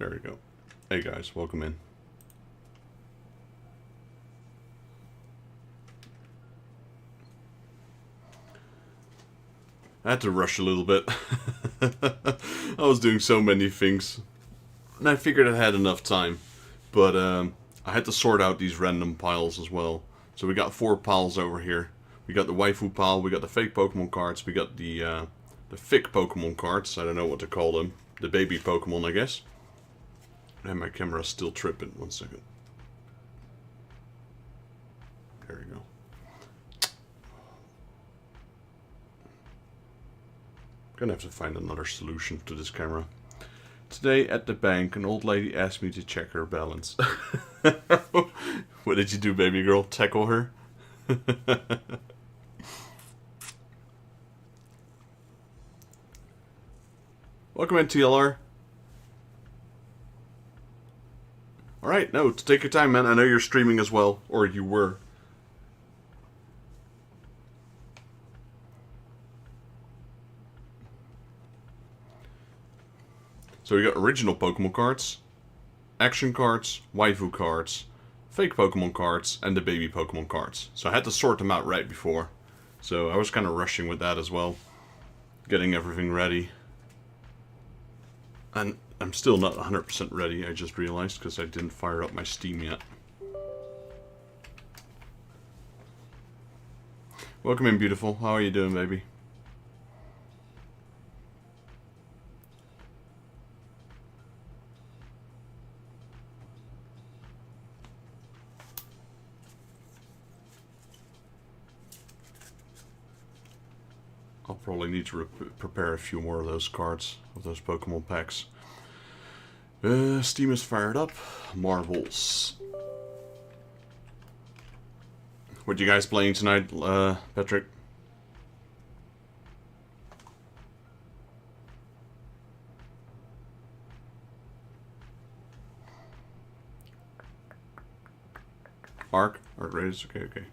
There we go. Hey guys, welcome in. I had to rush a little bit. I was doing so many things. And I figured I had enough time. But I had to sort out these random piles as well. So we got 4 piles over here. We got the waifu pile, we got the fake Pokemon cards, we got the thick Pokemon cards. I don't know what to call them. The baby Pokemon, I guess. And my camera's still tripping. 1 second. There we go. Gonna have to find another solution to this camera. Today at the bank, an old lady asked me to check her balance. What did you do, baby girl? Tackle her? Welcome in, TLR. Alright, no, take your time, man. I know you're streaming as well. Or you were. So we got original Pokemon cards, action cards, waifu cards, fake Pokemon cards, and the baby Pokemon cards. So I had to sort them out right before. So I was kind of rushing with that as well. Getting everything ready. And I'm still not 100% ready, I just realized, because I didn't fire up my Steam yet. Welcome in, beautiful. How are you doing, baby? I'll probably need to prepare a few more of those cards, of those Pokemon packs. Steam is fired up. Marbles. What you guys playing tonight, Patrick? Arc raise? Okay.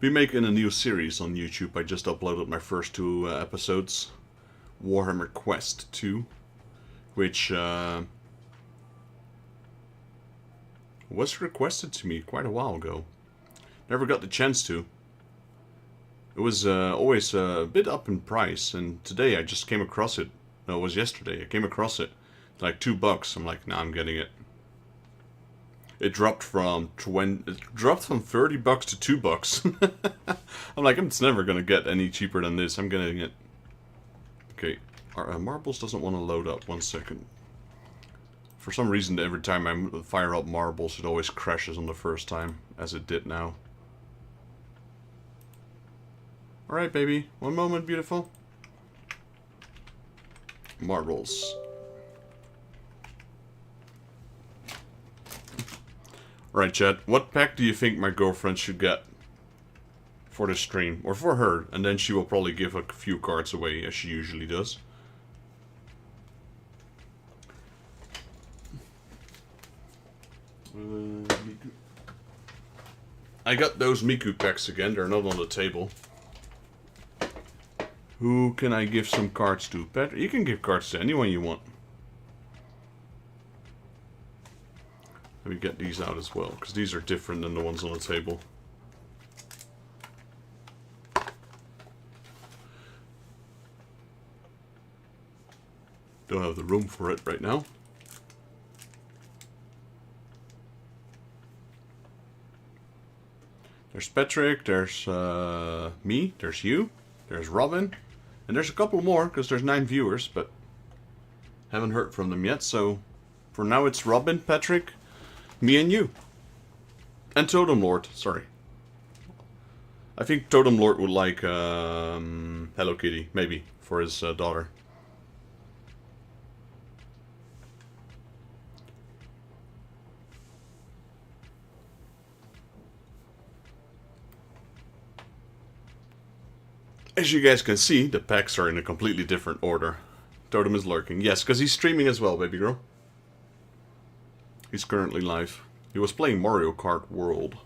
Be making a new series on YouTube. I just uploaded my first 2 episodes. Warhammer Quest 2. Which was requested to me quite a while ago. Never got the chance to. It was always a bit up in price. And today I just came across it. No, it was yesterday. I came across it. Like $2. I'm like, nah, I'm getting it. It dropped from $30 to $2. I'm like, it's never gonna get any cheaper than this. I'm getting it. Okay, Marbles doesn't want to load up. 1 second. For some reason, every time I fire up Marbles, it always crashes on the first time, as it did now. All right, baby. 1 moment, beautiful. Marbles. Alright, Chad, what pack do you think my girlfriend should get for the stream? Or for her, and then she will probably give a few cards away, as she usually does. I got those Miku packs again, they're not on the table. Who can I give some cards to? Pat, you can give cards to anyone you want. Let me get these out as well, because these are different than the ones on the table. Don't have the room for it right now. There's Patrick, there's me, there's you, there's Robin, and there's a couple more, because there's 9 viewers, but haven't heard from them yet, so for now it's Robin, Patrick, me and you. And Totem Lord, sorry. I think Totem Lord would like Hello Kitty, maybe, for his daughter. As you guys can see, the packs are in a completely different order. Totem is lurking. Yes, because he's streaming as well, baby girl. He's currently live. He was playing Mario Kart World.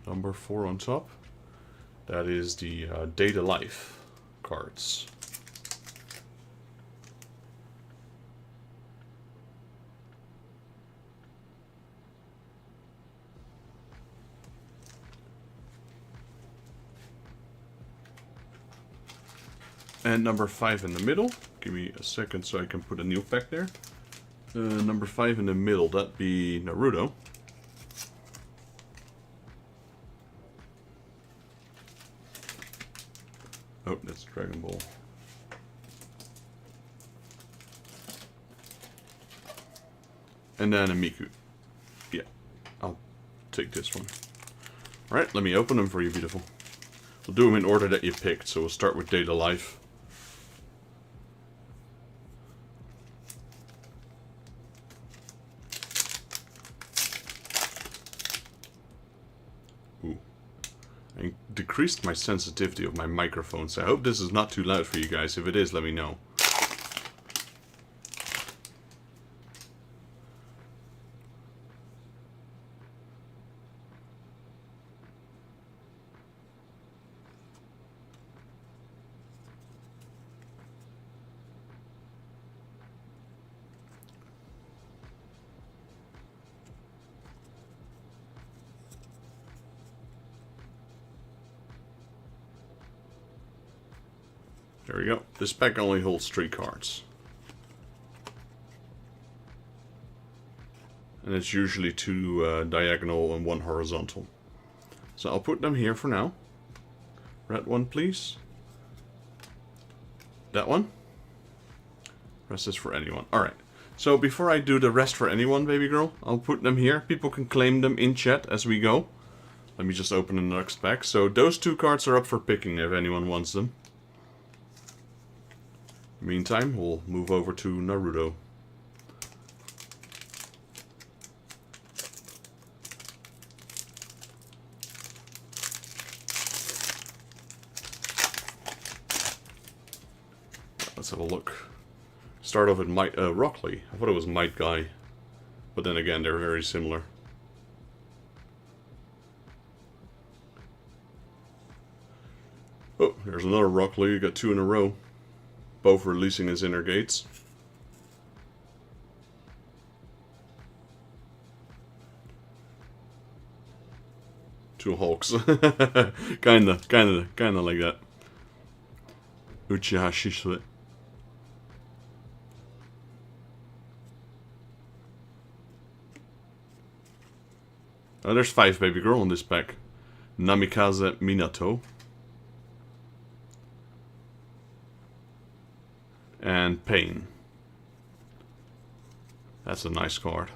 Number 4 on top. That is the Data Life cards. And number 5 in the middle. Give me a second so I can put a new pack there. Number 5 in the middle, that'd be Naruto. Oh, that's Dragon Ball. And then a Miku. Yeah, I'll take this one. Alright, let me open them for you, beautiful. We'll do them in order that you picked, so we'll start with Data Life. Ooh. I decreased my sensitivity of my microphone, so I hope this is not too loud for you guys. If it is, let me know. There we go. This pack only holds 3 cards. And it's usually 2 diagonal and 1 horizontal. So I'll put them here for now. Red one, please. That one. Rest is for anyone. Alright. So before I do the rest for anyone, baby girl, I'll put them here. People can claim them in chat as we go. Let me just open the next pack. So those 2 cards are up for picking if anyone wants them. Meantime, we'll move over to Naruto. Let's have a look. Start off with Rock Lee. I thought it was Might Guy. But then again, they're very similar. Oh, there's another Rock Lee. You got 2 in a row. Both releasing his inner gates. Two Hulks. kinda like that. Uchiha Shisui. Oh, there's 5 baby girl in this pack. Namikaze Minato. And Pain. That's a nice card.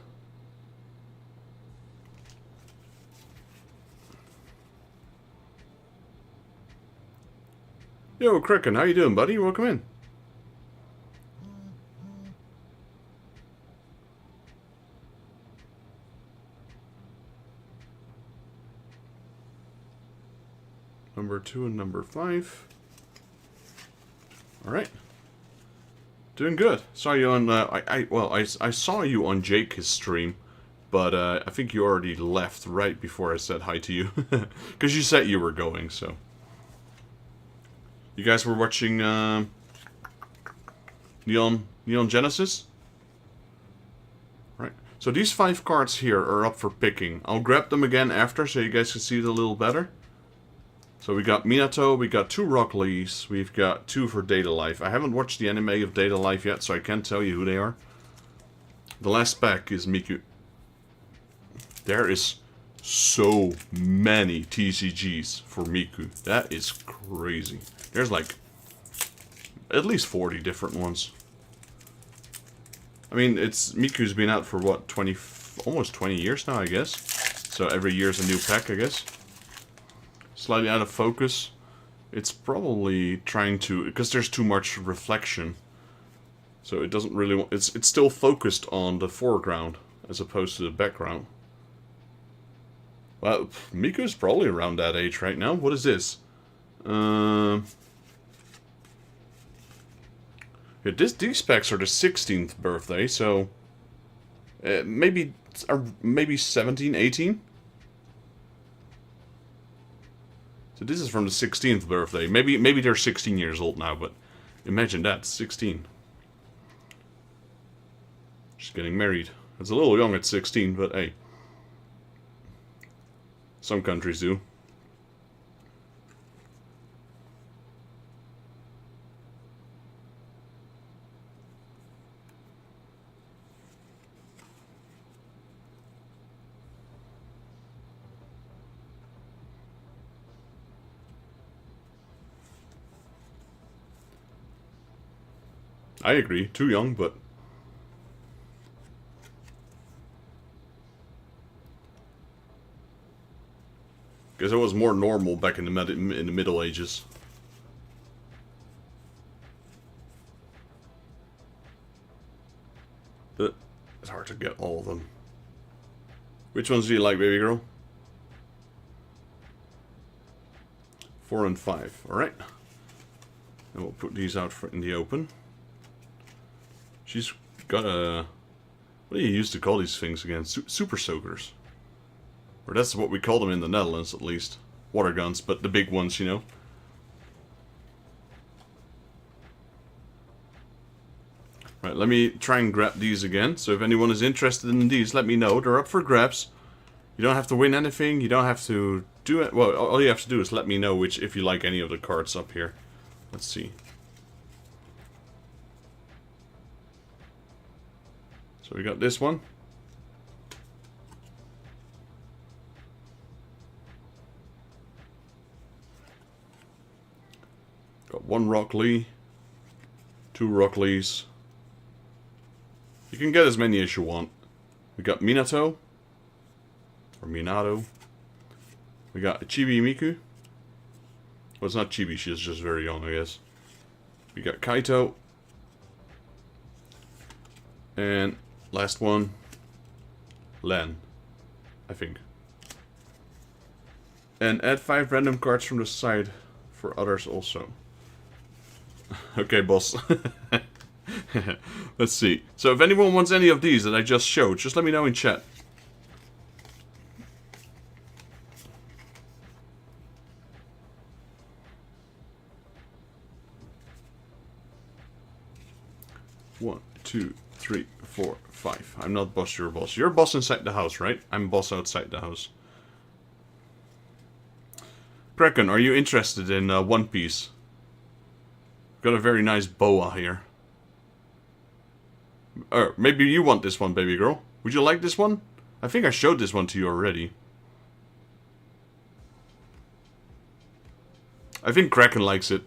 Yo, Kraken, how you doing, buddy? Welcome in. Number 2 and number 5. All right. Doing good. Saw you on. I saw you on Jake's stream, but I think you already left right before I said hi to you, because you said you were going. So you guys were watching Neon Genesis, right? So these 5 cards here are up for picking. I'll grab them again after, so you guys can see it a little better. So we got Minato, we got 2 Rock Lees, we've got 2 for Data Life. I haven't watched the anime of Data Life yet, so I can't tell you who they are. The last pack is Miku. There is so many TCGs for Miku. That is crazy. There's like At least 40 different ones. I mean, Miku's been out for what, almost 20 years now, I guess. So every year's a new pack, I guess. Slightly out of focus. It's probably trying to, because there's too much reflection. So it doesn't really, it's still focused on the foreground as opposed to the background. Well, Miku's probably around that age right now. What is this? Yeah, these packs are the 16th birthday, so maybe 17, 18. So this is from the 16th birthday. Maybe they're 16 years old now, but imagine that, 16. She's getting married. It's a little young at 16, but hey. Some countries do. I agree, too young, but... Because it was more normal back in the Middle Ages. But it's hard to get all of them. Which ones do you like, baby girl? 4 and 5, alright. And we'll put these out in the open. She's got a... What do you used to call these things again? Super soakers. Or that's what we call them in the Netherlands, at least. Water guns, but the big ones, you know. Right, let me try and grab these again. So if anyone is interested in these, let me know. They're up for grabs. You don't have to win anything. You don't have to do it. Well, all you have to do is let me know if you like any of the cards up here. Let's see. So we got this one. Got 1 Rock Lee, 2 Rock Lees. You can get as many as you want. We got Minato, or Minato. We got Chibi Miku. Well, it's not Chibi, she's just very young, I guess. We got Kaito. And last one, Len, I think. And add 5 random cards from the side for others also. Okay, boss. Let's see. So if anyone wants any of these that I just showed, just let me know in chat. One, 2, 3, 4, 5. I'm not boss, you're boss. You're boss inside the house, right? I'm boss outside the house. Kraken, are you interested in One Piece? Got a very nice boa here. Maybe you want this one, baby girl. Would you like this one? I think I showed this one to you already. I think Kraken likes it.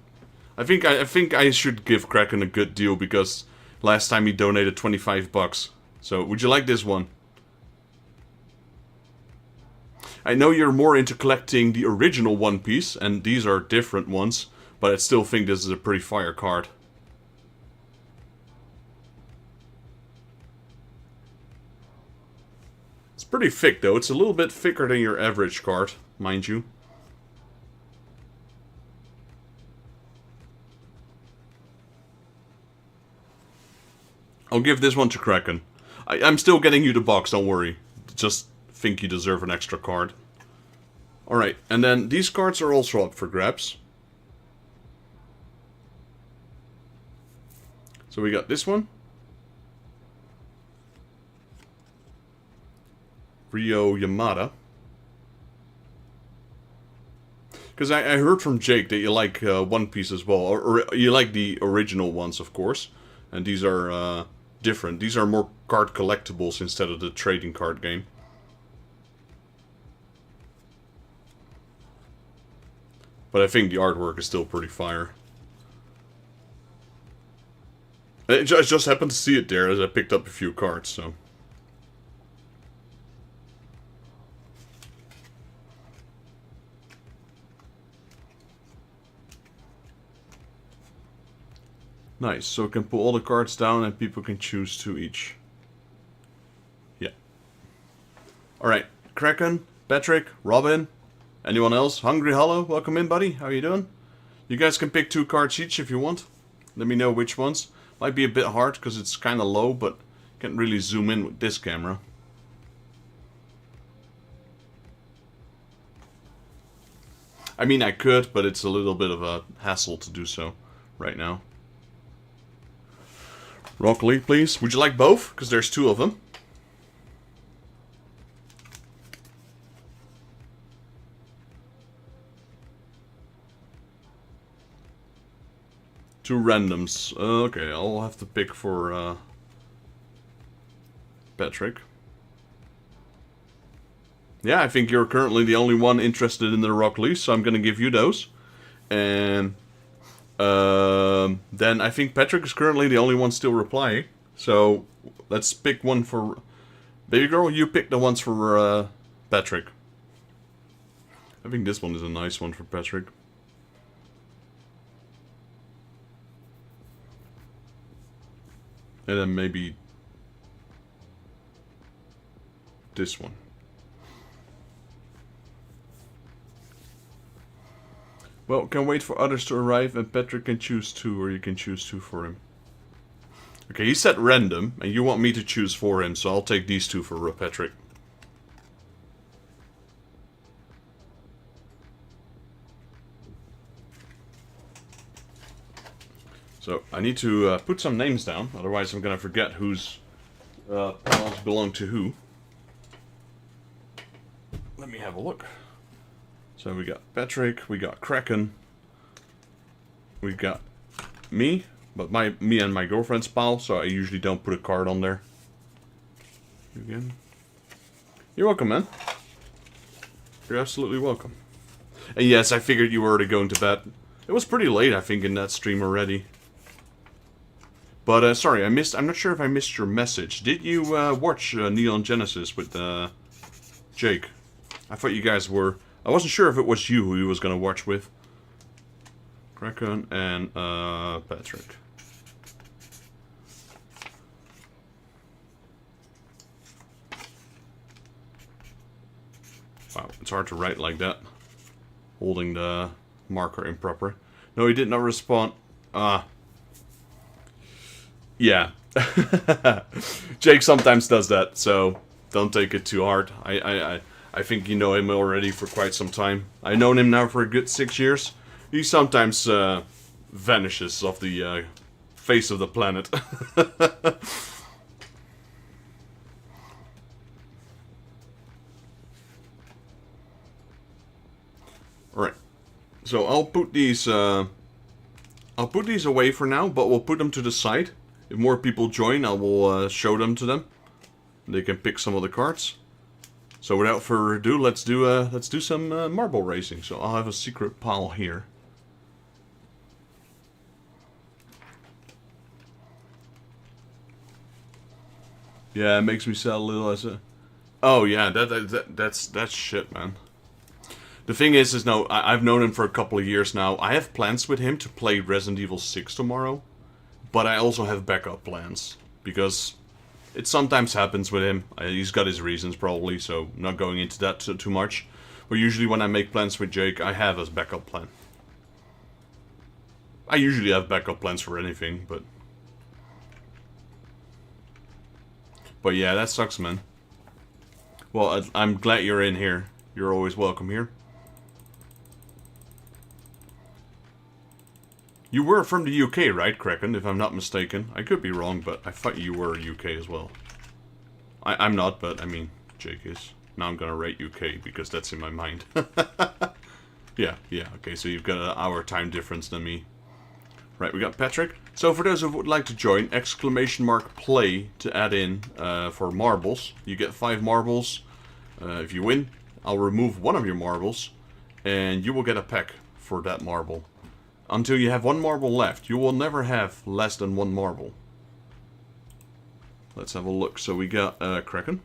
I think I should give Kraken a good deal because last time he donated 25 bucks. So, would you like this one? I know you're more into collecting the original One Piece, and these are different ones, but I still think this is a pretty fire card. It's pretty thick though, it's a little bit thicker than your average card, mind you. I'll give this one to Kraken. I'm still getting you the box, don't worry. Just think you deserve an extra card. Alright, and then these cards are also up for grabs. So we got this one. Ryo Yamada. Because I heard from Jake that you like One Piece as well. Or you like the original ones, of course. And these are different. These are more card collectibles instead of the trading card game. But I think the artwork is still pretty fire. I just happened to see it there as I picked up a few cards, so... Nice, so we can put all the cards down and people can choose 2 each. Yeah. Alright, Kraken, Patrick, Robin, anyone else? Hungry Hollow, welcome in, buddy. How you doing? You guys can pick 2 cards each if you want. Let me know which ones. Might be a bit hard because it's kind of low, but can't really zoom in with this camera. I mean, I could, but it's a little bit of a hassle to do so right now. Rock Lee, please. Would you like both? Because there's 2 of them. Two randoms. Okay, I'll have to pick for Patrick. Yeah, I think you're currently the only one interested in the Rock Lee, so I'm gonna give you those. And then I think Patrick is currently the only one still replying. So let's pick one for Baby Girl. You pick the ones for Patrick. I think this one is a nice one for Patrick. And then maybe this one. Well, can wait for others to arrive and Patrick can choose 2, or you can choose 2 for him. Okay, he said random, and you want me to choose for him, so I'll take these 2 for Patrick. So, I need to put some names down, otherwise I'm gonna forget whose panels belong to who. Let me have a look. So we got Patrick, we got Kraken, we got me, but me and my girlfriend's pal, so I usually don't put a card on there. Again. You're welcome, man. You're absolutely welcome. And yes, I figured you were already going to bed. It was pretty late, I think, in that stream already. But, sorry, I'm not sure if I missed your message. Did you, watch Neon Genesis with, Jake? I thought you guys were... I wasn't sure if it was you who he was gonna watch with. Kraken and, Patrick. Wow, it's hard to write like that. Holding the marker improper. No, he did not respond. Yeah. Jake sometimes does that, so don't take it too hard. I think you know him already for quite some time. I've known him now for a good 6 years. He sometimes vanishes off the face of the planet. Alright. So I'll put these away for now, but we'll put them to the side. If more people join, I will show them to them. They can pick some of the cards. So without further ado, let's do some marble racing. So I'll have a secret pile here. Yeah, it makes me sad a little as a... Oh yeah, that's shit, man. The thing is no, I've known him for a couple of years now. I have plans with him to play Resident Evil 6 tomorrow. But I also have backup plans. Because it sometimes happens with him. He's got his reasons probably, so not going into that too much. But usually when I make plans with Jake, I have a backup plan. I usually have backup plans for anything, but... But yeah, that sucks, man. Well, I'm glad you're in here. You're always welcome here. You were from the UK, right, Kraken, if I'm not mistaken? I could be wrong, but I thought you were UK as well. I'm not, but I mean, Jake is. Now I'm gonna rate UK, because that's in my mind. Yeah, okay, so you've got an hour time difference than me. Right, we got Patrick. So for those who would like to join, !play to add in for marbles. You get 5 marbles. If you win, I'll remove one of your marbles, and you will get a pack for that marble. Until you have 1 marble left. You will never have less than 1 marble. let's have a look. So we got Kraken.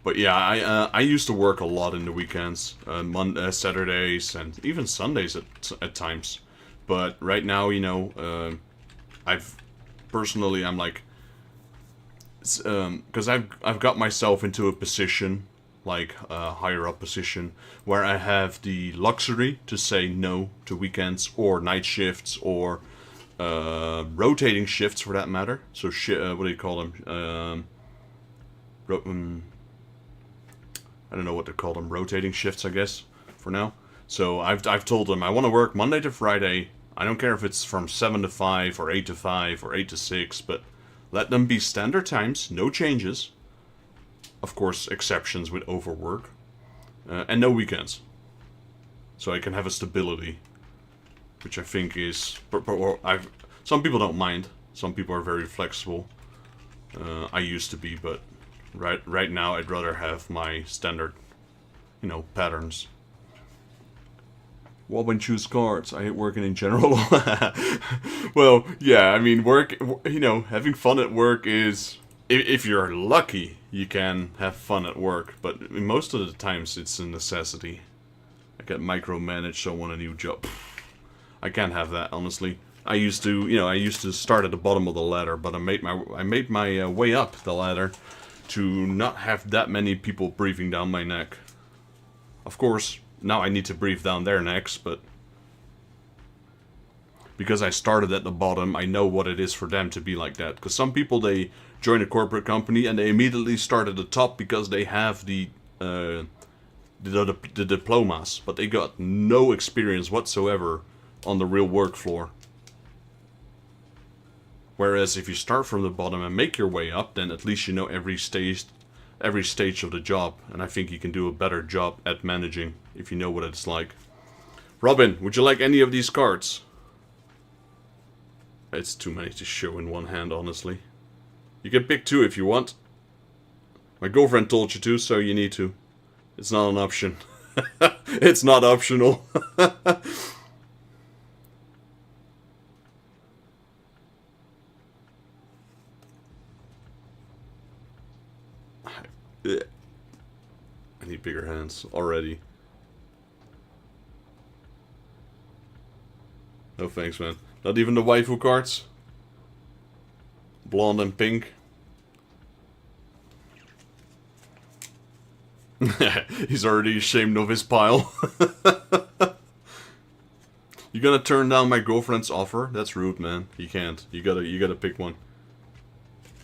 But yeah, I used to work a lot in the weekends, Saturdays, and even Sundays at times. But right now, you know, I'm like, because I've got myself into a position, like a higher up position, where I have the luxury to say no to weekends or night shifts or rotating shifts for that matter. So what do you call them? I don't know what to call them, rotating shifts, I guess, for now. So I've told them I want to work Monday to Friday. I don't care if it's from 7 to 5 or 8 to 5 or 8 to 6, but let them be standard times, no changes. Of course, exceptions with overwork. And no weekends. So I can have a stability, which I think is... some people don't mind. Some people are very flexible. I used to be, but... Right now, I'd rather have my standard, you know, patterns. Wobbin choose cards. I hate working in general. Well, yeah, I mean, work, you know, having fun at work is... If you're lucky, you can have fun at work, but most of the times it's a necessity. I get micromanaged, so I want a new job. I can't have that, honestly. I used to start at the bottom of the ladder, but I made my way up the ladder to not have that many people breathing down my neck. Of course, now I need to breathe down their necks, but because I started at the bottom, I know what it is for them to be like that. Because some people, they join a corporate company and they immediately start at the top because they have the diplomas, but they got no experience whatsoever on the real work floor. Whereas if you start from the bottom and make your way up, then at least you know every stage of the job. And I think you can do a better job at managing if you know what it's like. Robin, would you like any of these cards? It's too many to show in one hand, honestly. You can pick 2 if you want. My girlfriend told you to, so you need to. It's not an option. It's not optional. I need bigger hands already. No thanks, man. Not even the waifu cards? Blonde and pink? He's already ashamed of his pile. You gonna turn down my girlfriend's offer? That's rude, man. You can't. You gotta pick one.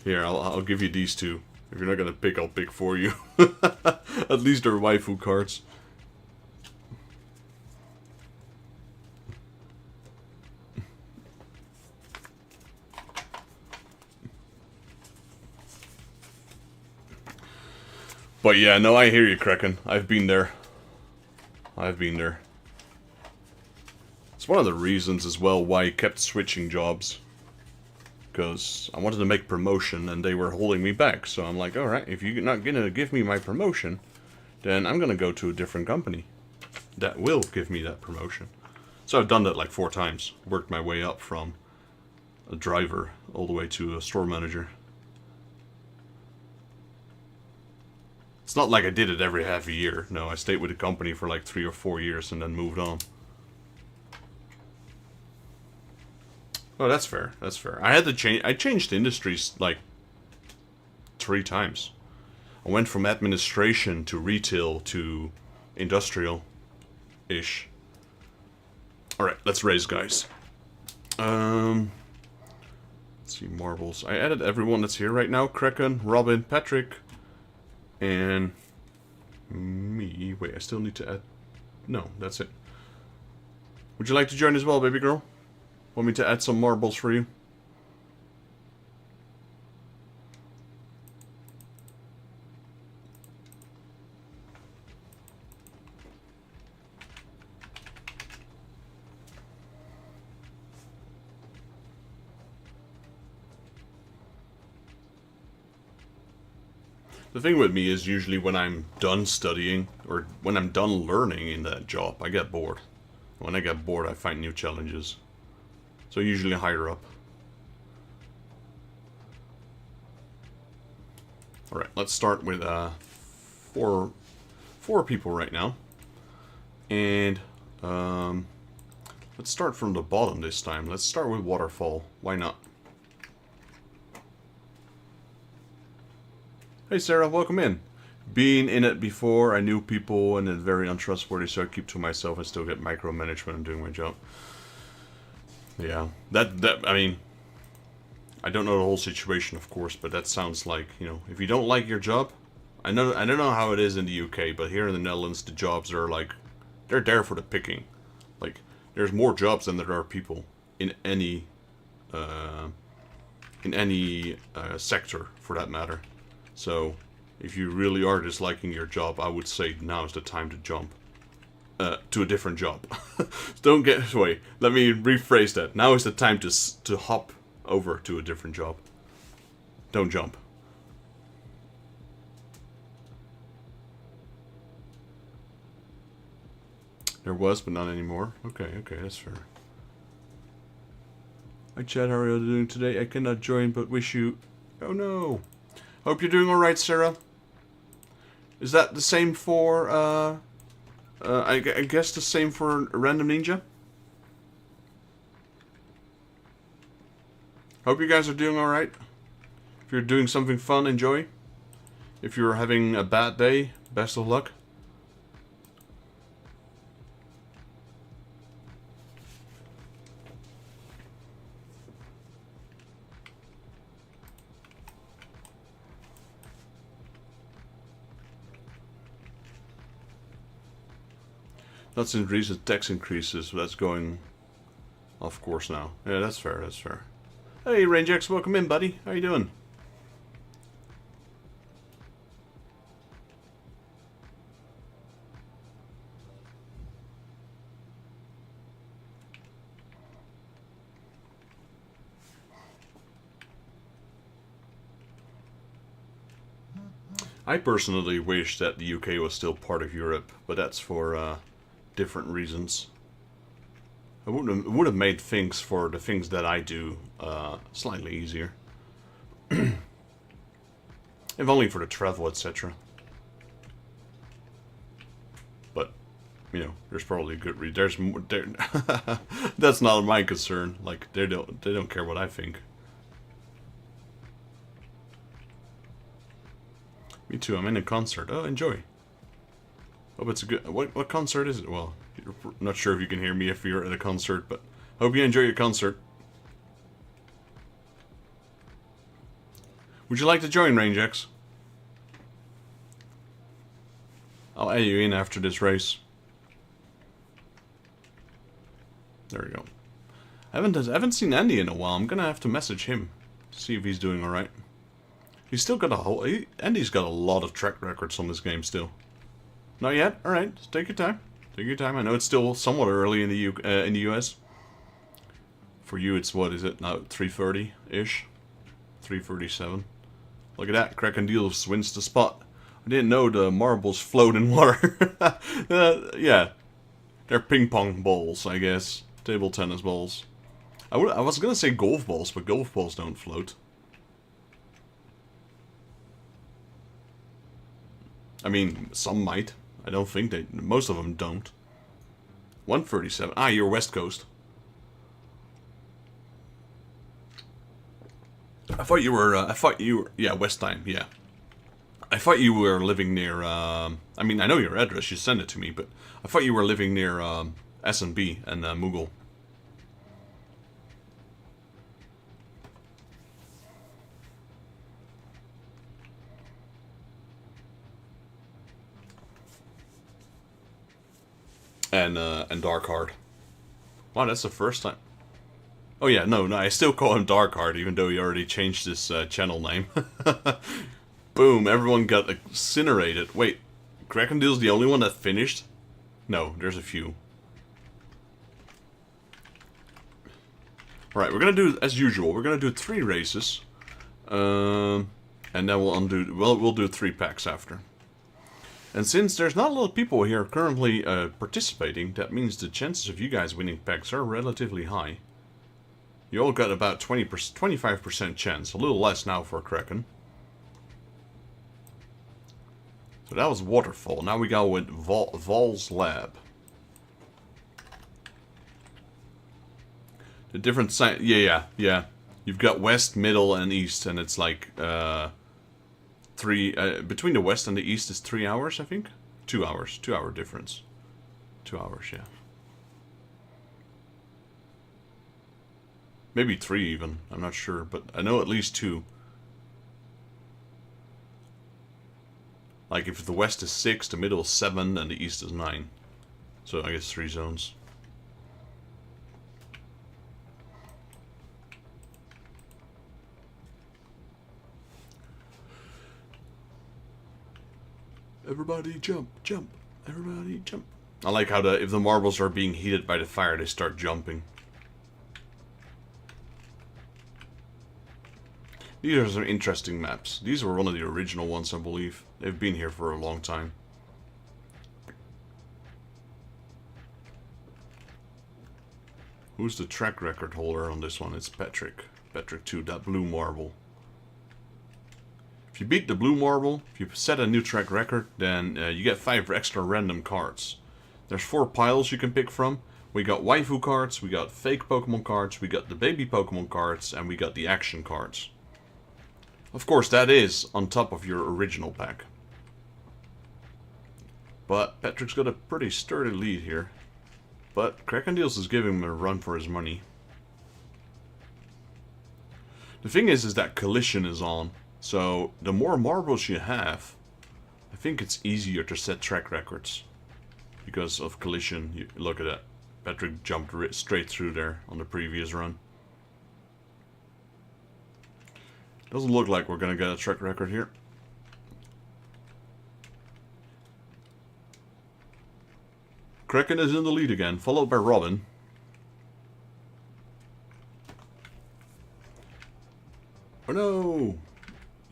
Here, I'll give you these 2. If you're not gonna pick, I'll pick for you. At least they're waifu cards. But yeah, no, I hear you, Kraken. I've been there. I've been there. It's one of the reasons as well why I kept switching jobs. Because I wanted to make promotion and they were holding me back. So I'm like, alright, if you're not gonna give me my promotion, then I'm gonna go to a different company that will give me that promotion. So I've done that like 4 times. Worked my way up from a driver all the way to a store manager. It's not like I did it every half a year. No, I stayed with the company for like 3 or 4 years and then moved on. Oh, that's fair. That's fair. I had to change. I changed industries like 3 times. I went from administration to retail to industrial-ish. All right, let's raise, guys. Let's see, marbles. I added everyone that's here right now: Kraken, Robin, Patrick, and me. Wait, I still need to add. No, that's it. Would you like to join as well, baby girl? Want me to add some marbles for you? The thing with me is usually when I'm done studying, or when I'm done learning in that job, I get bored. When I get bored, I find new challenges. So usually higher up. Alright, let's start with four people right now. And let's start from the bottom this time. Let's start with Waterfall. Why not? Hey Sarah, welcome in. Being in it before, I knew people and it's very untrustworthy, so I keep to myself and still get micromanagement and doing my job. Yeah, I mean, I don't know the whole situation, of course, but that sounds like, you know, if you don't like your job, I don't know how it is in the UK, but here in the Netherlands, the jobs are like, they're there for the picking. Like, there's more jobs than there are people in any sector, for that matter. So, if you really are disliking your job, I would say now is the time to jump to a different job. Don't get away. Let me rephrase that. Now is the time to hop over to a different job. Don't jump. There was, but not anymore. Okay, that's fair. Hi Chad, how are you doing today? I cannot join, but wish you... Oh no! Hope you're doing alright, Sarah. Is that the same for, I guess the same for Random Ninja? Hope you guys are doing alright. If you're doing something fun, enjoy. If you're having a bad day, best of luck. Not since recent tax increases, that's going off course now. Yeah, that's fair, that's fair. Hey, RangeX, welcome in, buddy. How you doing? I personally wish that the UK was still part of Europe, but that's for different reasons. It would have made things for the things that I do slightly easier. If only for the travel, etc. But you know, there's probably a good reason. There's more. That's not my concern. Like they don't care what I think. Me too. I'm in a concert. Oh, enjoy. Hope it's a good... What concert is it? Well, you're not sure if you can hear me if you're at a concert, but hope you enjoy your concert. Would you like to join, RangeX? I'll add you in after this race. There we go. I haven't seen Andy in a while. I'm gonna have to message him. See if he's doing alright. He's still got a whole... Andy's got a lot of track records on this game still. Not yet? Alright, take your time. Take your time. I know it's still somewhat early in the US. For you, it's what is it now? 3:30-ish? 3:37. Look at that. Kraken Deals wins the spot. I didn't know the marbles float in water. Yeah. They're ping pong balls, I guess. Table tennis balls. I was gonna say golf balls, but golf balls don't float. I mean, some might. I don't think they... Most of them don't. 1:37. Ah, you're West Coast. I thought you were... Yeah, West time, yeah. I thought you were living near... I mean, I know your address. You sent it to me, but... I thought you were living near S&B and Moogle. And Darkheart. Wow, that's the first time. Oh yeah, no, I still call him Darkheart, even though he already changed his channel name. Boom, everyone got incinerated. Wait, Krakendeel's the only one that finished? No, there's a few. Alright, we're gonna do, as usual, we're gonna do 3 races. And then we'll do 3 packs after. And since there's not a lot of people here currently participating, that means the chances of you guys winning packs are relatively high. You all got about 25% chance, a little less now for Kraken. So that was Waterfall. Now we go with Vol's Lab. The different side. Yeah. You've got west, middle, and east, and it's like between the west and the east is 3 hours, I think. 2 hours. 2 hour difference. 2 hours, yeah. Maybe 3 even. I'm not sure, but I know at least 2. Like if the west is 6, the middle is 7, and the east is 9. So I guess 3 zones. Everybody jump, jump. Everybody jump. I like how if the marbles are being heated by the fire, they start jumping. These are some interesting maps. These were one of the original ones, I believe. They've been here for a long time. Who's the track record holder on this one? It's Patrick. Patrick 2, that blue marble. If you beat the blue marble, if you set a new track record, then you get 5 extra random cards. There's 4 piles you can pick from. We got Waifu cards, we got fake Pokemon cards, we got the baby Pokemon cards, and we got the action cards. Of course, that is on top of your original pack. But Patrick's got a pretty sturdy lead here. But Kraken Deals is giving him a run for his money. The thing is that Collision is on. So, the more marbles you have, I think it's easier to set track records. Because of Collision, look at that. Patrick jumped straight through there on the previous run. Doesn't look like we're going to get a track record here. Kraken is in the lead again, followed by Robin. Oh no!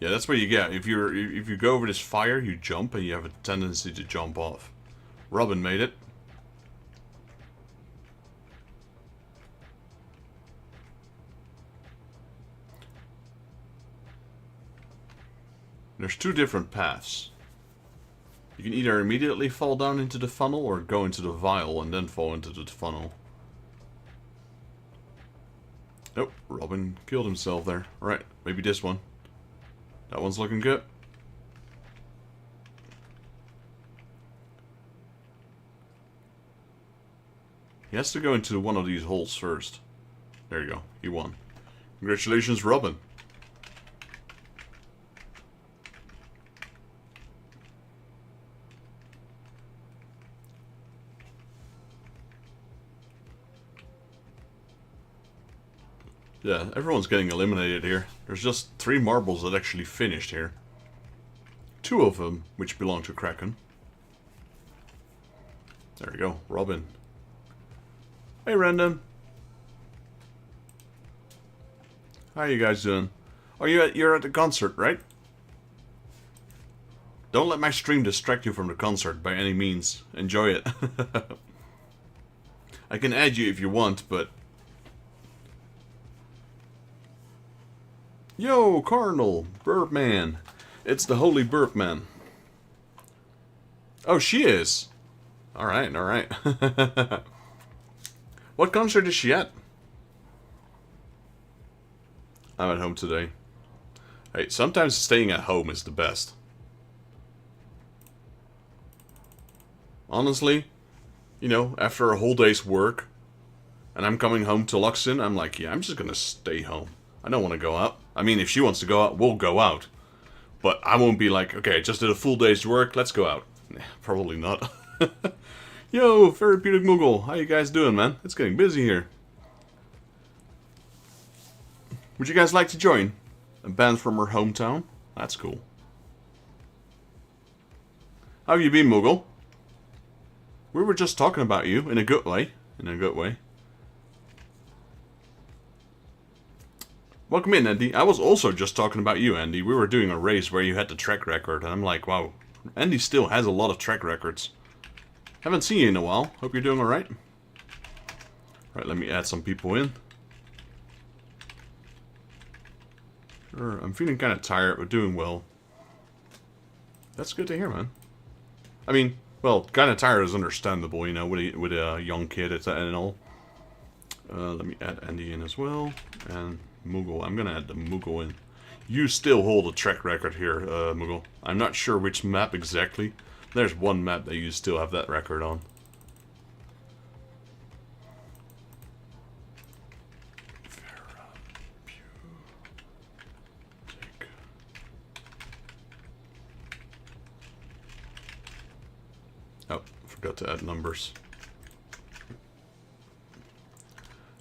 Yeah, that's what you get. If you go over this fire, you jump and you have a tendency to jump off. Robin made it. There's 2 different paths. You can either immediately fall down into the funnel or go into the vial and then fall into the funnel. Oh, Robin killed himself there. Alright, maybe this one. That one's looking good. He has to go into one of these holes first. There you go. He won. Congratulations, Robin. Yeah, everyone's getting eliminated here. There's just 3 marbles that actually finished here. 2 of them, which belong to Kraken. There we go, Robin. Hey, Random. How you guys doing? Oh, you're at the concert, right? Don't let my stream distract you from the concert by any means. Enjoy it. I can add you if you want, but... Yo, Cardinal, Burpman. It's the Holy Burpman. Oh, she is. Alright, alright. What concert is she at? I'm at home today. Hey, sometimes staying at home is the best. Honestly, you know, after a whole day's work, and I'm coming home to Luxon, I'm like, yeah, I'm just gonna stay home. I don't want to go out. I mean, if she wants to go out, we'll go out. But I won't be like, okay, I just did a full day's work, let's go out. Probably not. Yo, Therapeutic Moogle, how you guys doing, man? It's getting busy here. Would you guys like to join? A band from her hometown? That's cool. How have you been, Moogle? We were just talking about you, in a good way. In a good way. Welcome in, Andy. I was also just talking about you, Andy. We were doing a race where you had the track record, and I'm like, wow, Andy still has a lot of track records. Haven't seen you in a while. Hope you're doing alright. Alright, let me add some people in. Sure, I'm feeling kind of tired, but doing well. That's good to hear, man. I mean, well, kind of tired is understandable, you know, with a young kid and all. Let me add Andy in as well, and Moogle. I'm gonna add the Moogle in. You still hold a track record here, Moogle. I'm not sure which map exactly. There's one map that you still have that record on. Oh, forgot to add numbers.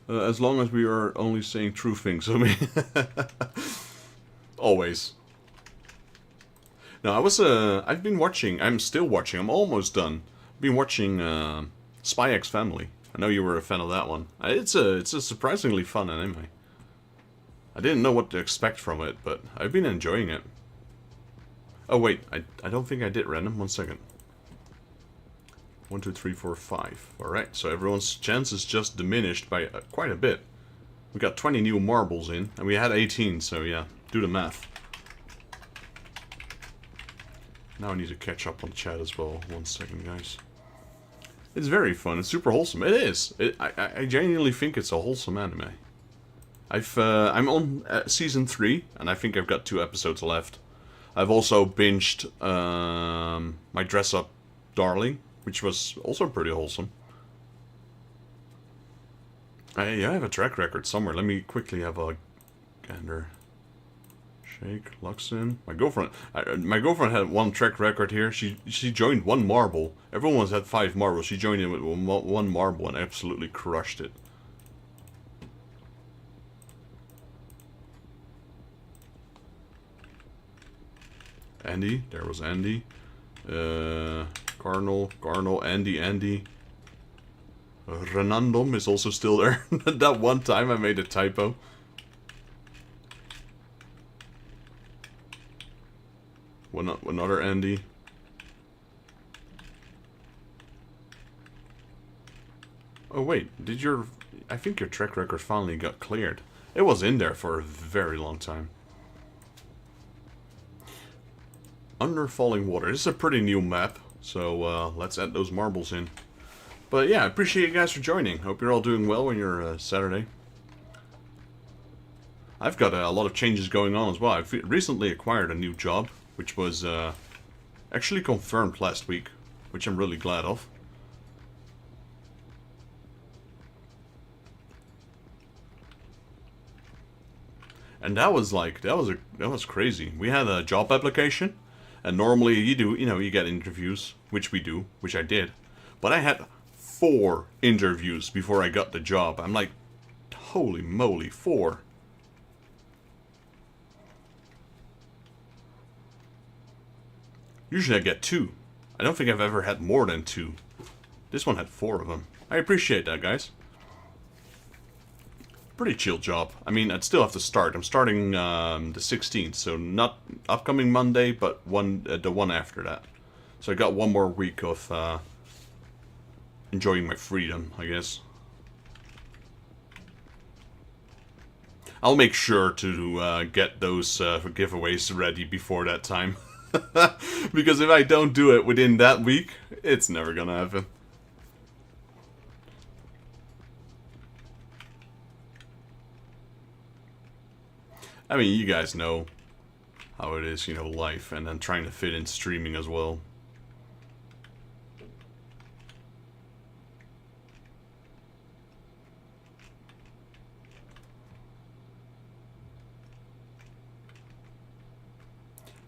As long as we are only saying true things, I mean, always. Now I've been watching. I'm still watching. I'm almost done. I've been watching Spy X Family. I know you were a fan of that one. It's a surprisingly fun anime. I didn't know what to expect from it, but I've been enjoying it. Oh wait, I don't think I did random. 1 second. 1, 2, 3, 4, 5. Alright, so everyone's chances just diminished by quite a bit. We got 20 new marbles in, and we had 18, so yeah, do the math. Now I need to catch up on chat as well. 1 second, guys. It's very fun. It's super wholesome. It is. I genuinely think it's a wholesome anime. I'm on season 3, and I think I've got 2 episodes left. I've also binged my Dress Up Darling, which was also pretty wholesome. I have a track record somewhere. Let me quickly have a gander. Shake, Luxin. My girlfriend had 1 track record here. She joined 1 marble. Everyone's had 5 marbles. She joined in with 1 marble and absolutely crushed it. Andy, there was Andy. Cardinal, Andy. Renandom is also still there. That one time I made a typo. Another Andy. Oh wait, I think your track record finally got cleared. It was in there for a very long time. Under Falling Water. This is a pretty new map, so let's add those marbles in. But yeah, I appreciate you guys for joining. Hope you're all doing well on your Saturday. I've got a lot of changes going on as well. I've recently acquired a new job, which was actually confirmed last week, which I'm really glad of. And that was crazy. We had a job application. And normally you get interviews, which I did. But I had 4 interviews before I got the job. I'm like, holy moly, 4. Usually I get 2. I don't think I've ever had more than 2. This one had 4 of them. I appreciate that, guys. Pretty chill job. I mean, I'd still have to start. I'm starting the 16th, so not upcoming Monday, but the one after that. So I got 1 more week of enjoying my freedom, I guess. I'll make sure to get those giveaways ready before that time. Because if I don't do it within that week, it's never gonna happen. I mean, you guys know how it is, life, and then trying to fit in streaming as well.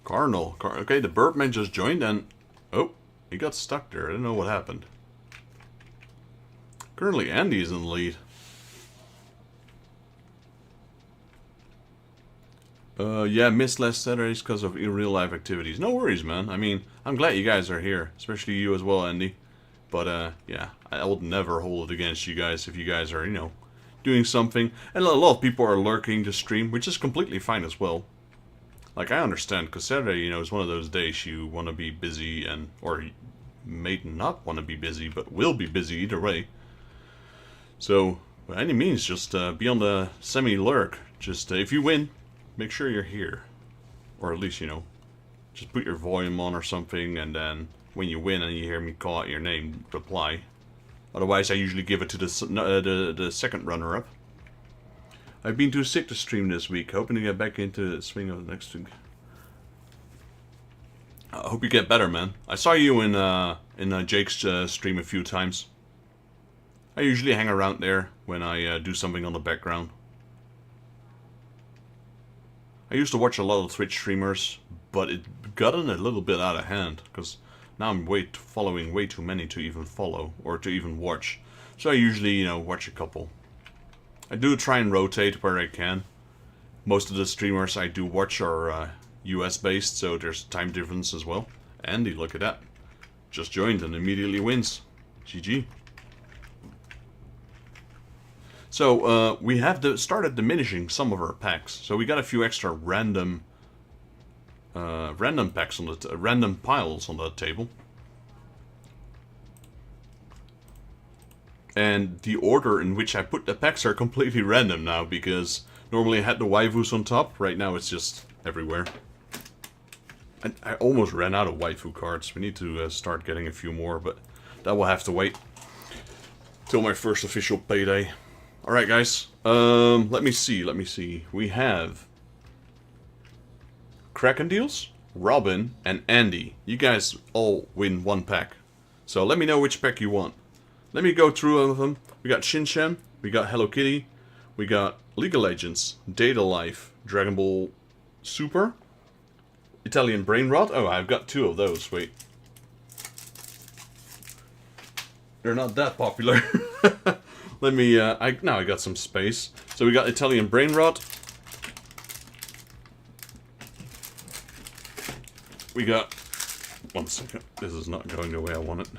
Cardinal. Okay, the Birdman just joined and... Oh, he got stuck there. I don't know what happened. Currently, Andy is in the lead. Yeah, missed last Saturdays because of real-life activities. No worries, man. I mean, I'm glad you guys are here. Especially you as well, Andy. But, yeah, I will never hold it against you guys if you guys are, doing something. And a lot of people are lurking to stream, which is completely fine as well. Like, I understand, because Saturday, is one of those days you want to be busy or you may not want to be busy, but will be busy either way. So, by any means, just be on the semi-lurk. Just, if you win, make sure you're here. Or at least, just put your volume on or something, and then when you win and you hear me call out your name, reply. Otherwise, I usually give it to the second runner-up. I've been too sick to stream this week, hoping to get back into the swing of the next week. I hope you get better, man. I saw you in Jake's stream a few times. I usually hang around there when I do something on the background. I used to watch a lot of Twitch streamers, but it gotten a little bit out of hand, because now I'm following way too many to even follow, or to even watch. So I usually, you know, watch a couple. I do try and rotate where I can. Most of the streamers I do watch are US based, so there's time difference as well. Andy, look at that. Just joined and immediately wins. GG. So, we have started diminishing some of our packs. So we got a few extra random packs on the random piles on the table. And the order in which I put the packs are completely random now, because normally I had the waifus on top. Right now it's just everywhere. And I almost ran out of waifu cards. We need to start getting a few more, but that will have to wait till my first official payday. Alright guys, let me see. We have Kraken Deals, Robin, and Andy. You guys all win one pack. So let me know which pack you want. Let me go through all of them. We got Shinchan, we got Hello Kitty, we got League of Legends, Data Life, Dragonball Super, Italian Brain Rot. Oh, I've got two of those, wait. They're not that popular. Let me, now I got some space. So we got Italian Brain Rot. We got, one second, this is not going the way I want it.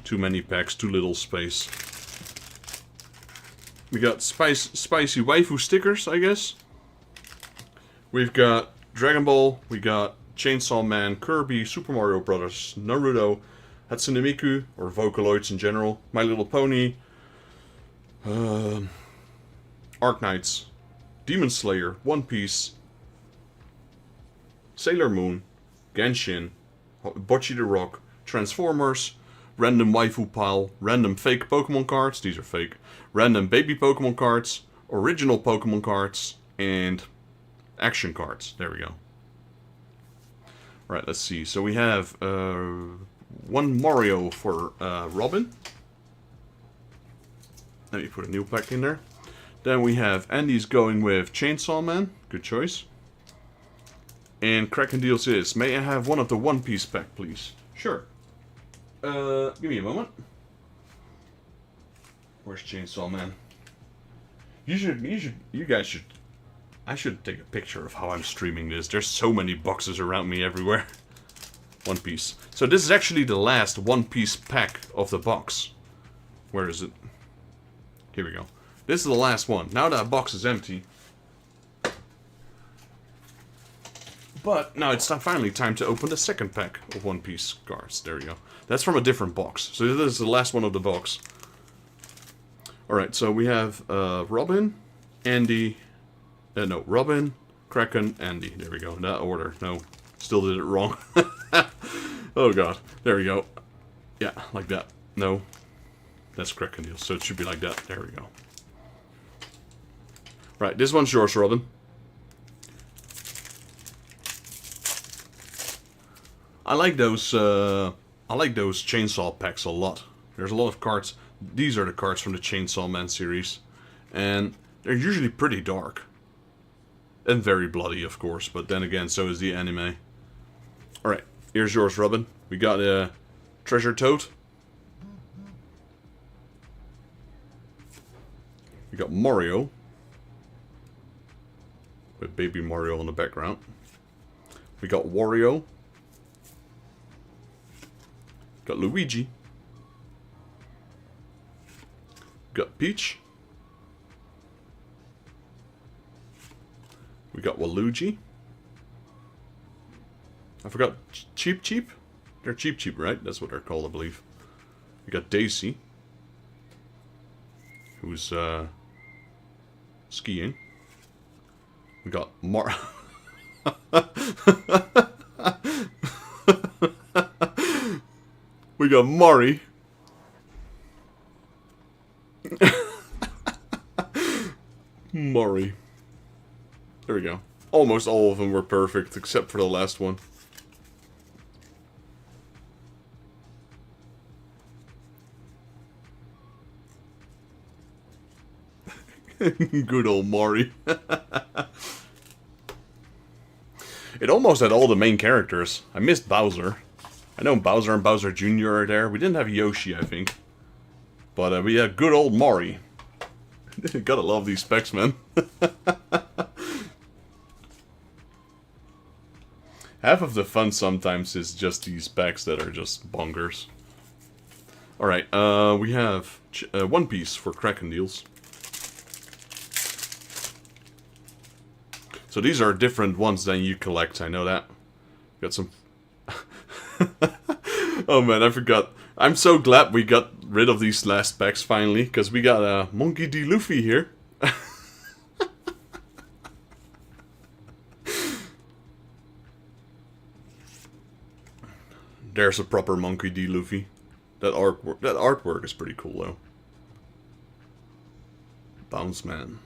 Too many packs, too little space. We got spicy waifu stickers, I guess. We've got Dragon Ball, we got Chainsaw Man, Kirby, Super Mario Brothers, Naruto, Hatsune Miku, or Vocaloids in general, My Little Pony, Arknights, Demon Slayer, One Piece, Sailor Moon, Genshin, Bocchi the Rock, Transformers, random waifu pile, random fake Pokemon cards, these are fake, random baby Pokemon cards, original Pokemon cards, and action cards. There we go. Alright, let's see. So we have one Mario for Robin. Let me put a new pack in there. Then we have Andy's going with Chainsaw Man. Good choice. And Kraken Deals is, may I have one of the One Piece pack, please? Sure. Give me a moment. Where's Chainsaw Man? You guys should... I should take a picture of how I'm streaming this. There's so many boxes around me everywhere. One Piece. So this is actually the last One Piece pack of the box. Where is it? Here we go. This is the last one. Now that box is empty. But now it's finally time to open the second pack of One Piece cards. There we go. That's from a different box. So this is the last one of the box. Alright, so we have Robin, Andy... no, Robin, Kraken, Andy. There we go. In that order. No, still did it wrong. Oh god. There we go. Yeah, like that. No. That's Kraken Deal. So it should be like that. There we go. Right, this one's yours, Robin. I like those Chainsaw packs a lot. There's a lot of cards. These are the cards from the Chainsaw Man series. And they're usually pretty dark. And very bloody, of course. But then again, so is the anime. Alright, here's yours, Robin. We got a Treasure Toad. We got Mario. With Baby Mario in the background. We got Wario. Got Luigi. Got Peach. We got Waluigi. I forgot Cheep Cheep. They're Cheep, right? That's what they're called, I believe. We got Daisy, who's skiing. We got We got Mari. Mari. There we go. Almost all of them were perfect, except for the last one. Good old Mari. It almost had all the main characters. I missed Bowser. I know Bowser and Bowser Jr. are there. We didn't have Yoshi, I think. But we had good old Mari. Gotta love these specs, man. Half of the fun sometimes is just these packs that are just bonkers. Alright, we have One Piece for Kraken deals. So these are different ones than you collect, I know that. Got some... Oh man, I forgot. I'm so glad we got rid of these last packs finally, because we got Monkey D. Luffy here. There's a proper Monkey D. Luffy. That artwork is pretty cool though. Bounce Man.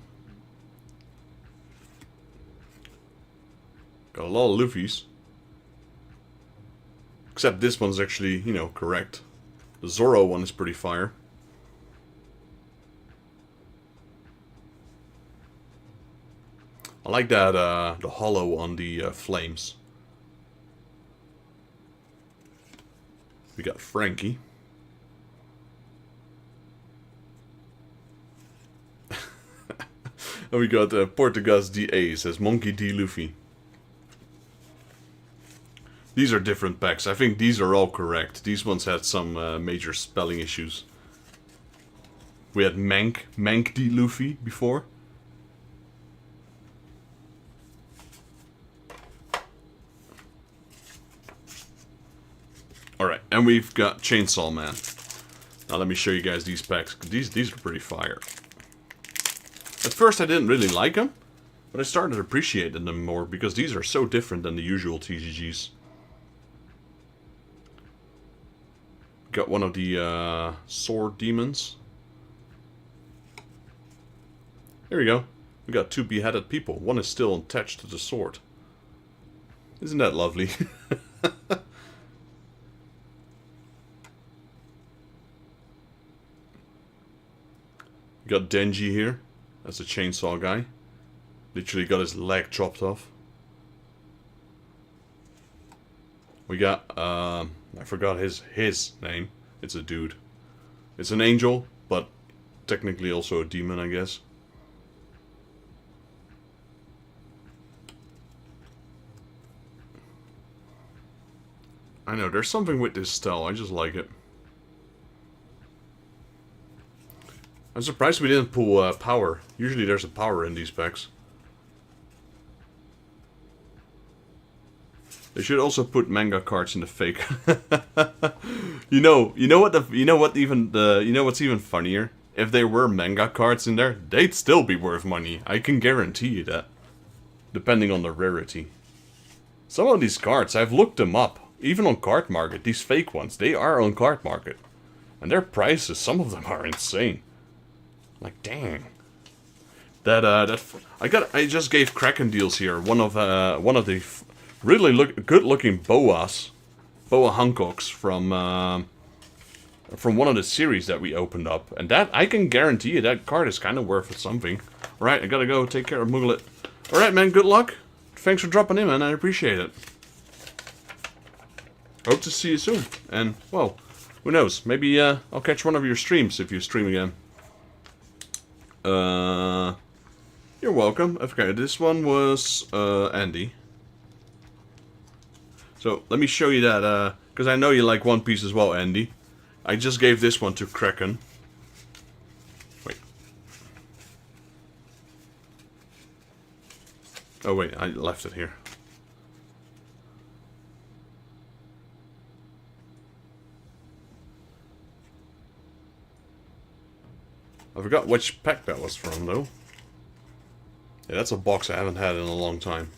Got a lot of Luffys. Except this one's actually, you know, correct. The Zoro one is pretty fire. I like that, the hollow on the flames. We got Frankie. And we got Portugas DA, says Monkey D. Luffy. These are different packs. I think these are all correct. These ones had some major spelling issues. We had Mank D. Luffy before. Alright, and we've got Chainsaw Man. Now let me show you guys these packs. These are pretty fire. At first I didn't really like them, but I started appreciating them more because these are so different than the usual TCGs. Got one of the sword demons. Here we go. We got two beheaded people. One is still attached to the sword. Isn't that lovely? We got Denji here. That's a chainsaw guy. Literally got his leg chopped off. We got, I forgot his name. It's a dude. It's an angel, but technically also a demon, I guess. I know, there's something with this style. I just like it. I'm surprised we didn't pull power. Usually there's a power in these packs. They should also put manga cards in the fake. you know what's even funnier? If there were manga cards in there, they'd still be worth money. I can guarantee you that. Depending on the rarity. Some of these cards, I've looked them up. Even on Card Market, these fake ones, they are on Card Market. And their prices, some of them are insane. Like, dang. I just gave Kraken deals here. One of the really good-looking boa Hancocks from one of the series that we opened up, and that I can guarantee you that card is kind of worth something. All right, I gotta go take care of Muglet. All right, man. Good luck. Thanks for dropping in, man. I appreciate it. Hope to see you soon. And well, who knows? Maybe I'll catch one of your streams if you stream again. You're welcome. Okay, this one was Andy. So let me show you that, because I know you like One Piece as well, Andy. I just gave this one to Kraken. Wait. Oh wait, I left it here. I forgot which pack that was from, though. Yeah, that's a box I haven't had in a long time.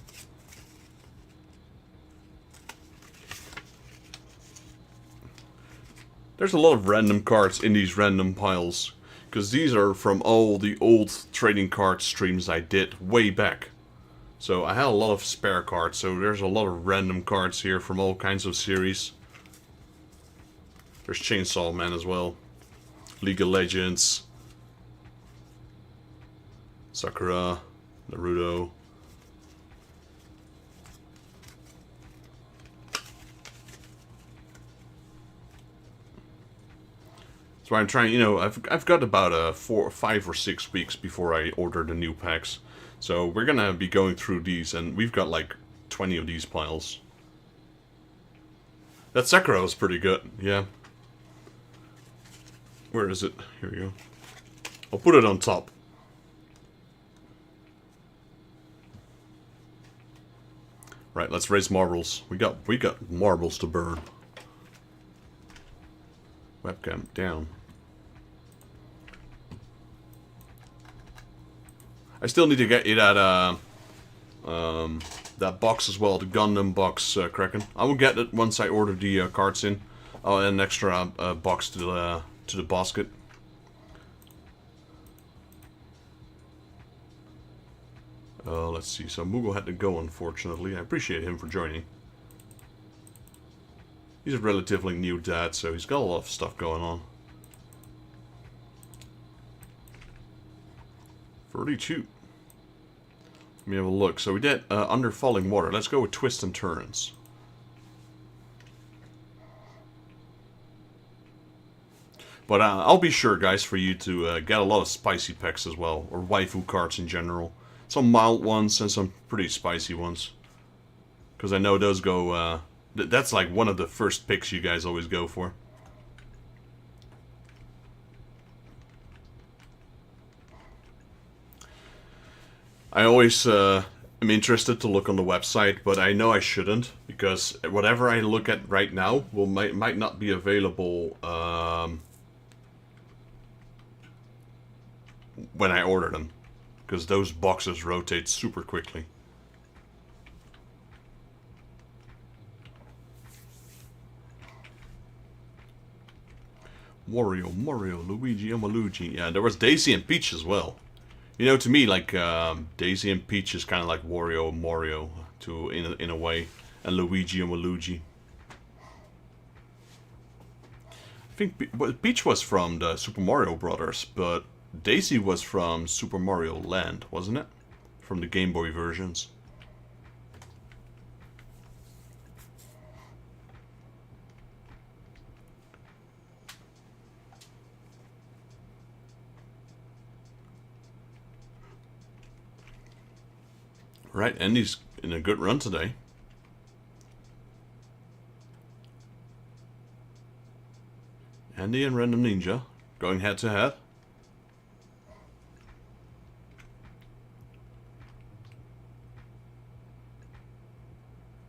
There's a lot of random cards in these random piles. Because these are from all the old trading card streams I did way back. So I had a lot of spare cards, so there's a lot of random cards here from all kinds of series. There's Chainsaw Man as well. League of Legends. Sakura. Naruto. So I'm trying, you know, I've got about 5 or 6 weeks before I order the new packs. So we're gonna be going through these, and we've got like 20 of these piles. That Sakura was pretty good, yeah. Where is it? Here we go. I'll put it on top. Right, let's raise marbles. We got marbles to burn. Webcam down. I still need to get you that that box as well, the Gundam box, Kraken. I will get it once I order the cards in. Oh, and an extra box to the basket. Let's see. So Mughal had to go, unfortunately. I appreciate him for joining. He's a relatively new dad, so he's got a lot of stuff going on. 32. Let me have a look. So we did Under Falling Water. Let's go with Twists and Turns. But I'll be sure, guys, for you to get a lot of spicy packs as well, or waifu cards in general. Some mild ones and some pretty spicy ones. Because I know those go... that's like one of the first picks you guys always go for. I always am interested to look on the website, but I know I shouldn't, because whatever I look at right now might not be available when I order them, because those boxes rotate super quickly. Wario, Mario, Luigi, and Waluigi. Yeah, there was Daisy and Peach as well. You know, to me, like, Daisy and Peach is kind of like Wario and Mario, in a way. And Luigi and Waluigi. I think Peach was from the Super Mario Brothers, but Daisy was from Super Mario Land, wasn't it? From the Game Boy versions. Right, Andy's in a good run today. Andy and Random Ninja going head to head.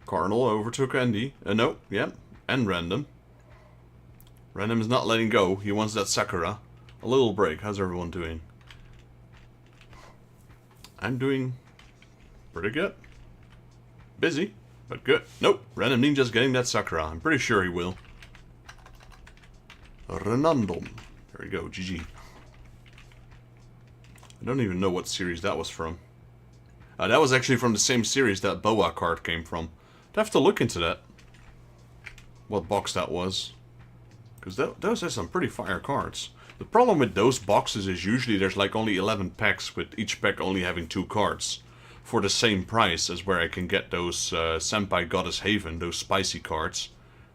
Cardinal overtook Andy. No, yeah, and Random. Random is not letting go. He wants that Sakura. A little break. How's everyone doing? I'm doing pretty good. Busy, but good. Nope, Random Ninja's getting that Sakura. I'm pretty sure he will. Renandom. There we go, GG. I don't even know what series that was from. That was actually from the same series that Boa card came from. I'd have to look into that. What box that was. Because those are some pretty fire cards. The problem with those boxes is usually there's like only 11 packs, with each pack only having 2 cards. For the same price as where I can get those Senpai Goddess Haven, those spicy cards,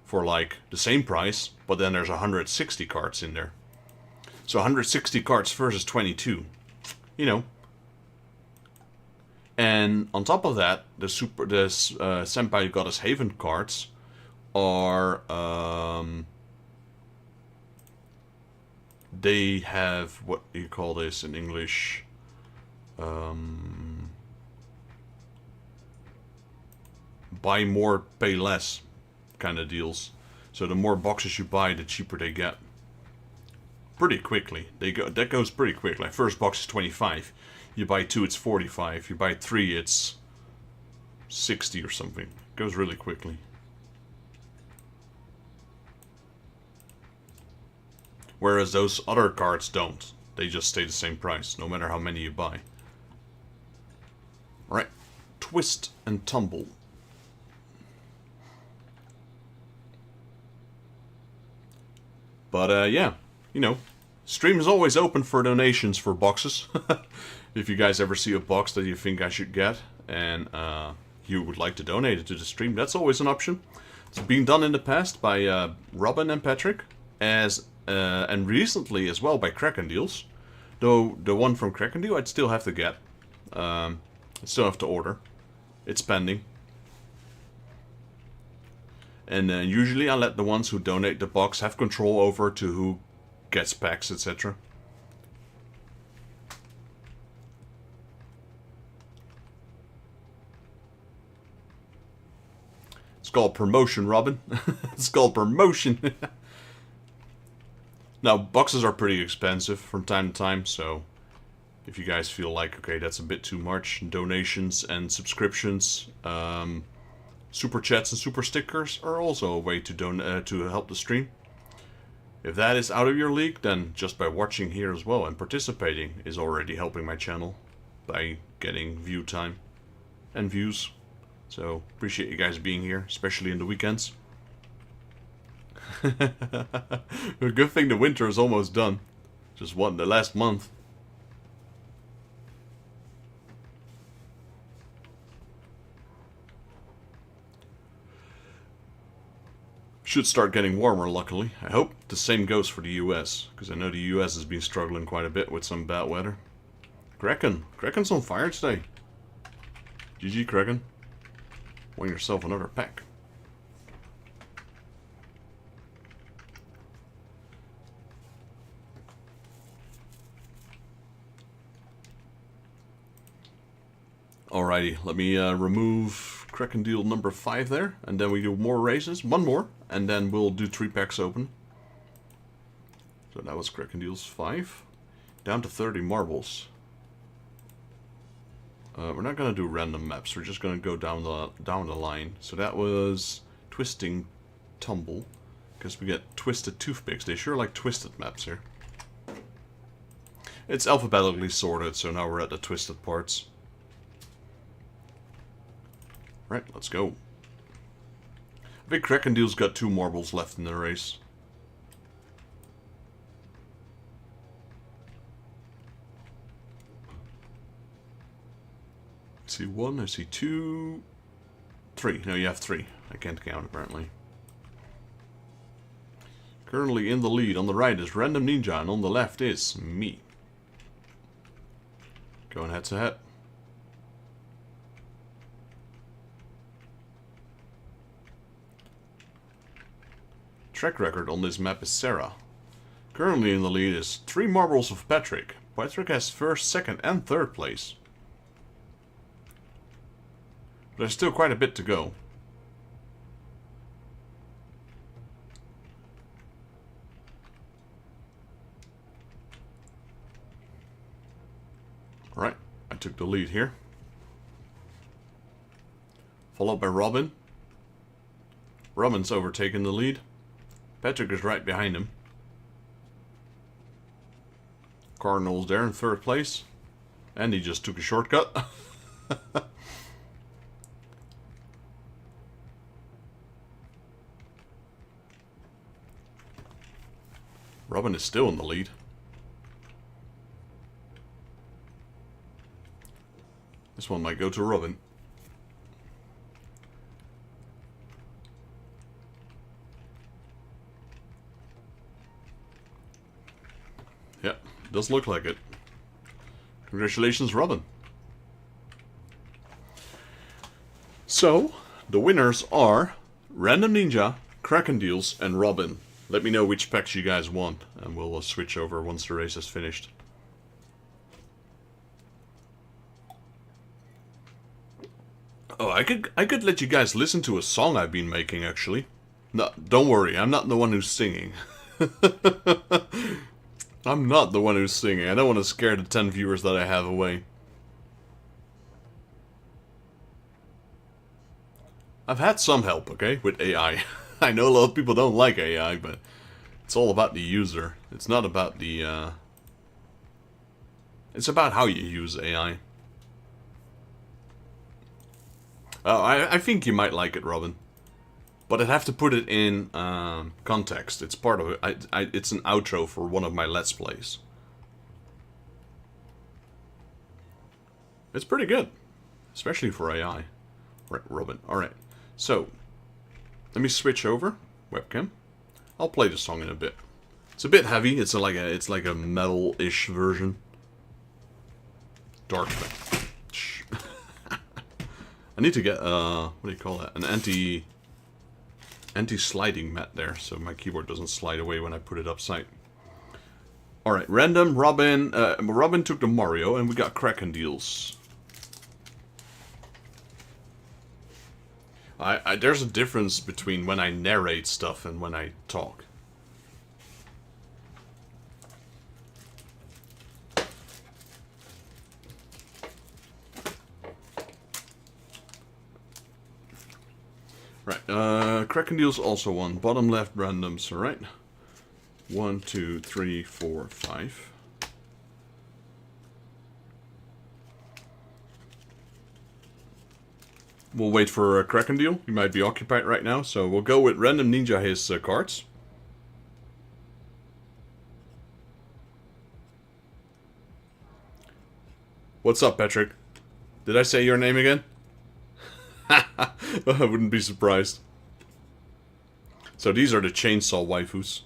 for like the same price, but then there's 160 cards in there. So 160 cards versus 22. You know. And on top of that, the Senpai Goddess Haven cards are they have, what do you call this in English? Buy more, pay less kind of deals. So the more boxes you buy, the cheaper they get. Pretty quickly. That goes pretty quick. Like, first box is 25. You buy 2, it's 45. You buy 3, it's 60 or something. It goes really quickly. whereas those other cards don't. They just stay the same price, no matter how many you buy. Alright, twist and tumble. But yeah, you know, stream is always open for donations for boxes. If you guys ever see a box that you think I should get, and you would like to donate it to the stream, that's always an option. It's been done in the past by Robin and Patrick, and recently as well by Kraken Deals. Though the one from Kraken Deal I'd still have to get. I still have to order. It's pending. And usually I let the ones who donate the box have control over to who gets packs, etc. It's called promotion, Robin. It's called promotion. Now, boxes are pretty expensive from time to time, so if you guys feel like, okay, that's a bit too much, donations and subscriptions, super chats and super stickers are also a way to help the stream. If that is out of your league, then just by watching here as well and participating is already helping my channel by getting view time and views. So, appreciate you guys being here, especially in the weekends. A good thing the winter is almost done. Just what, the last month. Should start getting warmer, luckily. I hope the same goes for the US, because I know the US has been struggling quite a bit with some bad weather. Kraken's on fire today. GG, Kraken. Win yourself another pack. Alrighty, let me remove Kraken Deal number 5 there, and then we do more races, one more, and then we'll do 3 packs open. So that was Kraken Deals 5. Down to 30 marbles. We're not gonna do random maps, we're just gonna go down the line. So that was Twisting Tumble. Guess we get Twisted Toothpicks. They sure like twisted maps here. It's alphabetically sorted, so now we're at the twisted parts. Right, let's go. I think Kraken Deal's got 2 marbles left in the race. I see 1, I see 2, 3. No, you have 3. I can't count, apparently. Currently in the lead. On the right is Random Ninja, and on the left is me. Going head to head. Track record on this map is Sarah. Currently in the lead is 3 marbles of Patrick. Patrick has 1st, 2nd and 3rd place. There's still quite a bit to go. Alright, I took the lead here. Followed by Robin. Robin's overtaken the lead. Patrick is right behind him. Cardinal's there in 3rd place. And he just took a shortcut. Robin is still in the lead. This one might go to Robin. Yeah, does look like it. Congratulations, Robin. So, the winners are Random Ninja, Kraken Deals, and Robin. Let me know which packs you guys want, and we'll switch over once the race is finished. Oh, I could let you guys listen to a song I've been making, actually. No, don't worry, I'm not the one who's singing. I'm not the one who's singing. I don't want to scare the 10 viewers that I have away. I've had some help, okay, with AI. I know a lot of people don't like AI, but It's all about the user. It's not about the, it's about how you use AI. Oh, I think you might like it, Robin. But I'd have to put it in context. It's part of it. It's an outro for one of my Let's Plays. It's pretty good. Especially for AI. Right, Robin. Alright. So, let me switch over. Webcam. I'll play the song in a bit. It's a bit heavy. It's like a metal-ish version. Dark. Shh. I need to get what do you call that? An anti-sliding mat there, so my keyboard doesn't slide away when I put it upside. All right, random. Robin. Robin took the Mario, and we got Kraken deals. There's a difference between when I narrate stuff and when I talk. Right, Kraken deals also one. Bottom left randoms, alright? 1, 2, 3, 4, 5. We'll wait for a Kraken deal. He might be occupied right now, so we'll go with Random Ninja his cards. What's up, Patrick? Did I say your name again? I wouldn't be surprised. So these are the chainsaw waifus.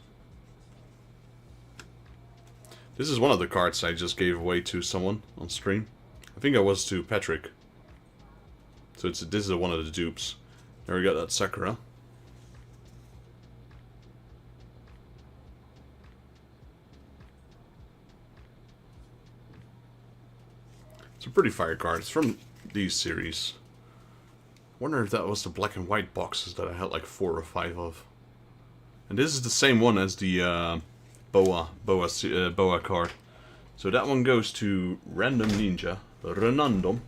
This is one of the cards I just gave away to someone on stream. I think I was to Patrick. So this is one of the dupes. There we got that Sakura. It's a pretty fire card. It's from these series. Wonder if that was the black and white boxes that I had like 4 or 5 of. And this is the same one as the boa card. So that one goes to Random Ninja, Renandom.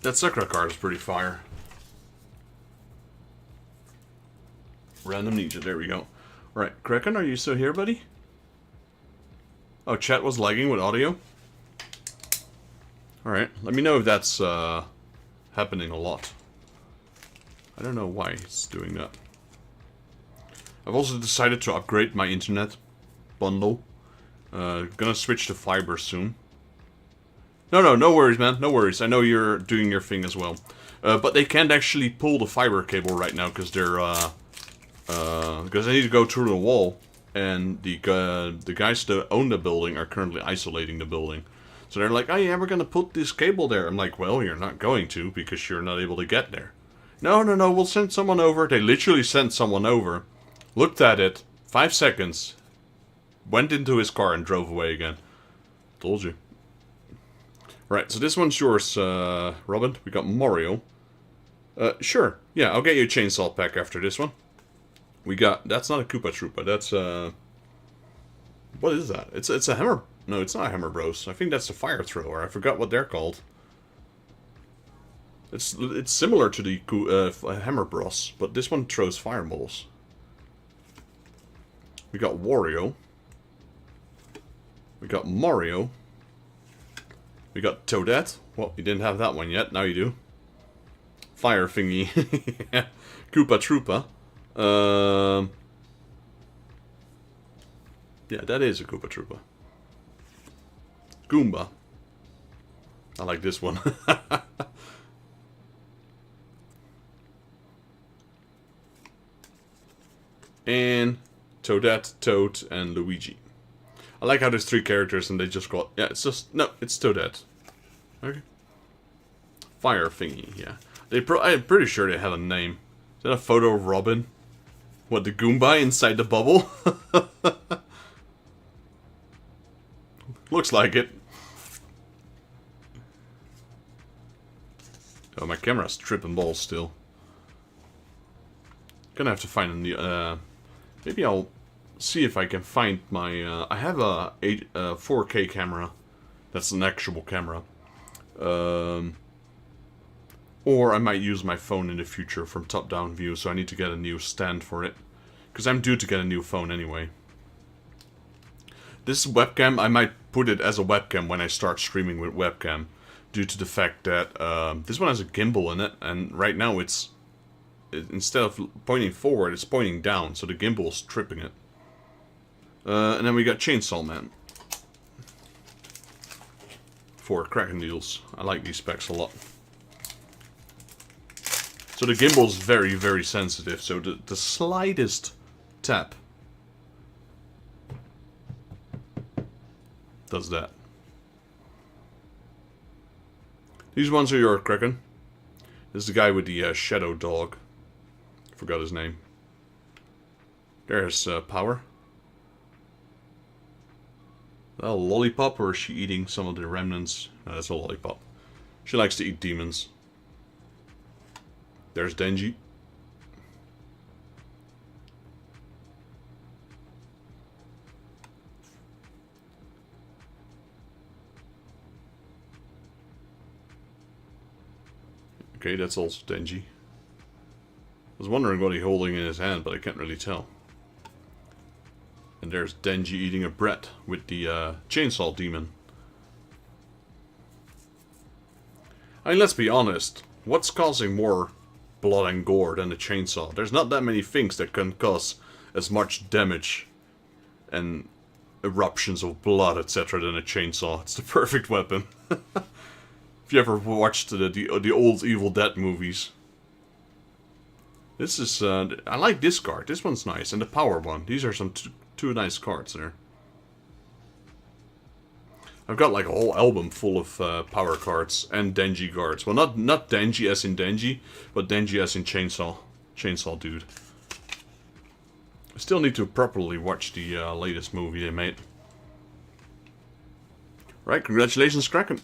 That Sakura card is pretty fire. Random Ninja, there we go. Alright, Kraken, are you still here, buddy? Oh, chat was lagging with audio? Alright, let me know if that's happening a lot. I don't know why it's doing that. I've also decided to upgrade my internet bundle. Gonna switch to fiber soon. No worries, man. No worries. I know you're doing your thing as well. But they can't actually pull the fiber cable right now because they're because they need to go through the wall, and the guys that own the building are currently isolating the building. So they're like, "Oh yeah, we're gonna put this cable there." I'm like, "Well, you're not going to because you're not able to get there." No, we'll send someone over. They literally sent someone over, looked at it, 5 seconds, went into his car and drove away again. Told you. Right, so this one's yours, Robin. We got Mario. Sure. Yeah, I'll get you a chainsaw pack after this one. We got... That's not a Koopa Troopa. That's, what is that? It's a hammer... No, it's not a Hammer Bros. I think that's a fire thrower. I forgot what they're called. It's similar to the Hammer Bros, but this one throws fireballs. We got Wario. We got Mario. We got Toadette. Well, you didn't have that one yet. Now you do. Fire thingy. Koopa Troopa. Yeah, that is a Koopa Troopa. Goomba. I like this one. And Toadette, Toad, and Luigi. I like how there's 3 characters and they just got... Yeah, it's just... No, it's Toadette. Okay. Fire thingy, yeah. I'm pretty sure they have a name. Is that a photo of Robin? What, the Goomba inside the bubble? Looks like it. Oh, my camera's tripping balls still. Gonna have to find a new... maybe I'll see if I can find my... I have a 4K camera. That's an actual camera. Or I might use my phone in the future from top-down view, so I need to get a new stand for it. Because I'm due to get a new phone anyway. This webcam, I might put it as a webcam when I start streaming with webcam. Due to the fact that this one has a gimbal in it, and right now instead of pointing forward, it's pointing down, so the gimbal is tripping it. And then we got Chainsaw Man. For cracking deals. I like these specs a lot. So the gimbal is very, very sensitive, so the slightest tap does that. These ones are your Kraken. This is the guy with the shadow dog. Forgot his name. There's Power. A lollipop, or is she eating some of the remnants? No, that's a lollipop. She likes to eat demons. There's Denji. Okay, that's also Denji. I was wondering what he's holding in his hand, but I can't really tell. And there's Denji eating a bread with the chainsaw demon. I mean, let's be honest. What's causing more blood and gore than a chainsaw? There's not that many things that can cause as much damage and eruptions of blood, etc. than a chainsaw. It's the perfect weapon. If you ever watched the old Evil Dead movies. This is, I like this card. This one's nice. And the power one. These are some two nice cards there. I've got like a whole album full of power cards and Denji cards. Well, not Denji as in Denji, but Denji as in Chainsaw. Chainsaw Dude. I still need to properly watch the latest movie they made. Right, congratulations, Kraken.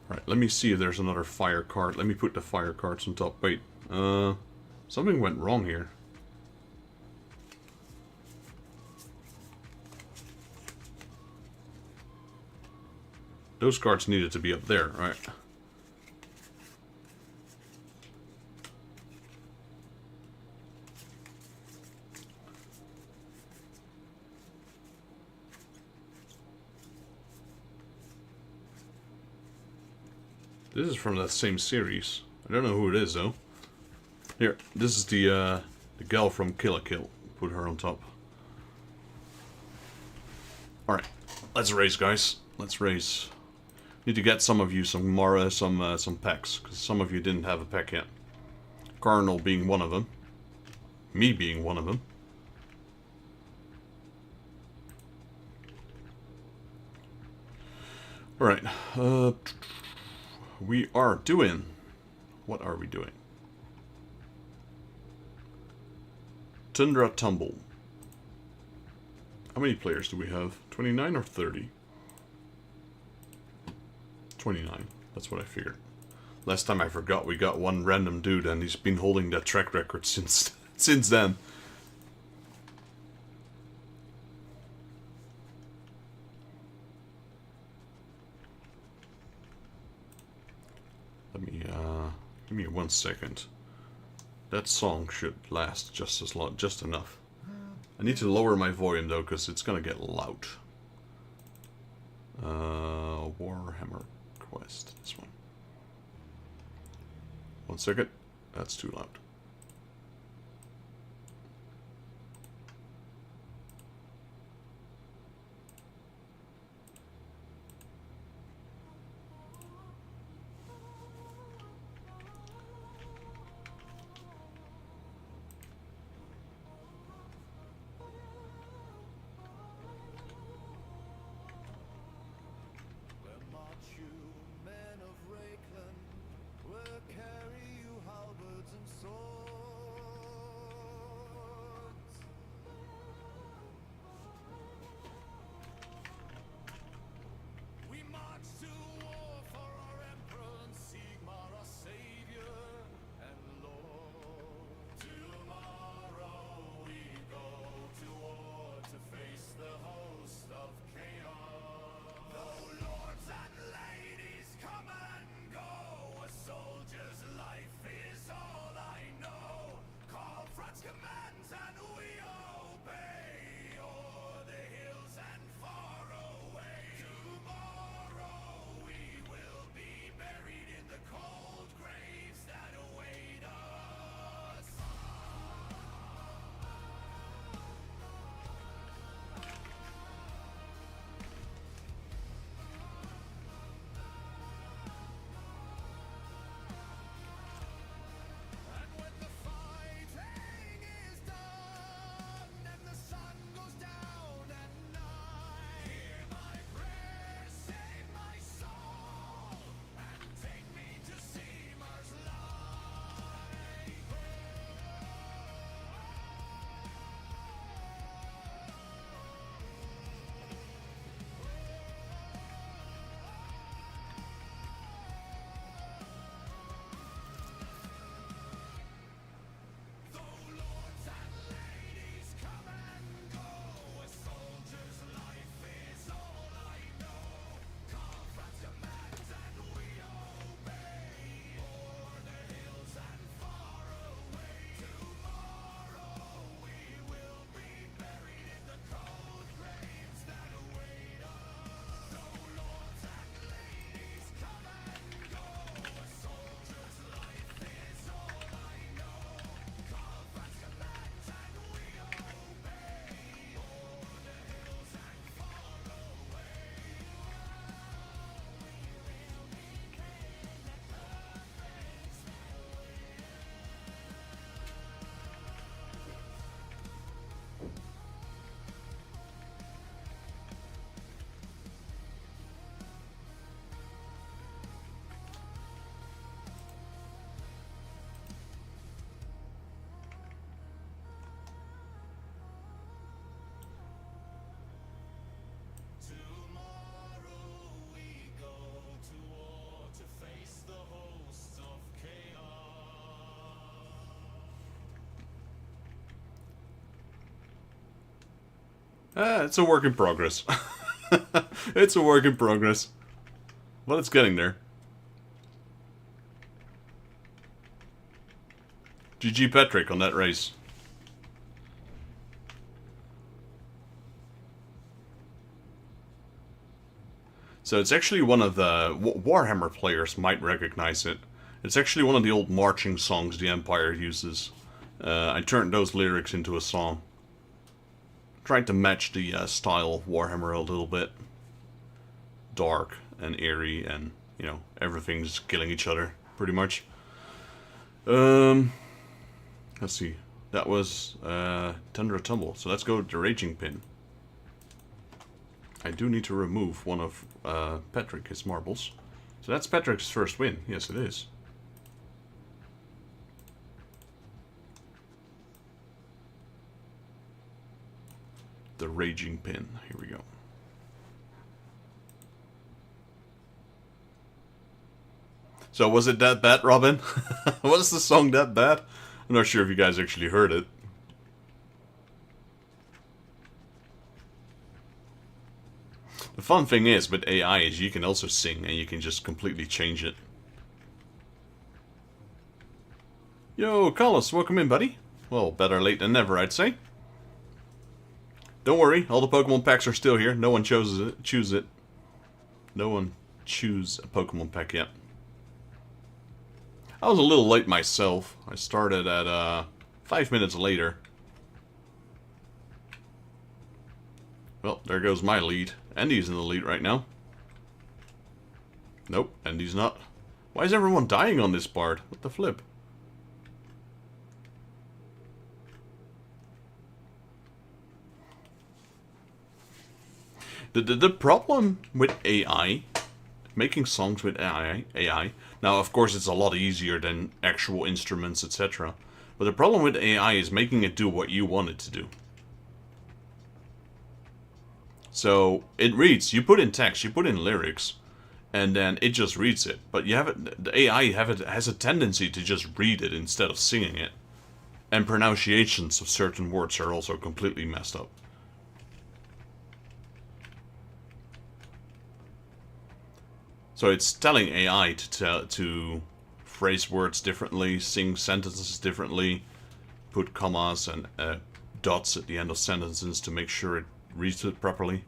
Right, let me see if there's another fire card. Let me put the fire cards on top. Wait, something went wrong here. Those cards needed to be up there, right? This is from that same series. I don't know who it is though. Here, this is the gal from Kill la Kill. Put her on top. All right, let's race, guys. Let's race. Need to get some of you some more some packs, because some of you didn't have a pack yet. Cardinal being one of them. Me being one of them. All right. We are doing... What are we doing? Tundra Tumble. How many players do we have? 29 or 30? 29. That's what I figured. Last time I forgot we got one random dude and he's been holding that track record since then. Let me, give me 1 second. That song should last just as long, just enough. I need to lower my volume though, because it's gonna get loud. Warhammer Quest, this one. 1 second, that's too loud. Carry you halberds and swords. It's a work in progress. It's a work in progress. But it's getting there. GG Patrick on that race. So it's actually one of the... Warhammer players might recognize it. It's actually one of the old marching songs the Empire uses. I turned those lyrics into a song. Tried to match the style of Warhammer a little bit. Dark and eerie and, you know, everything's killing each other, pretty much. Let's see. That was Thunder or Tumble. So let's go with the Raging Pin. I do need to remove one of Patrick's marbles. So that's Patrick's first win. Yes, it is. The Raging Pin. Here we go. So was it that bad, Robin? Was the song that bad? I'm not sure if you guys actually heard it. The fun thing is with AI is you can also sing and you can just completely change it. Yo, Carlos, welcome in, buddy. Well, better late than never, I'd say. Don't worry, all the Pokemon packs are still here. No one choose it. No one choose a Pokemon pack yet. I was a little late myself. I started at 5 minutes later. Well, there goes my lead. Andy's in the lead right now. Nope, Andy's not. Why is everyone dying on this part? What the flip? The problem with AI, making songs with AI, now of course it's a lot easier than actual instruments, etc. But the problem with AI is making it do what you want it to do. So it reads, you put in text, you put in lyrics, and then it just reads it. But you have it, the AI has a tendency to just read it instead of singing it. And pronunciations of certain words are also completely messed up. So it's telling AI to phrase words differently, sing sentences differently, put commas and dots at the end of sentences to make sure it reads it properly.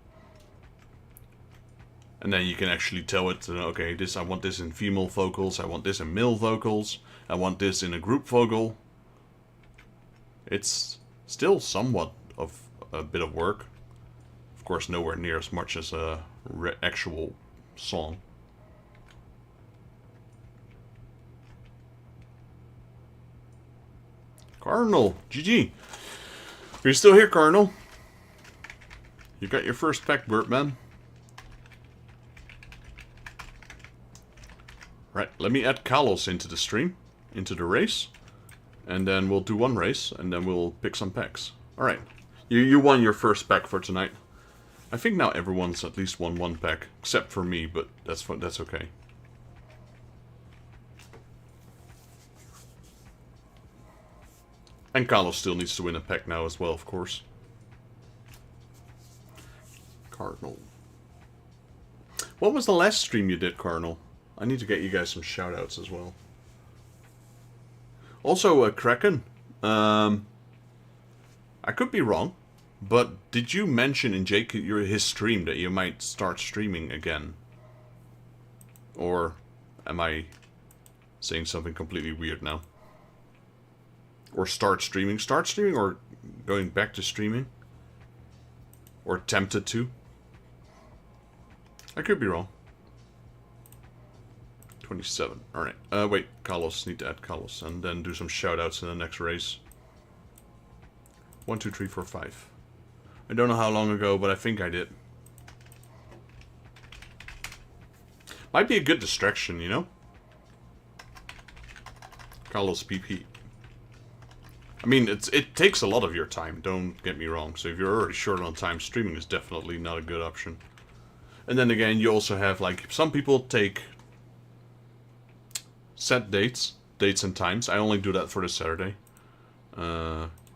And then you can actually tell it, okay, this I want this in female vocals, I want this in male vocals, I want this in a group vocal. It's still somewhat of a bit of work. Of course, nowhere near as much as a actual song. Cardinal, GG. Are you still here, Cardinal? You got your first pack, Birdman. Right, let me add Kalos into the stream, into the race. And then we'll do one race, and then we'll pick some packs. Alright, you won your first pack for tonight. I think now everyone's at least won one pack, except for me, but that's okay. And Carlos still needs to win a pack now as well, of course. Cardinal. What was the last stream you did, Cardinal? I need to get you guys some shoutouts as well. Also, Kraken. I could be wrong, but did you mention in his stream that you might start streaming again? Or am I saying something completely weird now? Or start streaming? Start streaming or going back to streaming? Or tempted to? I could be wrong. 27. Alright. Wait. Carlos. Need to add Carlos. And then do some shoutouts in the next race. 1, 2, 3, 4, 5. I don't know how long ago, but I think I did. Might be a good distraction, you know? Carlos PP. I mean, it takes a lot of your time, don't get me wrong. So if you're already short on time, streaming is definitely not a good option. And then again, you also have, like, some people take set dates and times. I only do that for the Saturday.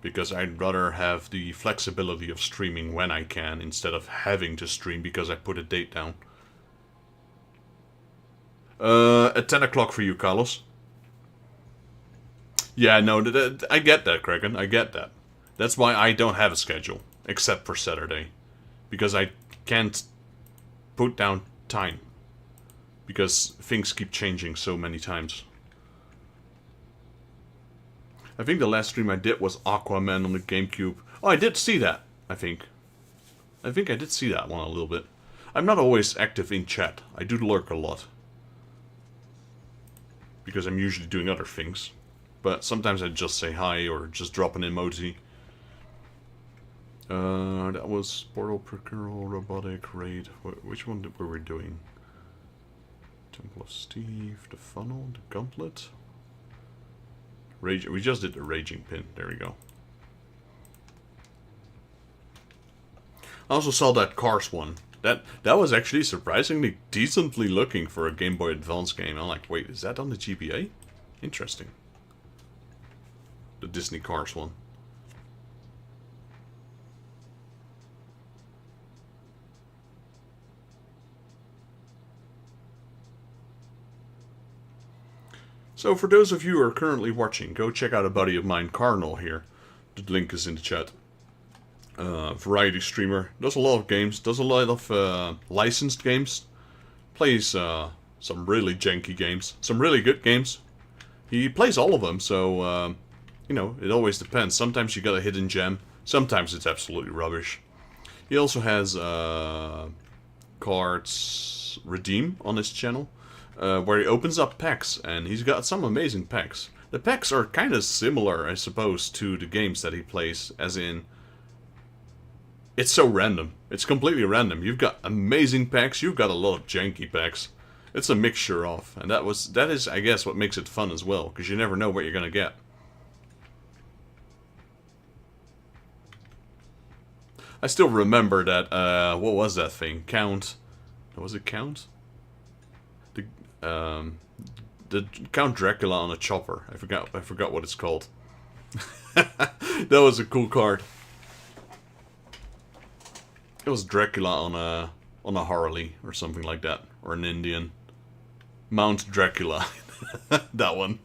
Because I'd rather have the flexibility of streaming when I can, instead of having to stream because I put a date down. At 10 o'clock for you, Carlos. Yeah, no, I get that, Kraken. I get that. That's why I don't have a schedule, except for Saturday. Because I can't put down time. Because things keep changing so many times. I think the last stream I did was Aquaman on the GameCube. Oh, I did see that, I think. I think I did see that one a little bit. I'm not always active in chat. I do lurk a lot. Because I'm usually doing other things. But sometimes I just say hi or just drop an emoji. That was Portal Procurable Robotic Raid. Which one were we doing? Temple of Steve, the Funnel, the Gauntlet. Rage. We just did the Raging Pin. There we go. I also saw that Cars one. That was actually surprisingly decently looking for a Game Boy Advance game. I'm like, wait, is that on the GBA? Interesting. The Disney Cars one. So for those of you who are currently watching, go check out a buddy of mine, Cardinal here. The link is in the chat. Variety streamer, does a lot of games, does a lot of licensed games, plays some really janky games, some really good games. He plays all of them, so you know, it always depends. Sometimes you got a hidden gem, sometimes it's absolutely rubbish. He also has cards redeem on his channel, where he opens up packs, and he's got some amazing packs. The packs are kind of similar, I suppose, to the games that he plays, as in, it's so random. It's completely random. You've got amazing packs, you've got a lot of janky packs. It's a mixture of, and that is, I guess, what makes it fun as well, because you never know what you're gonna get. I still remember that, what was that thing? Count. Was it Count? The Count Dracula on a chopper. I forgot what it's called. That was a cool card. It was Dracula on a Harley or something like that, or an Indian. Mount Dracula. That one.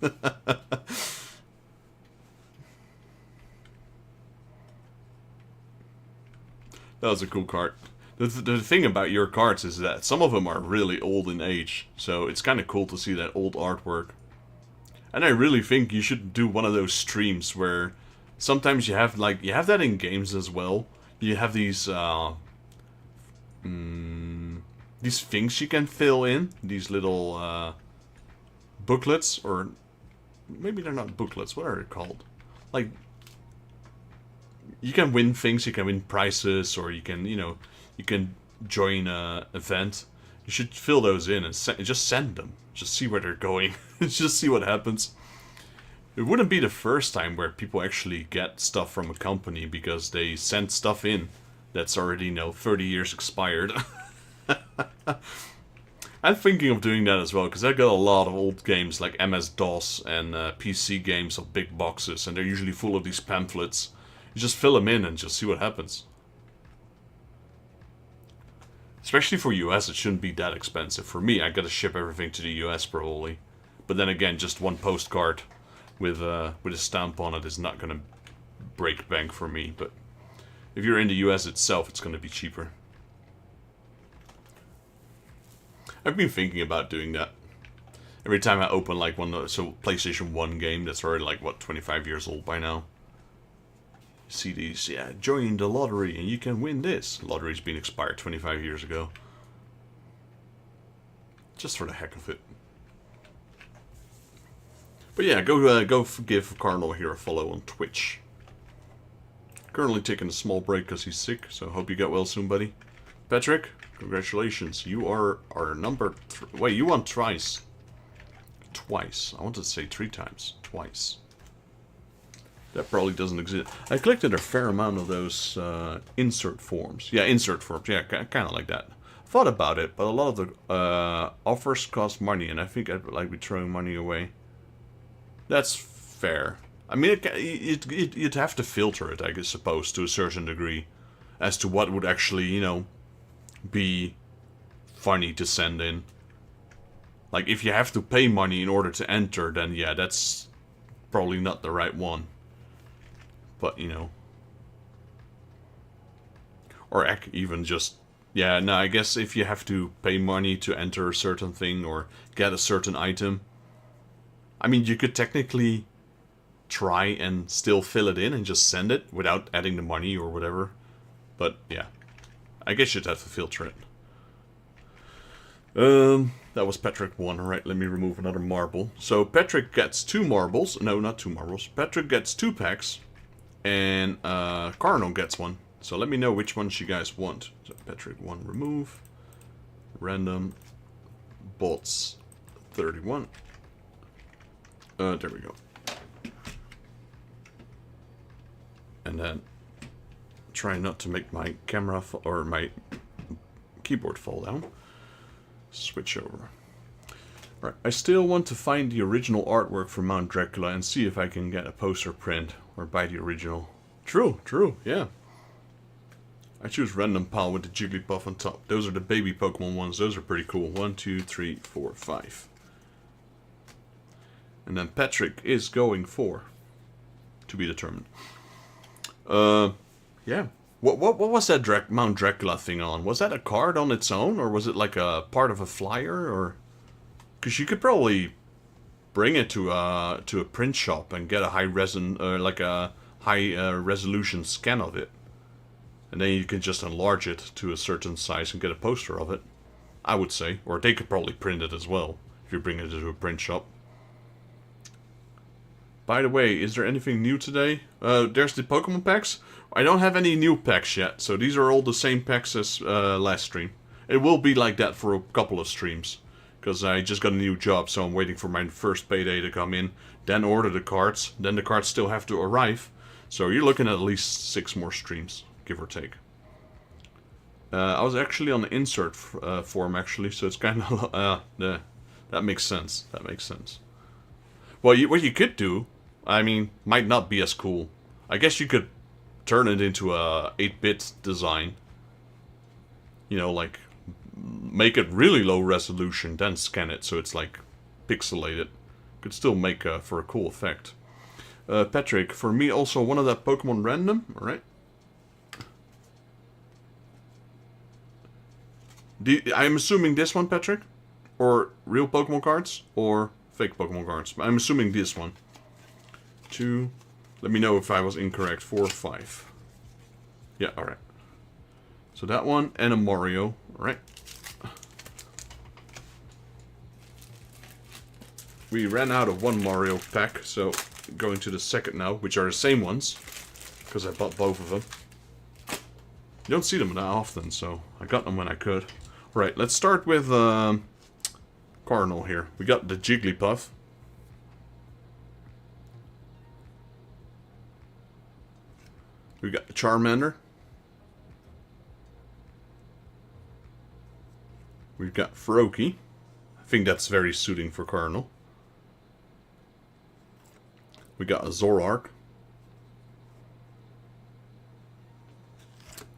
That was a cool card. The thing about your cards is that some of them are really old in age, so it's kind of cool to see that old artwork. And I really think you should do one of those streams where sometimes you have that in games as well. You have these things you can fill in, these little booklets, or maybe they're not booklets. What are they called? Like, you can win things, you can win prizes, or you can, you can join an event. You should fill those in and just send them. Just see where they're going. Just see what happens. It wouldn't be the first time where people actually get stuff from a company because they send stuff in that's already, 30 years expired. I'm thinking of doing that as well, because I got a lot of old games like MS-DOS and PC games of big boxes, and they're usually full of these pamphlets. You just fill them in and just see what happens. Especially for US, it shouldn't be that expensive. For me, I gotta ship everything to the US probably. But then again, just one postcard with a stamp on it is not gonna break bank for me. But if you're in the US itself, it's gonna be cheaper. I've been thinking about doing that. Every time I open like PlayStation 1 game that's already like, what, 25 years old by now. You see these, yeah, join the lottery and you can win this. Lottery's been expired 25 years ago. Just for the heck of it. But yeah, go give Cardinal here a follow on Twitch. Currently taking a small break because he's sick, so hope you get well soon, buddy. Patrick, congratulations. You are our number 3. Wait, you won twice. Twice. I wanted to say 3 times. Twice. That probably doesn't exist. I collected a fair amount of those insert forms. Yeah, insert forms. Yeah, kind of like that. Thought about it, but a lot of the offers cost money, and I think I'd like be throwing money away. That's fair. I mean, you'd have to filter it, I suppose, to a certain degree, as to what would actually, you know, be funny to send in. Like, if you have to pay money in order to enter, then yeah, that's probably not the right one. But, you know. Or even just... Yeah, no, I guess if you have to pay money to enter a certain thing or get a certain item... I mean, you could technically try and still fill it in and just send it without adding the money or whatever. But, yeah. I guess you'd have to filter it. That was Patrick 1. Alright, let me remove another marble. So, Patrick gets 2 marbles. No, not 2 marbles. Patrick gets 2 packs. And, Carnal gets 1. So, let me know which ones you guys want. So, Patrick 1, remove. Random. Bots 31. There we go. And then, try not to make my camera or my keyboard fall down. Switch over. Right, I still want to find the original artwork for Mount Dracula and see if I can get a poster print or buy the original. True, yeah. I choose Random Pal with the Jigglypuff on top. Those are the baby Pokemon ones. Those are pretty cool. 1, 2, 3, 4, 5. And then Patrick is going for... to be determined. Yeah. What was that Mount Dracula thing on? Was that a card on its own, or was it like a part of a flyer, or? Because you could probably bring it to a print shop and get a high resolution scan of it, and then you can just enlarge it to a certain size and get a poster of it. I would say, or they could probably print it as well if you bring it to a print shop. By the way, is there anything new today? There's the Pokemon packs. I don't have any new packs yet, so these are all the same packs as last stream. It will be like that for a couple of streams, because I just got a new job, so I'm waiting for my first payday to come in, then order the cards, then the cards still have to arrive, so you're looking at least 6 more streams, give or take. I was actually on the insert form, actually, so it's kind of... that makes sense, that makes sense. Well, what you could do, I mean, might not be as cool. I guess you could turn it into a 8-bit design. You know, like, make it really low resolution, then scan it so it's, like, pixelated. Could still make for a cool effect. Patrick, for me also one of that Pokemon random, alright? I'm assuming this one, Patrick? Or real Pokemon cards? Or fake Pokemon cards? I'm assuming this one. 2... Let me know if I was incorrect. 4, 5. Yeah, alright. So that one and a Mario. Alright. We ran out of one Mario pack, so going to the second now, which are the same ones. Because I bought both of them. You don't see them that often, so I got them when I could. Right, let's start with Cardinal here. We got the Jigglypuff. We got Charmander. We've got Froakie. I think that's very suiting for Cardinal. We got a Zoroark.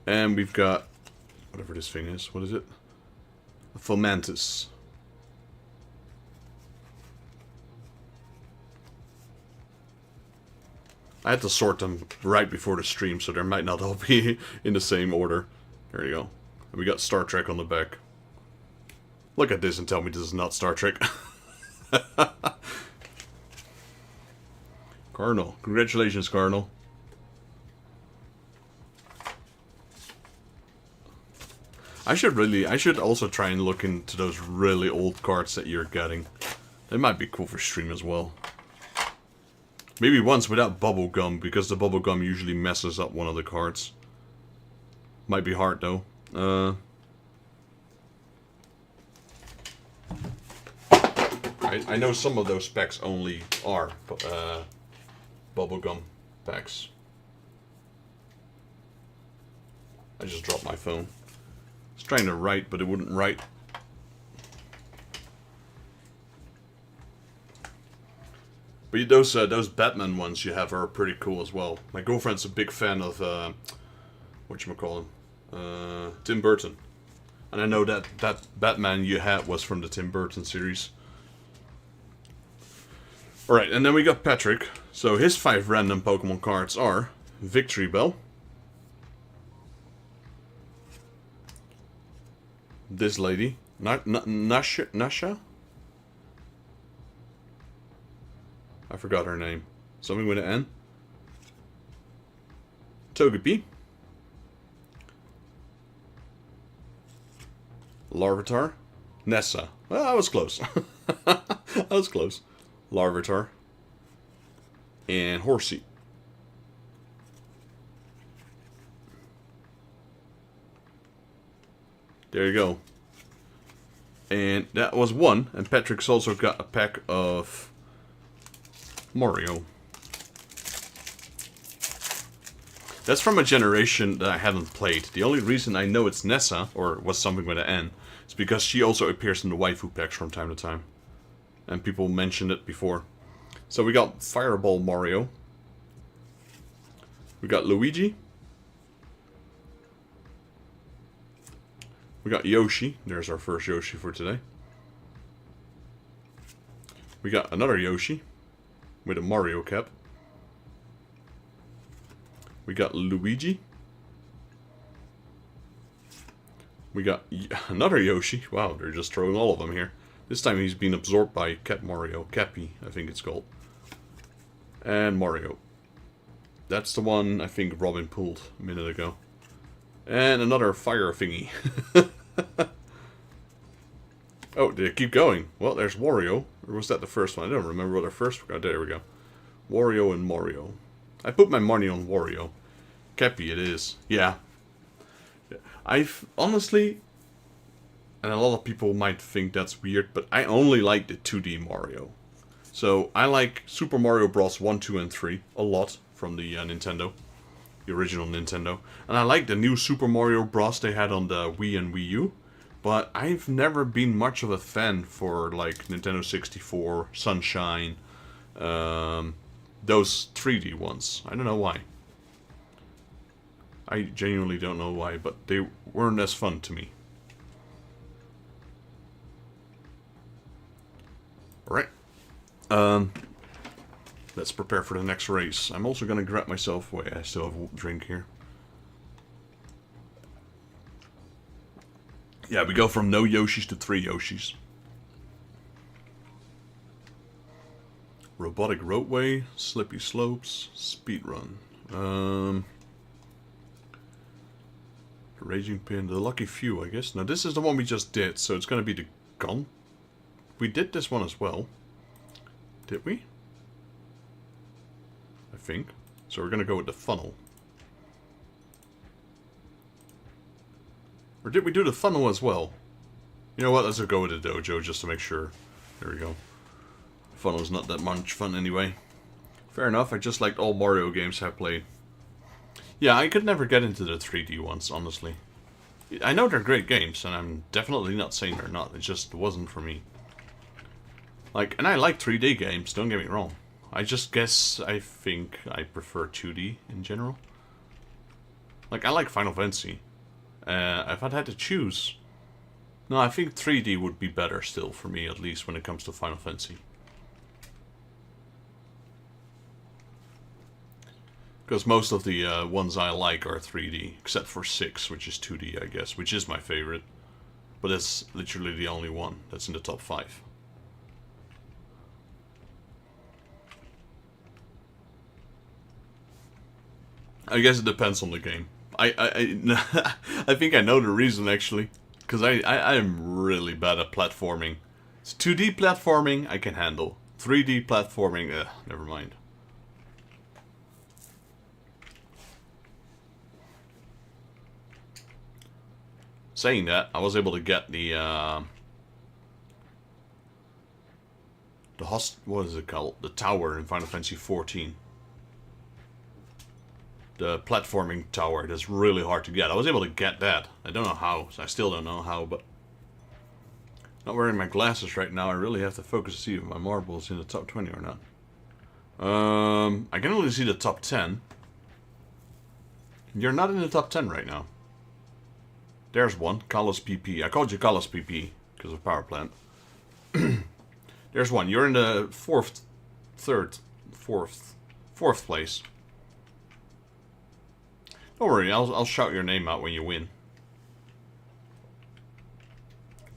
And we've got... whatever this thing is. What is it? A Fomantis. I had to sort them right before the stream, so they might not all be in the same order. There you go. And we got Star Trek on the back. Look at this and tell me this is not Star Trek. Cardinal. Congratulations, Cardinal. I should also try and look into those really old cards that you're getting. They might be cool for stream as well. Maybe once without bubblegum, because the bubblegum usually messes up one of the cards. Might be hard though. I know some of those packs only are bubblegum packs. I just dropped my phone. I was trying to write, but it wouldn't write. But those Batman ones you have are pretty cool as well. My girlfriend's a big fan of whatchamacallit, Tim Burton. And I know that Batman you had was from the Tim Burton series. Alright, and then we got Patrick. So his 5 random Pokemon cards are Victory Bell, this lady, Nasha? I forgot her name. Something with an N. Togepi, Larvitar, Nessa. Well, I was close. I was close. Larvitar, and Horsey. There you go. And that was one. And Patrick's also got a pack of Mario. That's from a generation that I haven't played. The only reason I know it's Nessa, or was something with an N, is because she also appears in the Waifu packs from time to time. And people mentioned it before. So we got Fireball Mario. We got Luigi. We got Yoshi. There's our first Yoshi for today. We got another Yoshi with a Mario cap. We got Luigi. We got another Yoshi. Wow, they're just throwing all of them here. This time he's been absorbed by Cat Mario. Cappy, I think it's called. And Mario. That's the one I think Robin pulled a minute ago. And another fire thingy. Oh, did it keep going? Well, there's Wario. Or was that the first one? I don't remember what our first... Oh, there we go. Wario and Mario. I put my money on Wario. Cappy it is. Yeah. I've honestly... And a lot of people might think that's weird, but I only like the 2D Mario. So, I like Super Mario Bros. 1, 2, and 3 a lot from the Nintendo. The original Nintendo. And I like the new Super Mario Bros. They had on the Wii and Wii U. But I've never been much of a fan for, like, Nintendo 64, Sunshine, those 3D ones. I don't know why. I genuinely don't know why, but they weren't as fun to me. Alright. Let's prepare for the next race. I'm also gonna grab myself... Wait, I still have a drink here. Yeah, we go from no Yoshis to 3 Yoshis. Robotic Roadway, Slippy Slopes, Speedrun. Raging Pin, the Lucky Few, I guess. Now, this is the one we just did, so it's gonna be the gun. We did this one as well. Did we? I think. So we're gonna go with the funnel. Or did we do the funnel as well? You know what, let's go with the dojo just to make sure. There we go. Funnel's not that much fun anyway. Fair enough, I just liked all Mario games I played. Yeah, I could never get into the 3D ones, honestly. I know they're great games, and I'm definitely not saying they're not. It just wasn't for me. Like, and I like 3D games, don't get me wrong. I just guess I think I prefer 2D in general. Like, I like Final Fantasy. If I'd had to choose... No, I think 3D would be better still for me, at least when it comes to Final Fantasy. Because most of the ones I like are 3D, except for 6, which is 2D, I guess, which is my favorite. But that's literally the only one that's in the top 5. I guess it depends on the game. I think I know the reason, actually. Because I am really bad at platforming. It's 2D platforming, I can handle. 3D platforming, never mind. Saying that, I was able to get the what is it called? The tower in Final Fantasy XIV. The platforming tower that's really hard to get. I was able to get that. I don't know how. I still don't know how, but... Not wearing my glasses right now. I really have to focus to see if my marble is in the top 20 or not. I can only see the top 10. You're not in the top 10 right now. There's one, Carlos PP. I called you Carlos PP because of power plant. There's one. You're in the fourth place. Don't worry, I'll shout your name out when you win.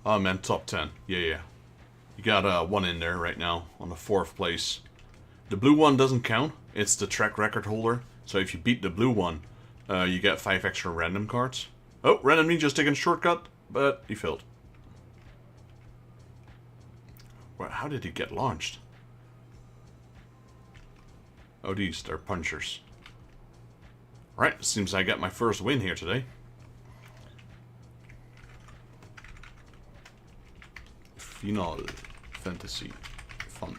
Oh man, top 10. Yeah. You got one in there right now on the 4th place. The blue one doesn't count. It's the track record holder. So if you beat the blue one, you get 5 extra random cards. Oh, randomly just taking a shortcut, but he failed. Well, how did he get launched? Oh, they're punchers. Right, seems I got my first win here today. Final Fantasy. Fun.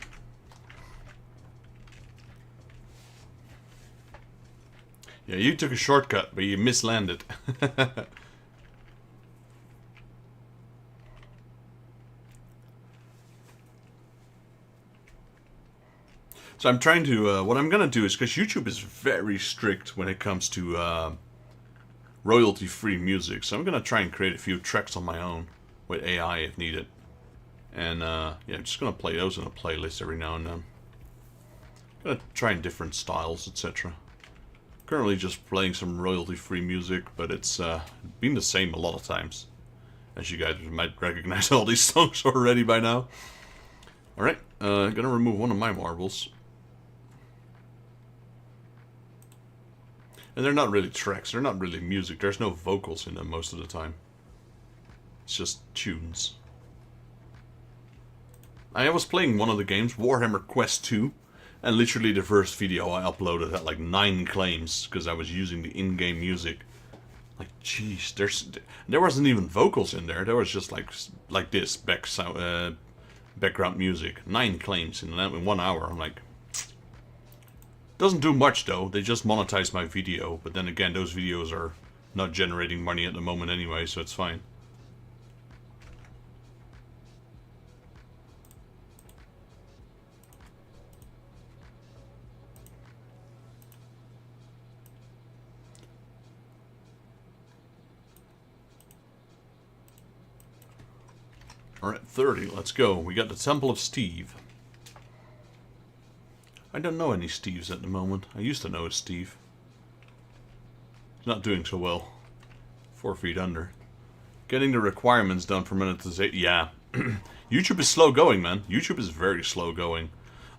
Yeah, you took a shortcut, but you mislanded. So I'm trying to, what I'm gonna do is, because YouTube is very strict when it comes to royalty-free music, so I'm gonna try and create a few tracks on my own with AI if needed. And yeah, I'm just gonna play those in a playlist every now and then. Gonna try in different styles, etc. Currently just playing some royalty-free music, but it's been the same a lot of times. As you guys might recognize all these songs already by now. Alright, gonna remove one of my marbles. And they're not really tracks, they're not really music, there's no vocals in them most of the time. It's just tunes. I was playing one of the games, Warhammer Quest 2, and literally the first video I uploaded had like 9 claims, because I was using the in-game music. Like, jeez, there wasn't even vocals in there, there was just like this, background music. 9 claims in 1 hour, I'm like... Doesn't do much though, they just monetize my video, but then again, those videos are not generating money at the moment anyway, so it's fine. Alright, 30, let's go. We got the Temple of Steve. I don't know any Steves at the moment. I used to know a Steve. He's not doing so well. 4 feet under. Getting the requirements done for monetization. Yeah. YouTube is slow going, man. YouTube is very slow going.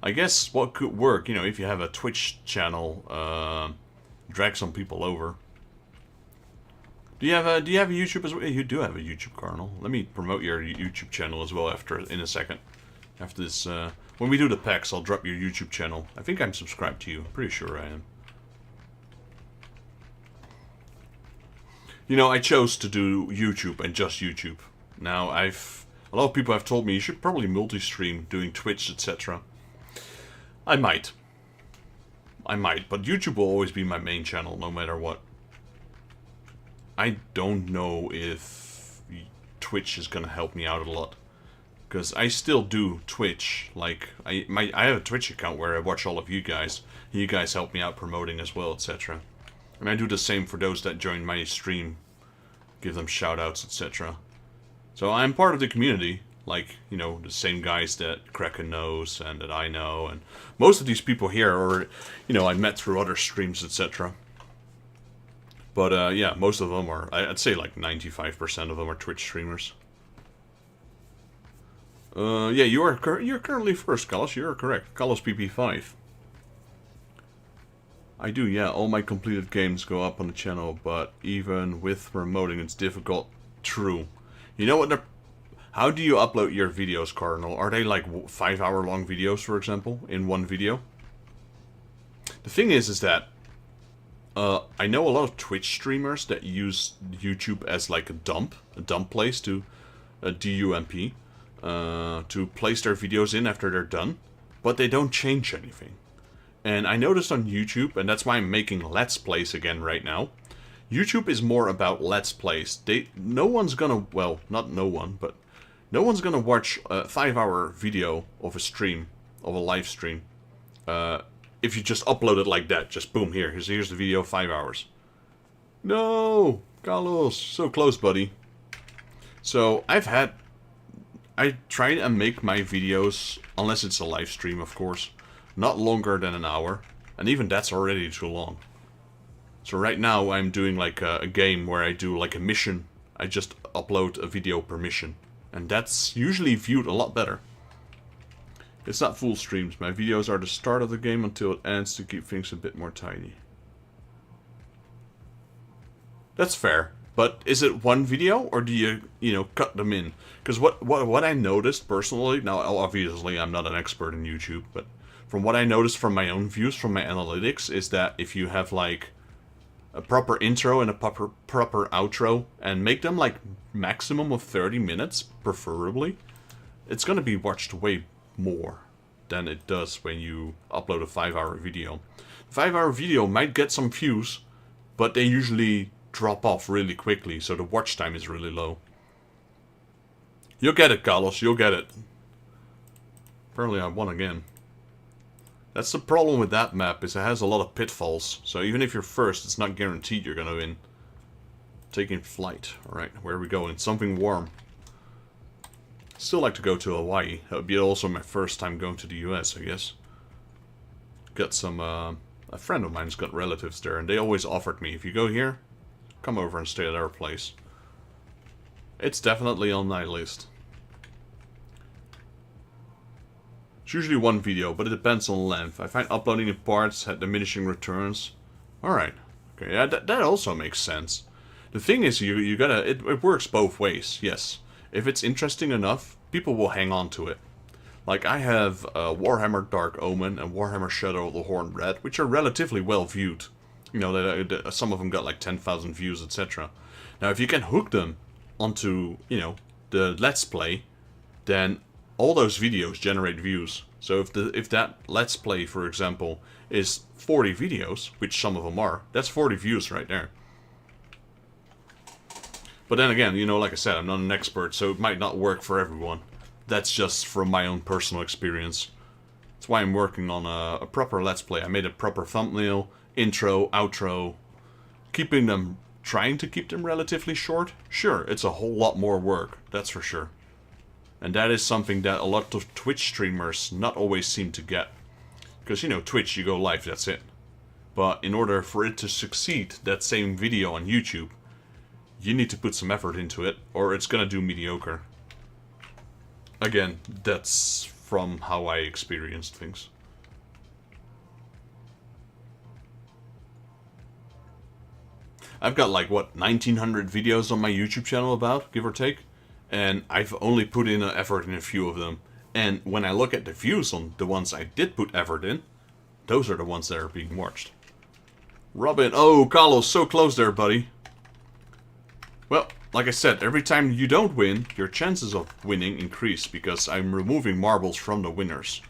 I guess what could work, you know, if you have a Twitch channel, drag some people over. Do you have a YouTube as well? You do have a YouTube channel. Let me promote your YouTube channel as well in a second. After this, when we do the packs, I'll drop your YouTube channel. I think I'm subscribed to you. Pretty sure I am. You know, I chose to do YouTube and just YouTube. Now, a lot of people have told me you should probably multi-stream doing Twitch, etc. I might, but YouTube will always be my main channel, no matter what. I don't know if Twitch is gonna help me out a lot. Because I still do Twitch, like, I have a Twitch account where I watch all of you guys. You guys help me out promoting as well, etc. And I do the same for those that join my stream. Give them shoutouts, etc. So I'm part of the community, like, you know, the same guys that Kraken knows and that I know. And most of these people here are, you know, I met through other streams, etc. But, yeah, most of them are, I'd say like 95% of them are Twitch streamers. Yeah, you're currently first, Carlos. You're correct. Carlos PP5. I do, yeah. All my completed games go up on the channel, but even with promoting, it's difficult. True. You know what? How do you upload your videos, Cardinal? Are they like 5-hour-long videos, for example, in one video? The thing is that I know a lot of Twitch streamers that use YouTube as like a dump place to DUMP. To place their videos in after they're done, but they don't change anything. And I noticed on YouTube, and that's why I'm making Let's Plays again right now. YouTube is more about Let's Plays. No one's gonna, well, not no one, but no one's gonna watch a 5-hour video of a stream, of a live stream, if you just upload it like that, just boom, here's the video, 5 hours. No, Carlos, so close, buddy. So I try and make my videos, unless it's a live stream, of course, not longer than an hour, and even that's already too long. So right now I'm doing like a game where I do like a mission. I just upload a video per mission, and that's usually viewed a lot better. It's not full streams. My videos are the start of the game until it ends to keep things a bit more tidy. That's fair. But is it one video, or do you cut them in? Because what I noticed personally, now obviously I'm not an expert in YouTube, but from what I noticed from my own views, from my analytics, is that if you have like a proper intro and a proper outro, and make them like maximum of 30 minutes, preferably, it's gonna be watched way more than it does when you upload a 5-hour video. 5-hour video might get some views, but they usually drop off really quickly, so the watch time is really low. You'll get it, Carlos, you'll get it. Apparently I won again. That's the problem with that map, is it has a lot of pitfalls, so even if you're first, it's not guaranteed you're gonna win. Taking flight. Alright, where are we going? Something warm. Still like to go to Hawaii. That would be also my first time going to the US, I guess. Got some, a friend of mine's got relatives there, and they always offered me, if you go here, come over and stay at our place. It's definitely on my list. It's usually one video, but it depends on length. I find uploading in parts had diminishing returns. Alright. Okay, yeah, that also makes sense. The thing is, you gotta, it works both ways, yes. If it's interesting enough, people will hang on to it. Like, I have Warhammer Dark Omen and Warhammer Shadow of the Horned Red, which are relatively well viewed. You know, some of them got like 10,000 views, etc. Now, if you can hook them onto, the Let's Play, then all those videos generate views. So if that Let's Play, for example, is 40 videos, which some of them are, that's 40 views right there. But then again, like I said, I'm not an expert, so it might not work for everyone. That's just from my own personal experience. That's why I'm working on a proper Let's Play. I made a proper thumbnail, intro, outro. Trying to keep them relatively short. Sure, it's a whole lot more work, that's for sure. And that is something that a lot of Twitch streamers not always seem to get. Because, Twitch, you go live, that's it. But in order for it to succeed, that same video on YouTube, you need to put some effort into it, or it's gonna do mediocre. Again, that's from how I experienced things. I've got like, what, 1900 videos on my YouTube channel about, give or take? And I've only put in an effort in a few of them. And when I look at the views on the ones I did put effort in, those are the ones that are being watched. Robin, oh, Carlos, so close there, buddy. Well, like I said, every time you don't win, your chances of winning increase, because I'm removing marbles from the winners.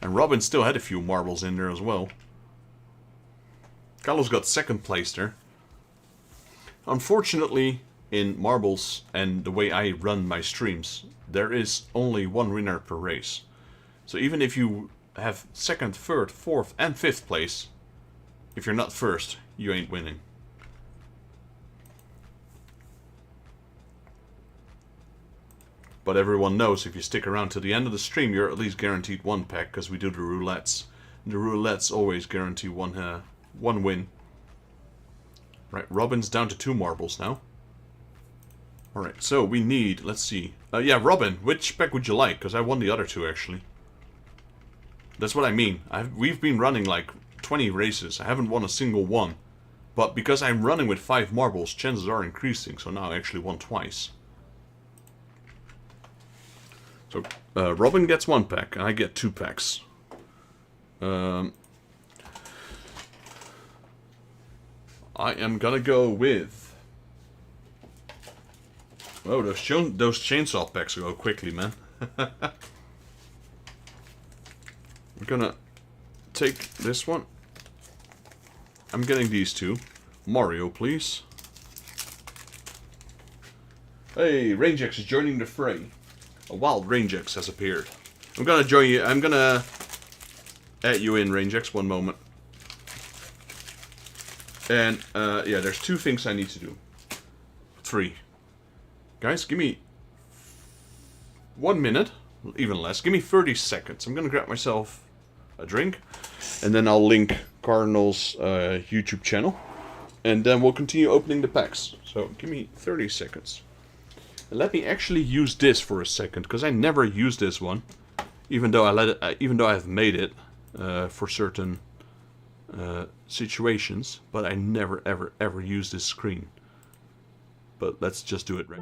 And Robin still had a few marbles in there as well. Carlos got second place there. Unfortunately, in marbles and the way I run my streams, there is only one winner per race. So even if you have second, third, fourth, and fifth place, if you're not first, you ain't winning. But everyone knows if you stick around to the end of the stream, you're at least guaranteed one pack, because we do the roulettes. And the roulettes always guarantee one win. Right, Robin's down to 2 marbles now. Alright, so we need, let's see. Yeah, Robin, which pack would you like? Because I won the other 2, actually. That's what I mean. We've been running like 20 races. I haven't won a single one. But because I'm running with 5 marbles, chances are increasing. So now I actually won twice. So, Robin gets 1 pack, and I get 2 packs. I am gonna go with... Oh, those chainsaw packs go quickly, man. We're gonna take this one. I'm getting these 2. Mario, please. Hey, Rangex is joining the fray. A wild Rangex has appeared. I'm gonna join you. I'm gonna add you in, Rangex, one moment. And, yeah, there's 2 things I need to do. 3. Guys, give me 1 minute, even less. Give me 30 seconds. I'm gonna grab myself a drink, and then I'll link Cardinal's YouTube channel, and then we'll continue opening the packs. So give me 30 seconds. And let me actually use this for a second, because I never use this one, even though I've made it for certain situations, but I never ever use this screen. But let's just do it right.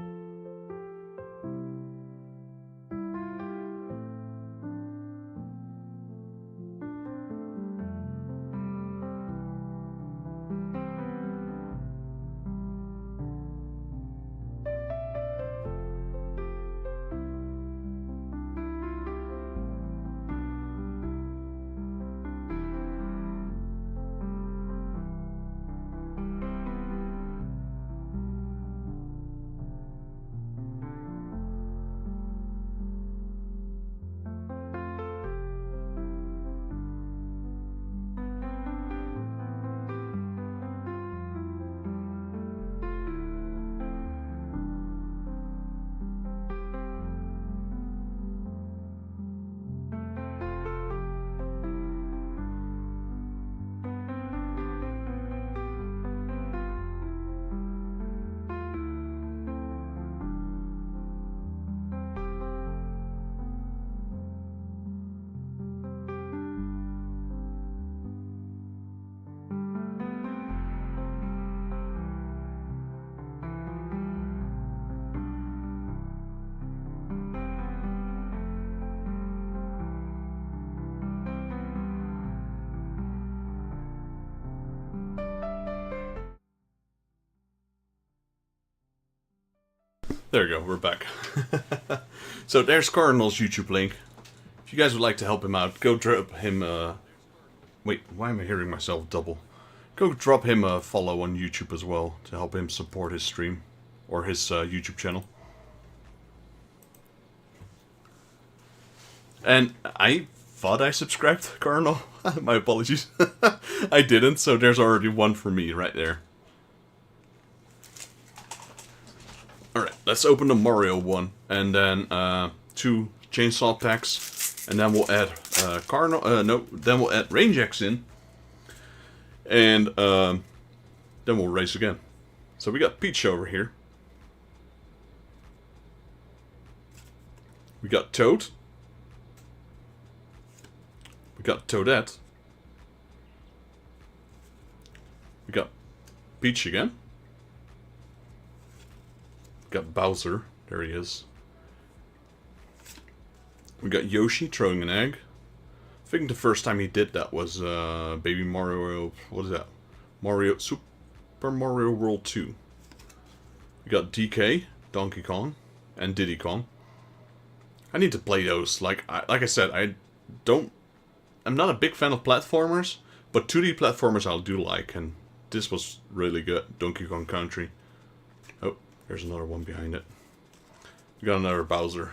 There we go, we're back. So there's Cardinal's YouTube link. If you guys would like to help him out, go drop him wait, why am I hearing myself double? Go drop him a follow on YouTube as well to help him support his stream or his YouTube channel. And I thought I subscribed to Cardinal. My apologies. I didn't, so there's already one for me right there. Alright, let's open the Mario one, and then 2 chainsaw packs, and then we'll add then we'll add Rangex in, and then we'll race again. So we got Peach over here. We got Toad. We got Toadette. We got Peach again. Got Bowser, there he is. We got Yoshi throwing an egg. I think the first time he did that was Baby Mario, what is that? Super Mario World 2. We got DK, Donkey Kong, and Diddy Kong. I need to play those. Like I said, I'm not a big fan of platformers, but 2D platformers I do like, and this was really good. Donkey Kong Country. Oh. There's another one behind it. We got another Bowser.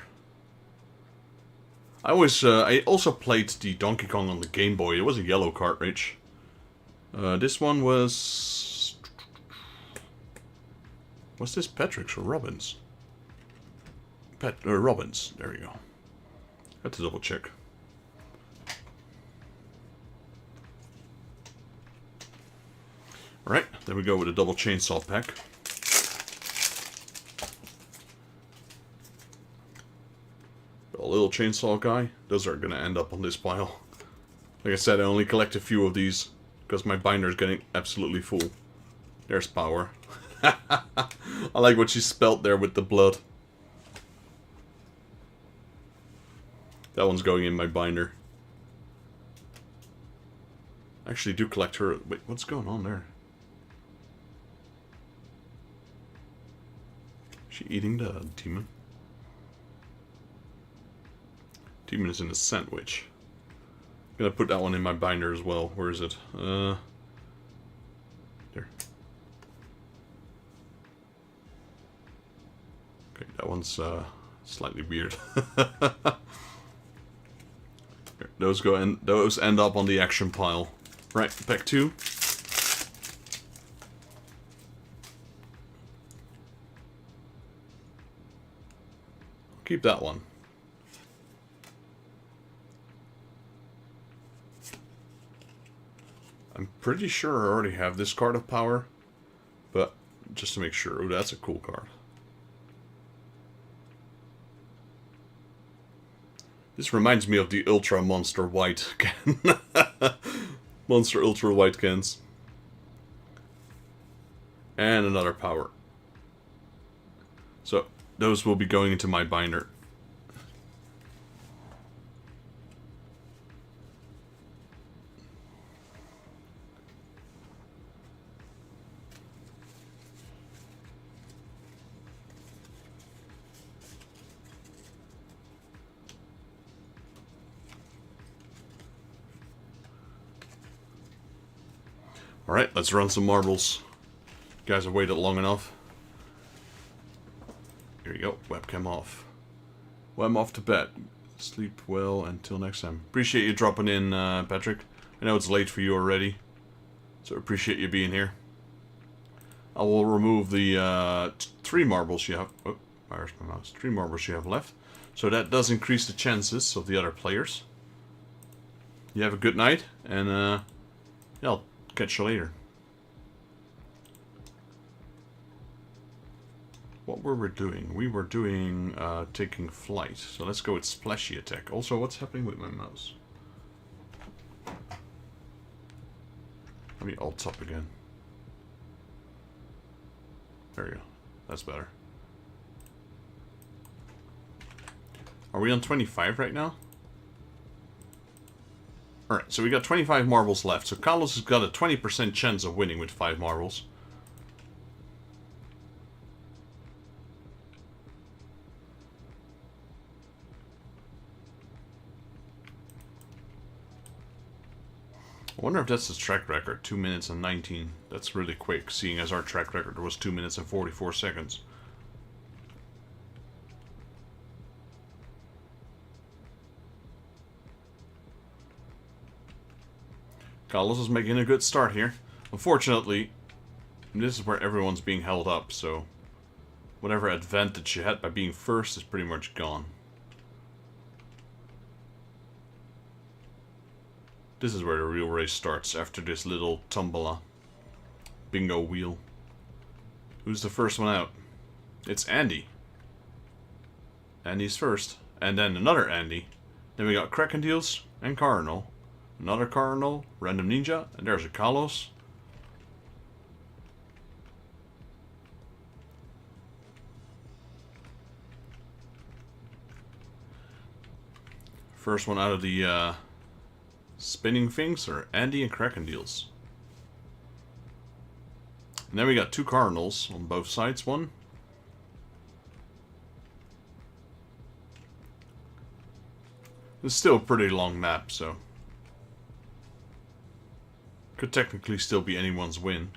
I also played the Donkey Kong on the Game Boy. It was a yellow cartridge. This one was... Was this Patrick's or Robin's? Robin's. There we go. Had to double check. Alright, then we go with a double chainsaw pack. A little chainsaw guy. Those are gonna end up on this pile. Like I said, I only collect a few of these because my binder is getting absolutely full. There's Power. I like what she spelled there with the blood. That one's going in my binder. I actually do collect her. Wait, what's going on there? Is she eating the demon? Demon is in a sandwich. I'm gonna put that one in my binder as well. Where is it? There. Okay, that one's slightly weird. There Those end up on the action pile. Right, pack 2. Keep that one. I'm pretty sure I already have this card of power, but just to make sure. Ooh, that's a cool card. This reminds me of the Ultra Monster White can. Monster Ultra White cans. And another power. So, those will be going into my binder. Alright, let's run some marbles. You guys have waited long enough. Here you go, webcam off. Well, I'm off to bed. Sleep well until next time. Appreciate you dropping in, Patrick. I know it's late for you already, so appreciate you being here. I will remove the 3 marbles you have. Oh, where's my mouse? 3 marbles you have left. So that does increase the chances of the other players. You have a good night, and yeah, I'll catch you later. What were we doing? We were doing taking flight. So let's go with splashy attack. Also, what's happening with my mouse? Let me alt top again. There you go. That's better. Are we on 25 right now? Alright, so we got 25 marbles left. So Carlos has got a 20% chance of winning with 5 marbles. I wonder if that's his track record, 2 minutes and 19. That's really quick, seeing as our track record was 2 minutes and 44 seconds. Carlos is making a good start here. Unfortunately, this is where everyone's being held up, so whatever advantage you had by being first is pretty much gone. This is where the real race starts, after this little tombola. Bingo wheel. Who's the first one out? It's Andy. Andy's first. And then another Andy. Then we got Kraken Deals and Cardinal. Another Cardinal, Random Ninja, and there's a Carlos. First one out of the spinning things are Andy and Kraken Deals. And then we got 2 Cardinals on both sides. One. It's still a pretty long map, so could technically still be anyone's win.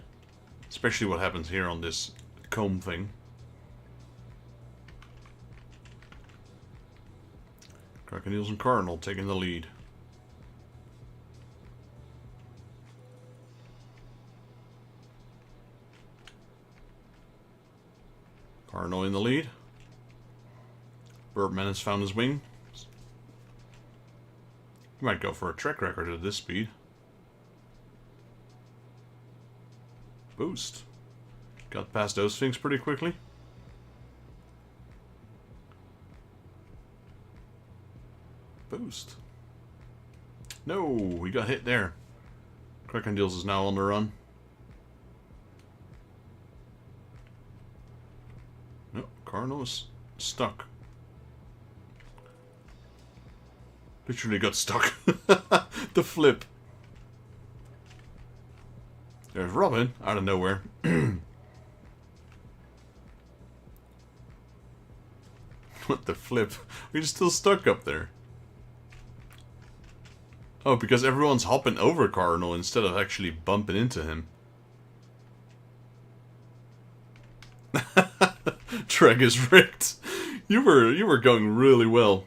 Especially what happens here on this comb thing. Kraken Deals and Cardinal taking the lead. Cardinal in the lead. Birdman has found his wing. He might go for a track record at this speed. Boost. Got past those things pretty quickly. Boost. No, we got hit there. Kraken Deals is now on the run. No, Cardinal is stuck. Literally got stuck. The flip. There's Robin out of nowhere. What the flip? We're still stuck up there. Oh, because everyone's hopping over Cardinal instead of actually bumping into him. Treg is rigged. You were going really well.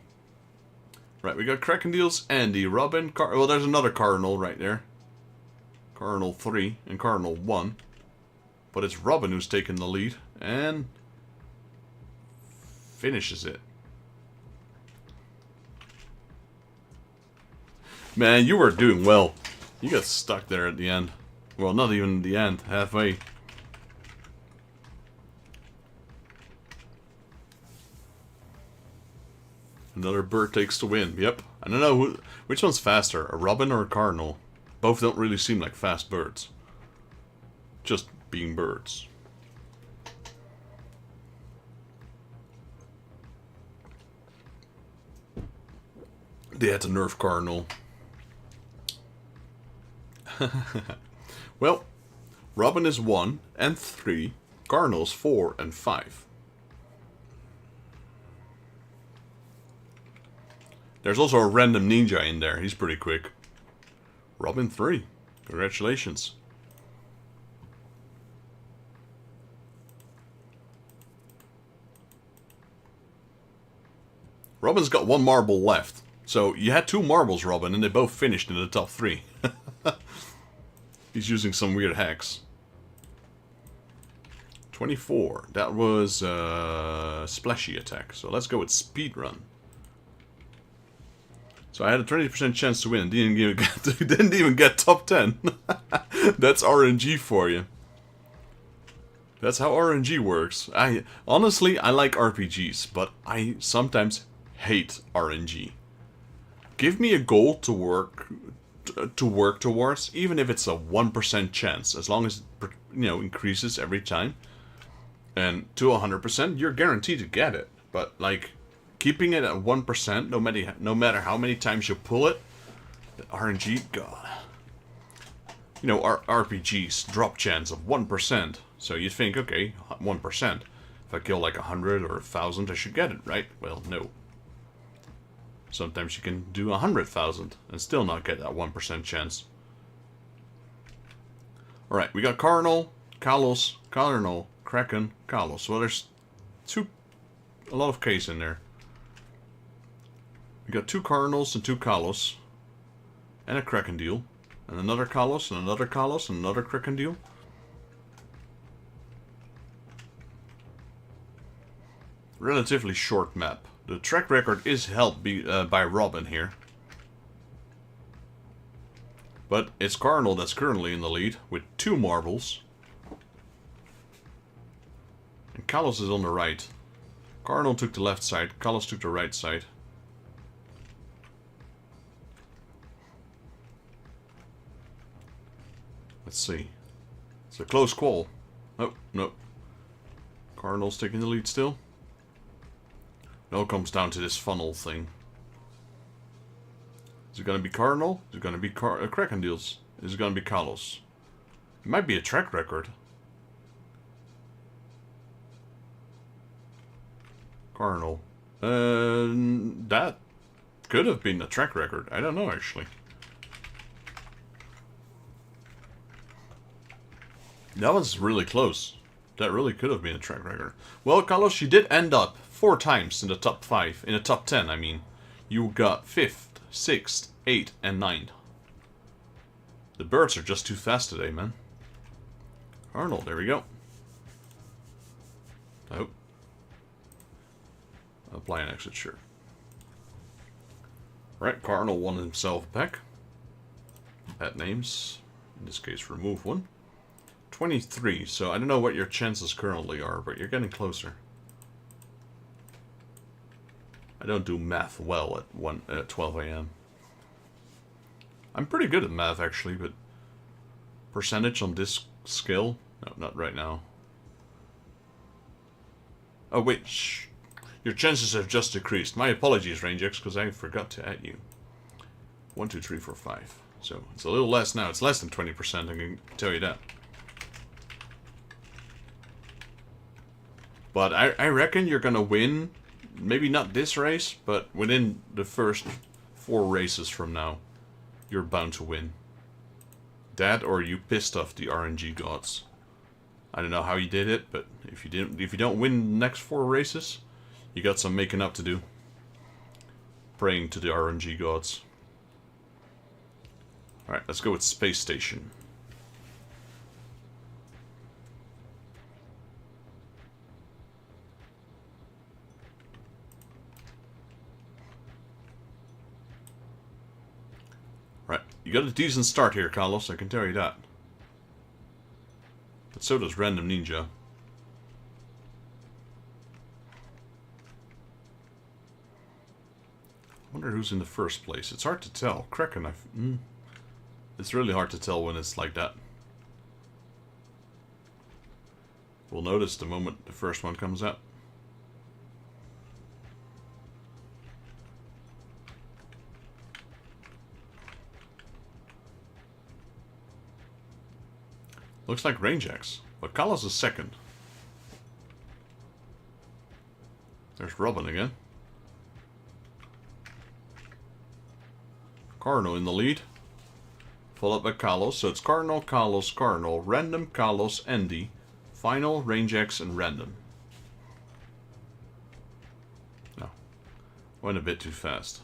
Right, we got Crackendeals, Andy, Robin, well, there's another Cardinal right there. Cardinal 3 and Cardinal 1. But it's Robin who's taking the lead and finishes it. Man, you were doing well. You got stuck there at the end. Well, not even the end, halfway. Another bird takes the win. Yep. I don't know which one's faster, a robin or a cardinal. Both don't really seem like fast birds. Just being birds. They had to nerf cardinal. Well, robin is 1 and 3. Cardinal's 4 and 5. There's also a random ninja in there. He's pretty quick. Robin 3. Congratulations. Robin's got 1 marble left. So you had 2 marbles, Robin, and they both finished in the top 3. He's using some weird hacks. 24. That was splashy attack. So let's go with speedrun. So I had a 20% chance to win. Didn't even get top 10. That's RNG for you. That's how RNG works. Honestly, I like RPGs, but I sometimes hate RNG. Give me a goal to work towards, even if it's a 1% chance, as long as it, increases every time. And to 100%, you're guaranteed to get it. But like, keeping it at 1%, no matter how many times you pull it, the RNG, God. RPGs drop chance of 1%. So you think, okay, 1%. If I kill like 100 or 1,000, I should get it, right? Well, no. Sometimes you can do 100,000 and still not get that 1% chance. Alright, we got Cardinal, Kalos, Cardinal, Kraken, Kalos. Well, there's a lot of K's in there. We got 2 Cardinals and 2 Kalos. And a Crackendeal. And another Kalos, and another Kalos, and another Crackendeal. Relatively short map. The track record is helped by Robin here. But it's Cardinal that's currently in the lead with 2 marbles. And Kalos is on the right. Cardinal took the left side, Kalos took the right side. Let's see. It's a close call. Oh, no. Cardinal's taking the lead still. It all comes down to this funnel thing. Is it going to be Cardinal? Is it going to be Crackendeals? Is it going to be Kalos? It might be a track record. Cardinal. That could have been a track record. I don't know, actually. That was really close. That really could have been a track record. Well, Kalos, you did end up 4 times in the top 5. In the top 10, I mean. You got 5th, 6th, 8th, and 9th. The birds are just too fast today, man. Arnold, there we go. Oh. Apply an exit, sure. Right, Cardinal won himself back. Add names. In this case, remove 1. 23, so I don't know what your chances currently are, but you're getting closer. I don't do math well at 12 a.m. I'm pretty good at math, actually, but percentage on this skill? No, not right now. Oh, wait, shh. Your chances have just decreased. My apologies, Rangex, because I forgot to add you. 1, 2, 3, 4, 5. So, it's a little less now. It's less than 20%, I can tell you that. But I reckon you're gonna win, maybe not this race, but within the first 4 races from now, you're bound to win. That or you pissed off the RNG gods. I don't know how you did it, but if you don't win the next 4 races, you got some making up to do. praying to the RNG gods. Alright, let's go with Space Station. Right, you got a decent start here, Carlos, I can tell you that. But so does Random Ninja. I wonder who's in the first place. It's hard to tell. Kraken, it's really hard to tell when it's like that. We'll notice the moment the first one comes out. Looks like Range X, but Carlos is second. There's Robin again. Cardinal in the lead. Followed by Carlos, so it's Cardinal, Carlos, Cardinal, Random, Carlos, Andy, Final, Range X, and Random. No. Went a bit too fast.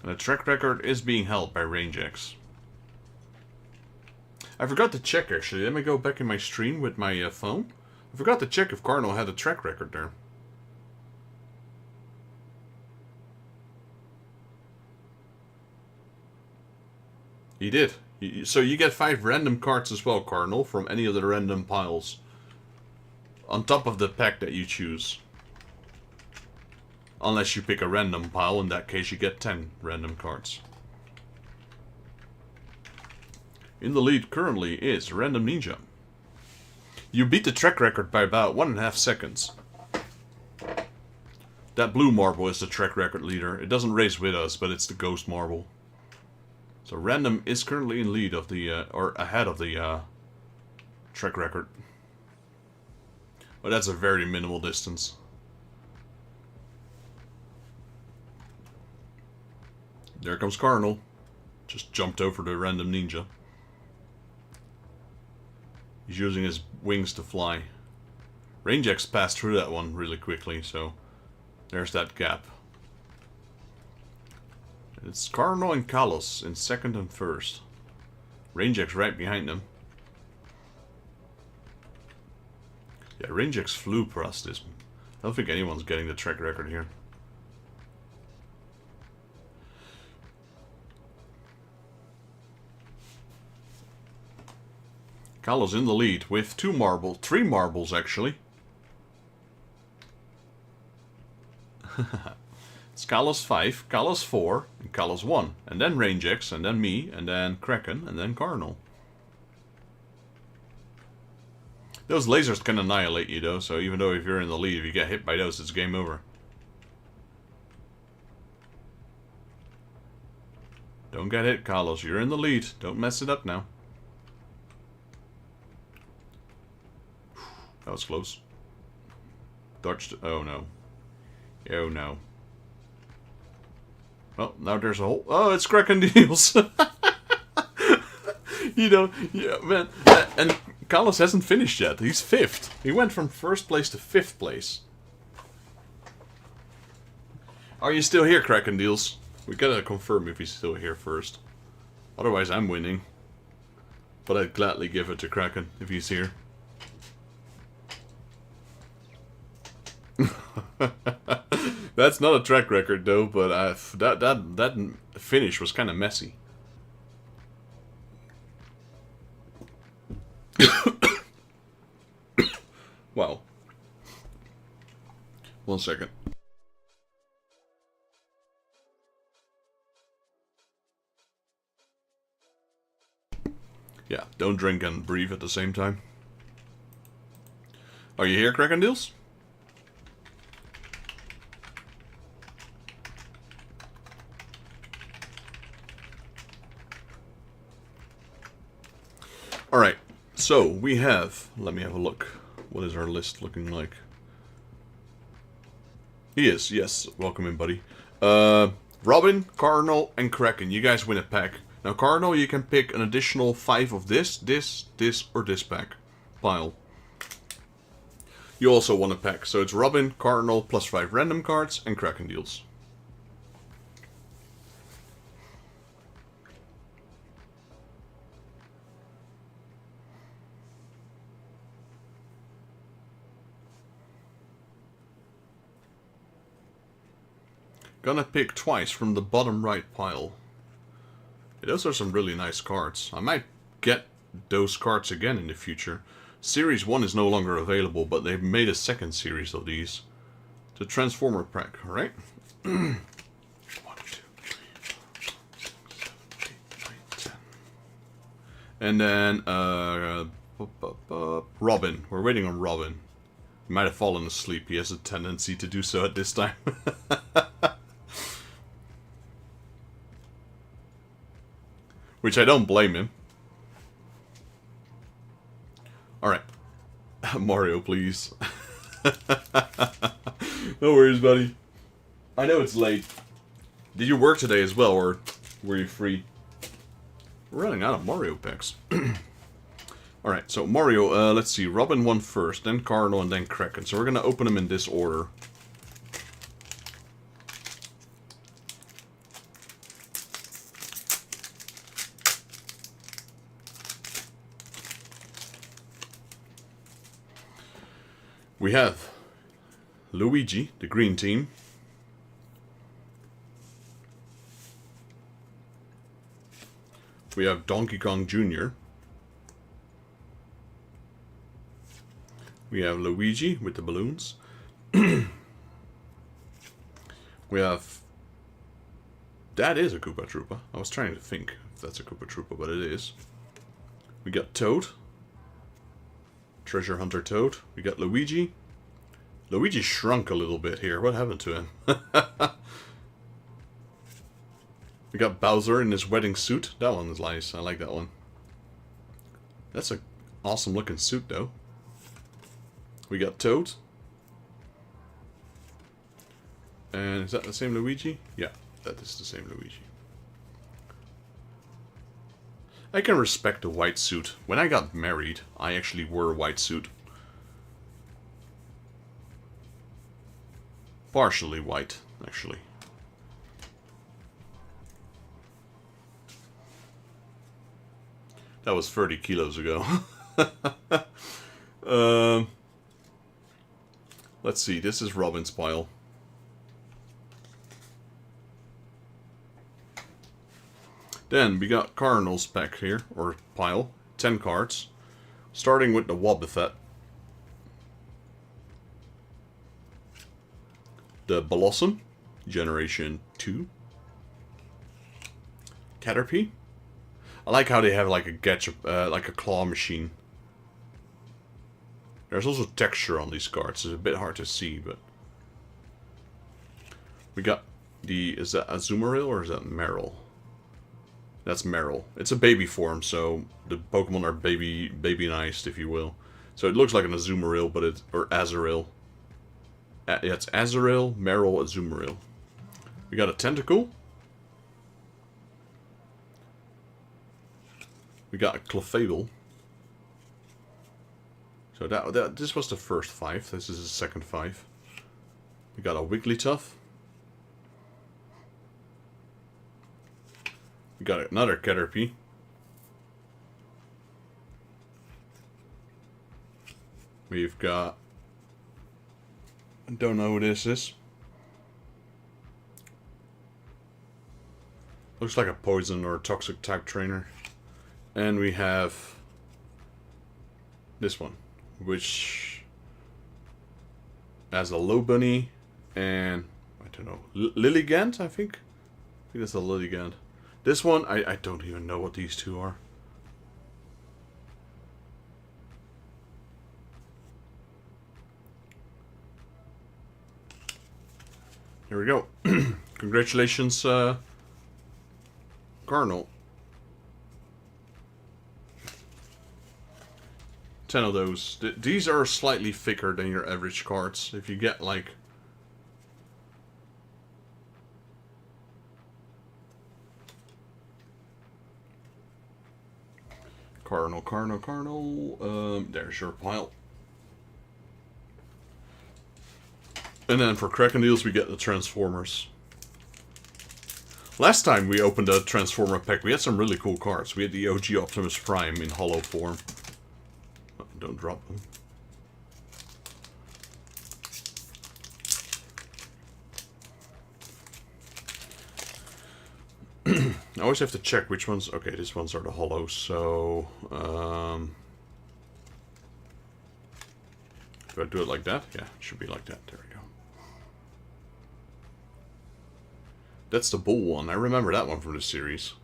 And the track record is being held by Range X. I forgot to check actually. Let me go back in my stream with my phone. I forgot to check if Cardinal had a track record there. He did. So you get 5 random cards as well, Cardinal, from any of the random piles. On top of the pack that you choose. Unless you pick a random pile, in that case you get 10 random cards. In the lead currently is Random Ninja. You beat the track record by about 1.5 seconds. That blue marble is the track record leader. It doesn't race with us, but it's the ghost marble. So Random is currently in lead of the, or ahead of the track record. But that's a very minimal distance. There comes Cardinal. Just jumped over the Random Ninja. He's using his wings to fly. Range X passed through that one really quickly, so there's that gap. It's Cardinal and Carlos in second and first. Range X right behind them. Yeah, Range X flew past this. I don't think anyone's getting the track record here. Carlos in the lead with 3 marbles actually. It's Carlos 5, Carlos 4, and Carlos 1. And then Range X, and then me, and then Kraken, and then Cardinal. Those lasers can annihilate you though, so even though if you're in the lead, if you get hit by those, it's game over. Don't get hit, Carlos. You're in the lead. Don't mess it up now. That was close. Dodged. Oh no. Oh no. Well, now there's a hole. Oh, it's Kraken Deals. You know, yeah, man. And Carlos hasn't finished yet. He's 5th. He went from 1st place to 5th place. Are you still here, Kraken Deals? We gotta confirm if he's still here first. Otherwise, I'm winning. But I'd gladly give it to Kraken if he's here. That's not a track record though, but that finish was kind of messy. Wow. 1 second. Yeah, don't drink and breathe at the same time. Are you here, Kraken Deals? Alright, so we have, let me have a look. What is our list looking like? He is, yes. Welcome in, buddy. Robin, Cardinal, and Kraken. You guys win a pack. Now, Cardinal, you can pick an additional 5 of this, or this pack. Pile. You also want a pack, so it's Robin, Cardinal, +5 random cards, and Kraken deals. Gonna pick twice from the bottom right pile. Yeah, those are some really nice cards. I might get those cards again in the future. Series 1 is no longer available, but they've made a second series of these. The Transformer pack, right? 1, 2, 3, 4, 6, 7, 8, 9, 10. And then, Robin. We're waiting on Robin. He might have fallen asleep. He has a tendency to do so at this time. Which I don't blame him. Alright. Mario, please. No worries, buddy. I know it's late. Did you work today as well, or were you free? We're running out of Mario packs. Alright, so Mario, let's see. Robin won first, then Cardinal, and then Kraken. So we're going to open them in this order. We have Luigi, the green team. We have Donkey Kong Jr. We have Luigi with the balloons. We have... That is a Koopa Troopa. I was trying to think if that's a Koopa Troopa, but it is. We got Toad. Treasure Hunter Toad. We got Luigi. Luigi shrunk a little bit here. What happened to him? We got Bowser in his wedding suit. That one is nice. I like that one. That's an awesome looking suit though. We got Toad. And is that the same Luigi? Yeah, that is the same Luigi. I can respect the white suit. When I got married, I actually wore a white suit. Partially white, actually. That was 30 kilos ago. Let's see, this is Robin's pile. Then we got Cardinal's pack here, or pile, 10 cards, starting with the Wobbuffet, the Blossom, Generation 2, Caterpie. I like how they have like a claw machine. There's also texture on these cards. It's a bit hard to see, but we got the, is that Azumarill or is that Meryl? That's Meryl. It's a baby form, so the Pokemon are baby-niced, if you will. So it looks like an Azumarill, but it's, or Azurill. Yeah, it's Azurill, Meryl, Azumarill. We got a Tentacle. We got a Clefable. So this was the first 5. This is the second 5. We got a Wigglytuff. We got another Caterpie. We've got... I don't know who this is. Looks like a poison or toxic type trainer. And we have this one, which has a Lobunny and, I don't know, Lilligant, I think? I think that's a Lilligant. This one, I don't even know what these two are. Here we go. Congratulations, Cardinal. 10 of those. These are slightly thicker than your average cards. If you get like... Cardinal. There's your pile. And then for Kraken deals, we get the Transformers. Last time we opened a Transformer pack, we had some really cool cards. We had the OG Optimus Prime in hollow form. Oh, don't drop them. I always have to check which ones... Okay, these ones are the hollows, so... do I do it like that? Yeah, it should be like that. There we go. That's the bull one. I remember that one from the series.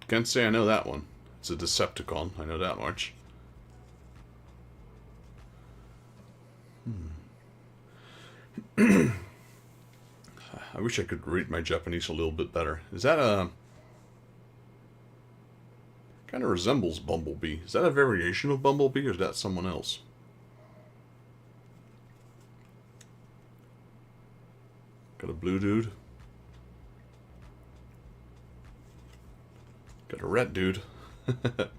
Can't say I know that one. It's a Decepticon. I know that much. I wish I could read my Japanese a little bit better. Is that a... Kind of resembles Bumblebee. Is that a variation of Bumblebee, or is that someone else? Got a blue dude. Got a red dude. Got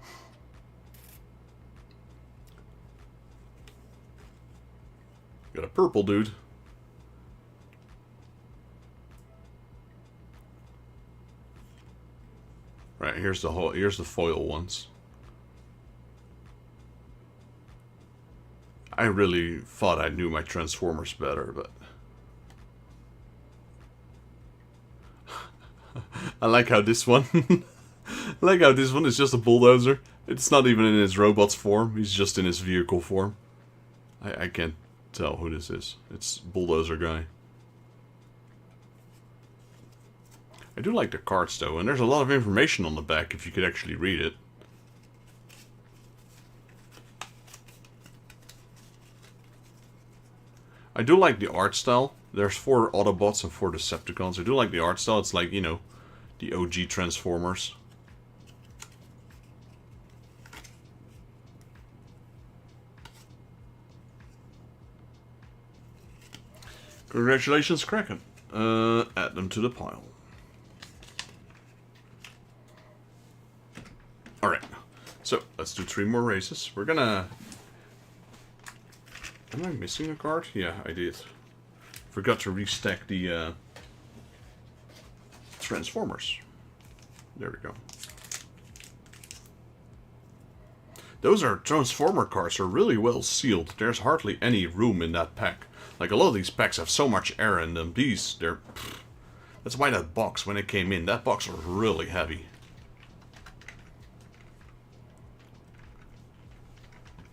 a purple dude. Right, here's the foil ones. I really thought I knew my Transformers better, but I like how this one I like how this one is just a bulldozer. It's not even in his robot's form, he's just in his vehicle form. I can't tell who this is. It's Bulldozer Guy. I do like the cards though, and there's a lot of information on the back if you could actually read it. I do like the art style. There's 4 Autobots and 4 Decepticons. I do like the art style. It's like, you know, the OG Transformers. Congratulations, Kraken. Add them to the pile. Alright, so let's do 3 more races. We're gonna... Am I missing a card? Yeah, I did. Forgot to restack the Transformers. There we go. Those are Transformer cards are really well sealed. There's hardly any room in that pack. Like, a lot of these packs have so much air in them. These, they're... That's why that box, when it came in, that box was really heavy.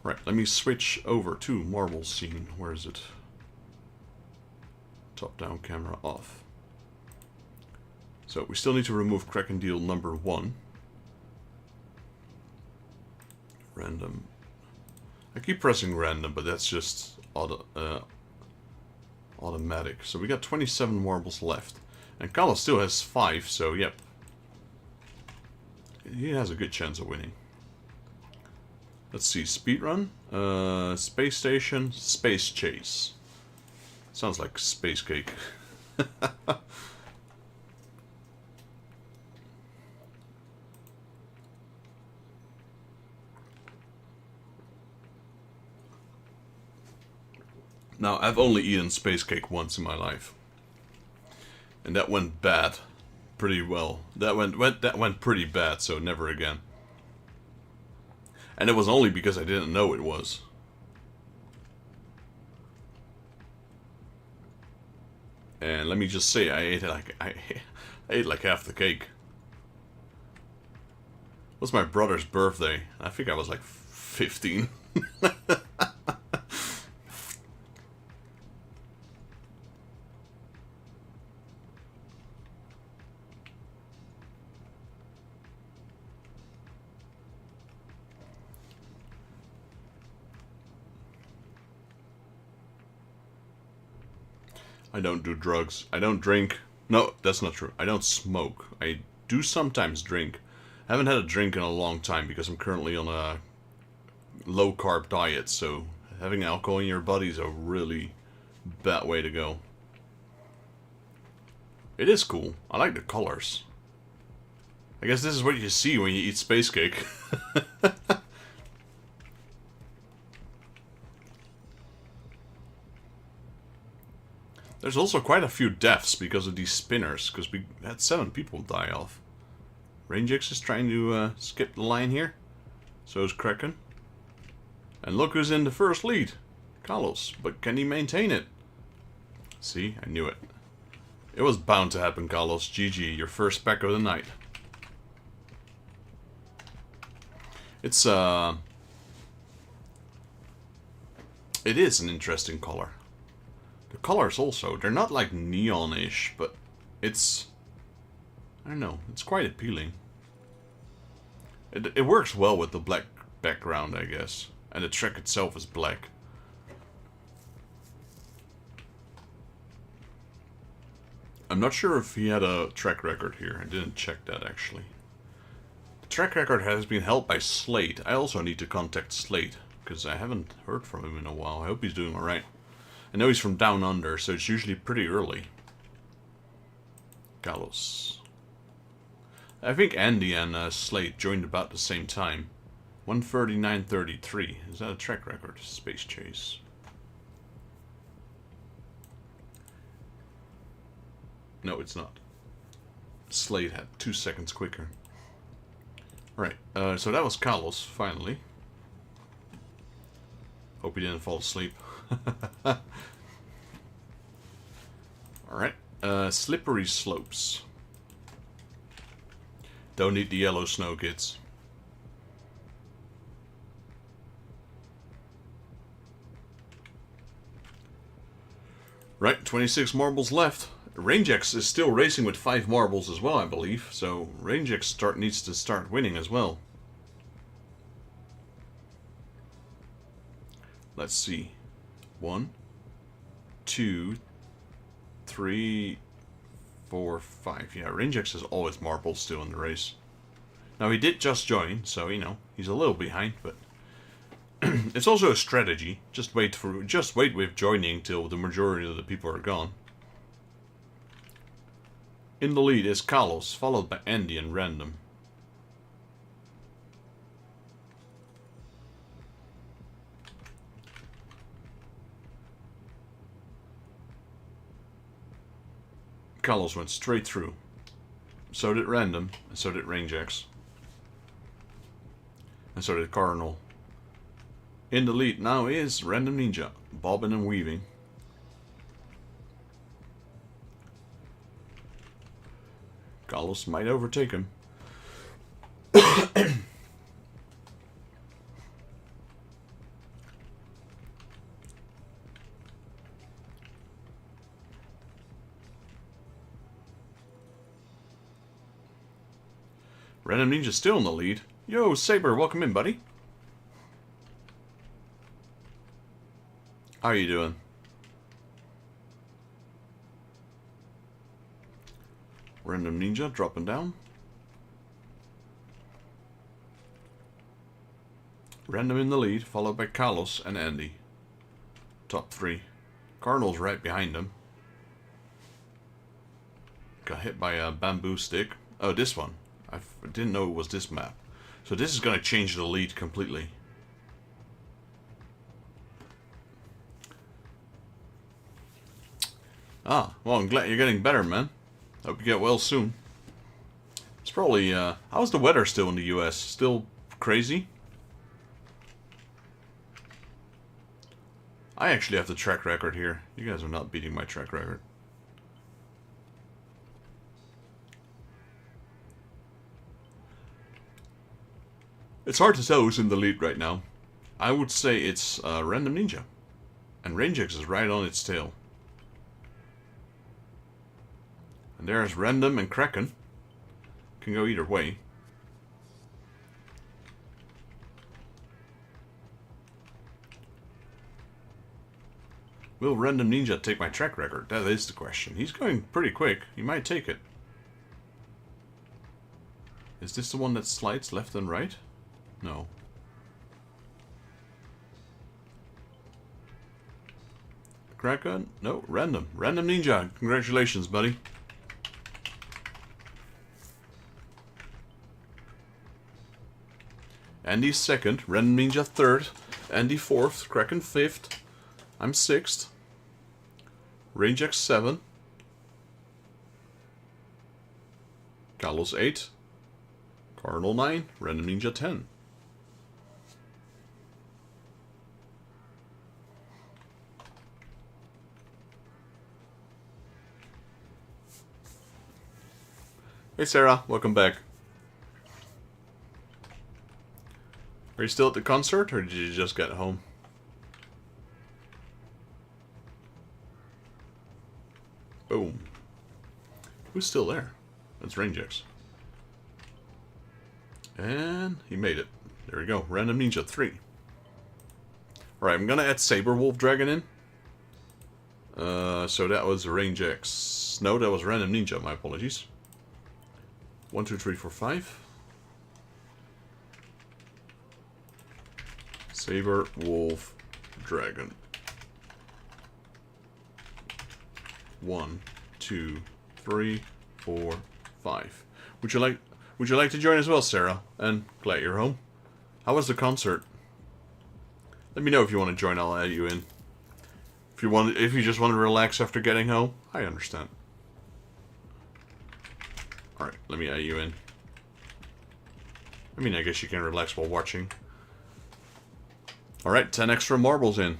Right, let me switch over to Marble Scene. Where is it? Top-down camera off. So, we still need to remove Kraken Deal number 1. Random. I keep pressing random, but that's just automatic. So we got 27 marbles left. And Carlos still has 5, so yep. He has a good chance of winning. Let's see, speedrun, space station, space chase. Sounds like space cake. Now, I've only eaten space cake once in my life. And that went bad. Pretty well. That went pretty bad, so never again. And it was only because I didn't know it was. And let me just say, I ate like half the cake. It was my brother's birthday. I think I was like 15. I don't do drugs. I don't drink. No, that's not true. I don't smoke. I do sometimes drink. I haven't had a drink in a long time because I'm currently on a low-carb diet, so having alcohol in your body is a really bad way to go. It is cool. I like the colors. I guess this is what you see when you eat space cake. There's also quite a few deaths because of these spinners, because we had 7 people die off. Rangex is trying to skip the line here. So is Kraken. And look who's in the first lead. Carlos. But can he maintain it? See, I knew it. It was bound to happen, Carlos. GG, your first pack of the night. It's it is an interesting color. The colors also, they're not like neon-ish, but it's, I don't know, it's quite appealing. It works well with the black background, I guess. And the track itself is black. I'm not sure if he had a track record here. I didn't check that, actually. The track record has been held by Slate. I also need to contact Slate, because I haven't heard from him in a while. I hope he's doing alright. I know he's from down under, so it's usually pretty early. Carlos. I think Andy and Slate joined about the same time. 139.33. Is that a track record? Space Chase. No, it's not. Slate had 2 seconds quicker. Right, so that was Carlos, finally. Hope he didn't fall asleep. Alright, slippery slopes. Don't need the yellow snow, kids. Right, 26 marbles left. Rangex is still racing with 5 marbles as well, I believe. So Rangex needs to start winning as well. Let's see. 1, 2, 3, 4, 5. Yeah, Rangex has all his marbles still in the race. Now he did just join, so you know he's a little behind, but it's also a strategy. Just wait with joining till the majority of the people are gone. In the lead is Carlos, followed by Andy and Random. Carlos went straight through. So did Random, and so did Rangex. And so did Cardinal. In the lead now is Random Ninja, bobbing and weaving. Carlos might overtake him. Random Ninja still in the lead. Yo, Saber, welcome in, buddy. How are you doing? Random Ninja dropping down. Random in the lead, followed by Carlos and Andy. Top 3. Cardinal's right behind him. Got hit by a bamboo stick. Oh, this one. I didn't know it was this map. So this is going to change the lead completely. Ah, well, I'm glad you're getting better, man. Hope you get well soon. It's probably, how's the weather still in the US? Still crazy? I actually have the track record here. You guys are not beating my track record. It's hard to tell who's in the lead right now. I would say it's Random Ninja. And Rangex is right on its tail. And there's Random and Kraken. Can go either way. Will Random Ninja take my track record? That is the question. He's going pretty quick. He might take it. Is this the one that slides left and right? No. Kraken? No, Random. Random Ninja. Congratulations, buddy. Andy's second, Random Ninja third, Andy fourth, Kraken fifth, I'm sixth, Rangex 7, Carlos 8, Cardinal 9, Random Ninja 10. Hey Sarah, welcome back. Are you still at the concert, or did you just get home? Boom. Who's still there? That's Rangex. And he made it. There we go. Random Ninja 3. Alright, I'm gonna add Saber Wolf Dragon in. So that was Rangex. No, that was Random Ninja, my apologies. 1, 2, 3, 4, 5. Saber Wolf Dragon. 1, 2, 3, 4, 5. Would you like to join as well, Sarah? And glad you're home. How was the concert? Let me know if you want to join. I'll add you in. If you just want to relax after getting home, I understand. All right, let me add you in. I mean, I guess you can relax while watching. All right, 10 extra marbles in.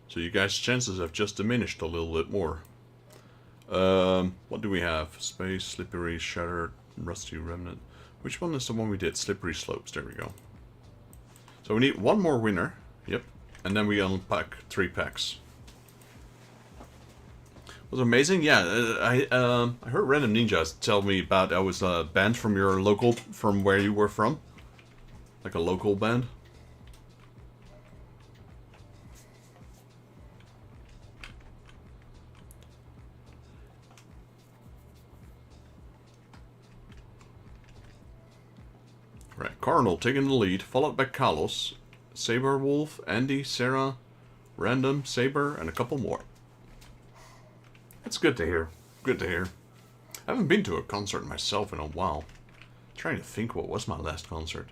So you guys' chances have just diminished a little bit more. What do we have? Space, Slippery, Shattered, Rusty Remnant. Which one is the one we did? Slippery Slopes. There we go. So we need one more winner. Yep. And then we unpack 3 packs. Was amazing. Yeah, I heard Random Ninjas tell me about I was banned from your local, from where you were from, like a local band. Right, Cardinal taking the lead, followed by Carlos, Saber Wolf, Andy, Sarah, Random, Saber, and a couple more. It's good to hear. Good to hear. I haven't been to a concert myself in a while. I'm trying to think what was my last concert.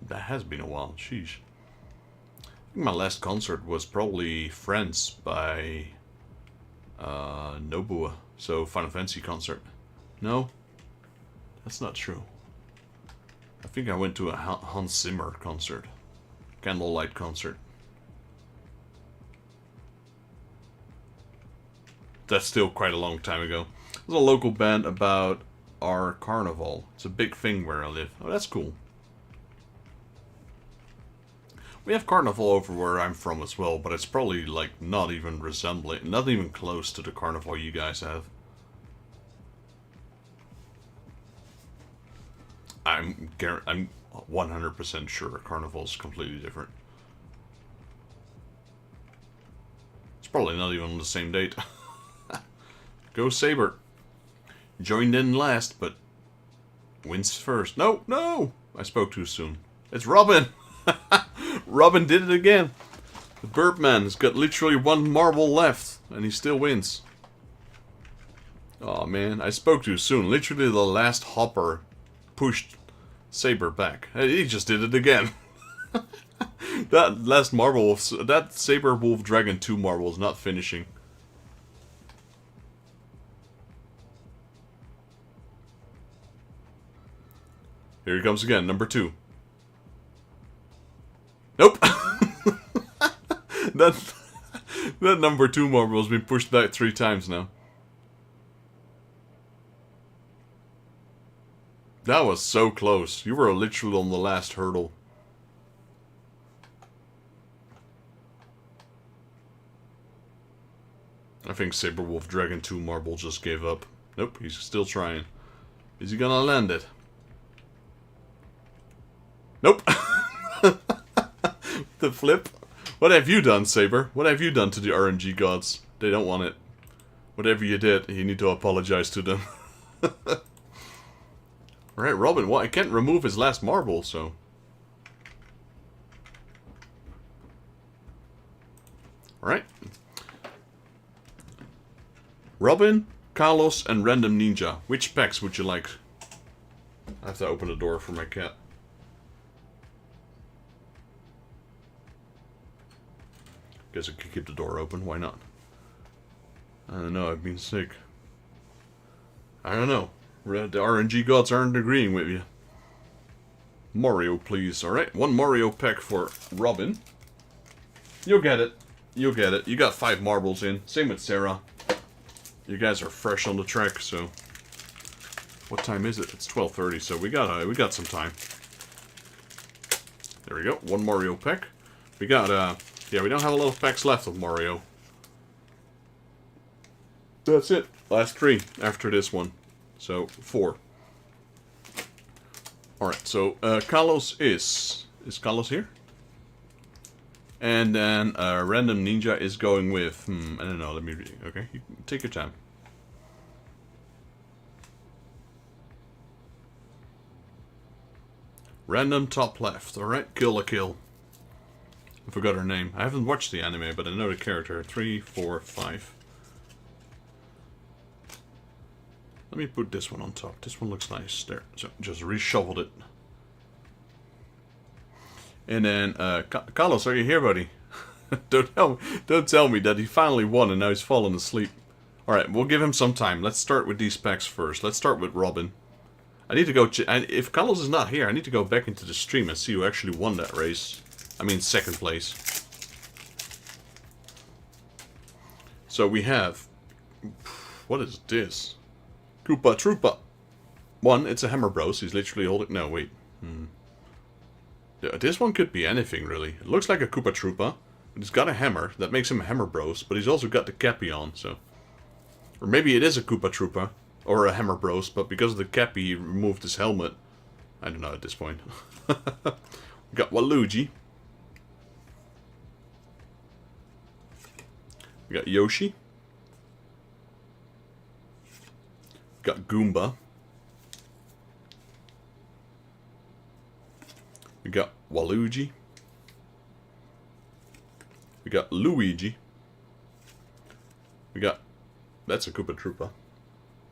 That has been a while. Sheesh. I think my last concert was probably Friends by Nobuo. So Final Fantasy concert. No, that's not true. I think I went to a Hans Zimmer concert. Candlelight concert. That's still quite a long time ago. It was a local band about our carnival. It's a big thing where I live. Oh, that's cool. We have carnival over where I'm from as well, but it's probably like not even resembling, not even close to the carnival you guys have. I'm 100% sure carnival is completely different. It's probably not even on the same date. Go Saber. Joined in last, but wins first. No, no! I spoke too soon. It's Robin! Robin did it again. The Birdman's got literally 1 marble left, and he still wins. Oh man, I spoke too soon. Literally the last hopper pushed Saber back. He just did it again. That last marble, that Saber Wolf Dragon 2 marble is not finishing. Here he comes again, number 2. Nope. that number 2 marble has been pushed back 3 times now. That was so close. You were literally on the last hurdle. I think Saber Wolf Dragon 2 marble just gave up. Nope, he's still trying. Is he gonna land it? Nope. The flip. What have you done, Saber? What have you done to the RNG gods? They don't want it. Whatever you did, you need to apologize to them. Alright, Robin, well, I can't remove his last marble, so... Alright. Robin, Carlos, and Random Ninja. Which packs would you like? I have to open the door for my cat. Guess I could keep the door open, why not? I don't know, I've been sick. I don't know. The RNG gods aren't agreeing with you. Mario, please. Alright, one Mario pack for Robin. You'll get it. You'll get it. You got 5 marbles in. Same with Sarah. You guys are fresh on the track, so... What time is it? It's 12:30, so we got some time. There we go. One Mario pack. We got, yeah, we don't have a lot of packs left of Mario. That's it. Last 3 after this one. So, 4. Alright, so, Carlos is Carlos here? And then, Random Ninja is going with, I don't know, let me read. Okay, you take your time. Random top left, alright, Kill la Kill. I forgot her name. I haven't watched the anime, but I know the character. 3, 4, 5. Let me put this one on top. This one looks nice. There, so just reshuffled it. And then, Carlos, are you here, buddy? Don't tell me that he finally won and now he's fallen asleep. Alright, we'll give him some time. Let's start with these packs first. Let's start with Robin. I need to go... if Carlos is not here, I need to go back into the stream and see who actually won that race. I mean, second place. So we have... What is this? Koopa Troopa. 1, it's a Hammer Bros. He's literally holding... No, wait. This one could be anything, really. It looks like a Koopa Troopa. But he's got a hammer. That makes him a Hammer Bros. But he's also got the cappy on, so... Or maybe it is a Koopa Troopa. Or a Hammer Bros. But because of the cappy, he removed his helmet. I don't know at this point. We got Waluigi. We got Yoshi. We got Goomba. We got Waluigi. We got Luigi. We got... That's a Koopa Troopa.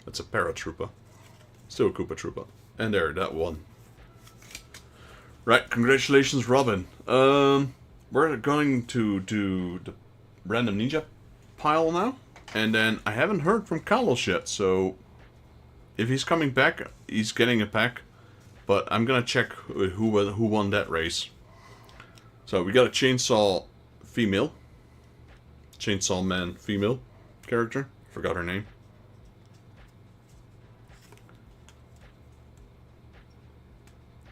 That's a Paratroopa. Still a Koopa Troopa. And there, that one. Right, congratulations, Robin. We're going to do the Random Ninja pile now. And then I haven't heard from Carlos yet, so... If he's coming back, he's getting a pack. But I'm gonna check who won that race. So we got a Chainsaw female. Chainsaw Man female character. Forgot her name.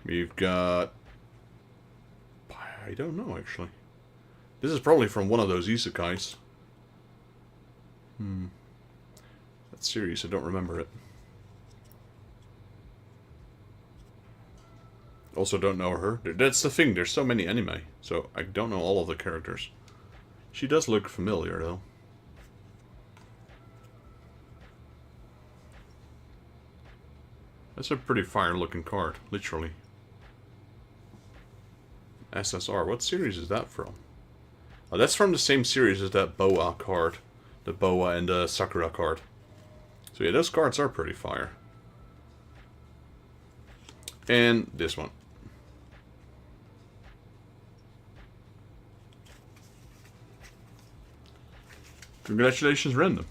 We've got... I don't know, actually. This is probably from one of those isekais. That series, I don't remember it. Also don't know her. That's the thing, there's so many anime. So I don't know all of the characters. She does look familiar, though. That's a pretty fire-looking card, literally. SSR, what series is that from? Oh, that's from the same series as that Boa card. The Boa and the Sakura card. So yeah, those cards are pretty fire. And this one. Congratulations, Random.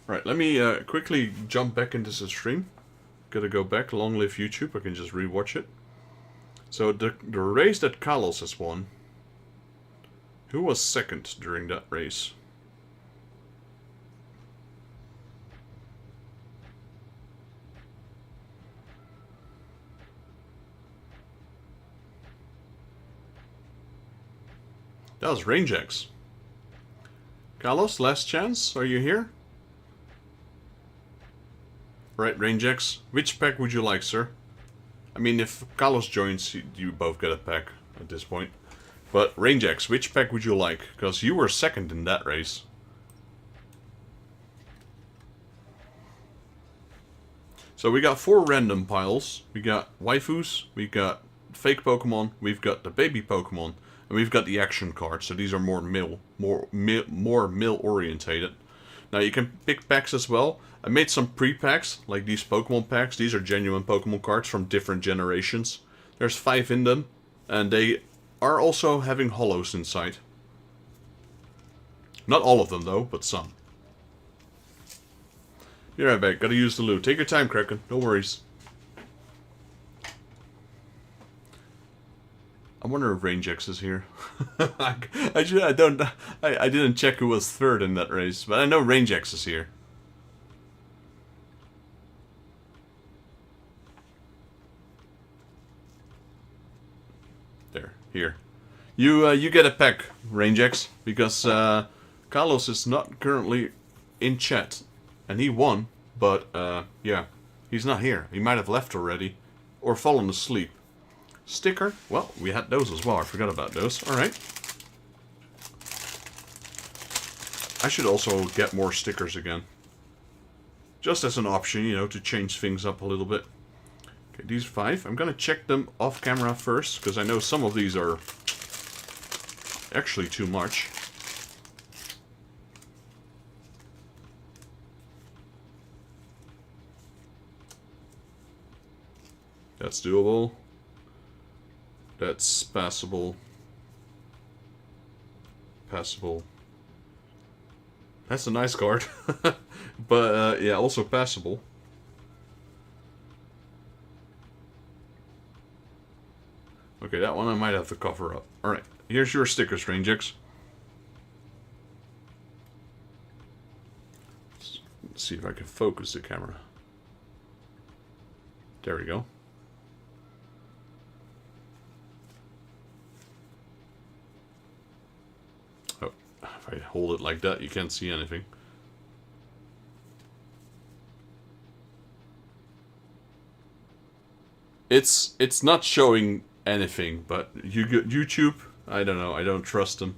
Right, let me quickly jump back into the stream. Gotta go back, long live YouTube, I can just rewatch it. So the race that Carlos has won, who was second during that race? That was Range X. Carlos, last chance, are you here? Right, Range X, which pack would you like, sir? I mean, if Carlos joins, you both get a pack at this point. But Range X, which pack would you like? Because you were second in that race. So we got 4 random piles. We got waifus, we got fake Pokemon, we've got the baby Pokemon, And we've got the action cards, so these are more mill orientated. Now you can pick packs as well. I made some pre-packs, like these Pokemon packs. These are genuine Pokemon cards from different generations. There's 5 in them, and they are also having holos inside. Not all of them though, but some. Be right back, gotta use the loot. Take your time, Kraken, no worries. I wonder if Rangex is here. I didn't check who was third in that race, but I know Rangex is here. There, here. You get a pack, Rangex, because Carlos is not currently in chat, and he won, but yeah, he's not here. He might have left already, or fallen asleep. Sticker? Well, we had those as well. I forgot about those. Alright. I should also get more stickers again. Just as an option, you know, to change things up a little bit. Okay, these 5. I'm gonna check them off camera first, because I know some of these are actually too much. That's doable. That's passable. Passable. That's a nice card. But, yeah, also passable. Okay, that one I might have to cover up. Alright, here's your stickers, Rangex. Let's see if I can focus the camera. There we go. If I hold it like that, you can't see anything. It's not showing anything, but YouTube, I don't know, I don't trust them.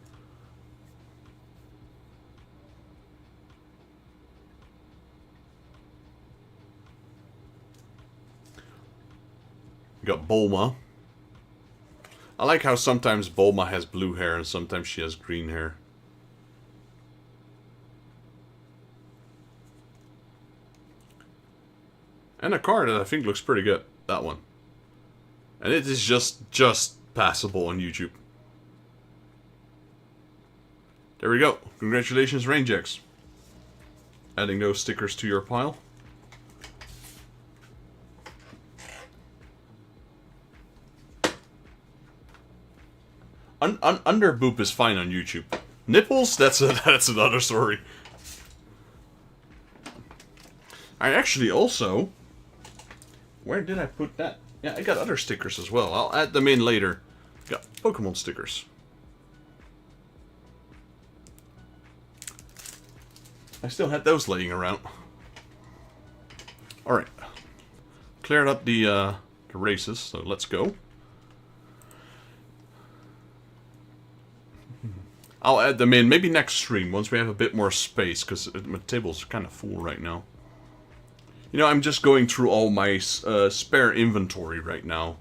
We got Bulma. I like how sometimes Bulma has blue hair and sometimes she has green hair. And a card that I think looks pretty good. That one. And it is just passable on YouTube. There we go. Congratulations, Rangex. Adding those stickers to your pile. Underboob is fine on YouTube. Nipples? That's another story. I actually also... Where did I put that? Yeah, I got other stickers as well. I'll add them in later. Got Pokemon stickers. I still had those laying around. Alright. Cleared up the races, so let's go. I'll add them in maybe next stream, once we have a bit more space, because my table's kind of full right now. You know, I'm just going through all my spare inventory right now.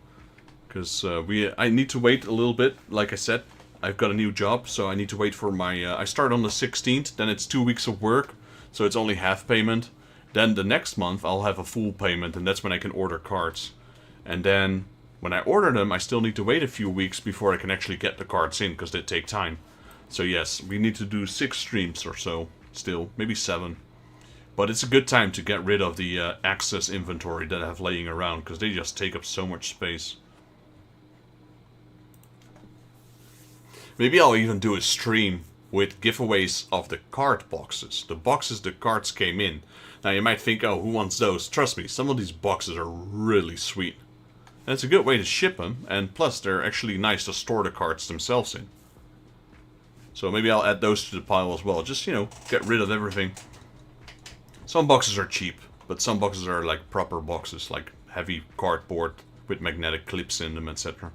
Because I need to wait a little bit. Like I said, I've got a new job, so I need to wait for my... I start on the 16th, then it's 2 weeks of work, so it's only half payment. Then the next month, I'll have a full payment, and that's when I can order cards. And then, when I order them, I still need to wait a few weeks before I can actually get the cards in, because they take time. So yes, we need to do 6 streams or so, still, maybe 7. But it's a good time to get rid of the access inventory that I have laying around, because they just take up so much space. Maybe I'll even do a stream with giveaways of the card boxes. The boxes the cards came in. Now you might think, oh, who wants those? Trust me, some of these boxes are really sweet. And it's a good way to ship them, and plus they're actually nice to store the cards themselves in. So maybe I'll add those to the pile as well. Just, you know, get rid of everything. Some boxes are cheap, but some boxes are like proper boxes, like heavy cardboard with magnetic clips in them, etc.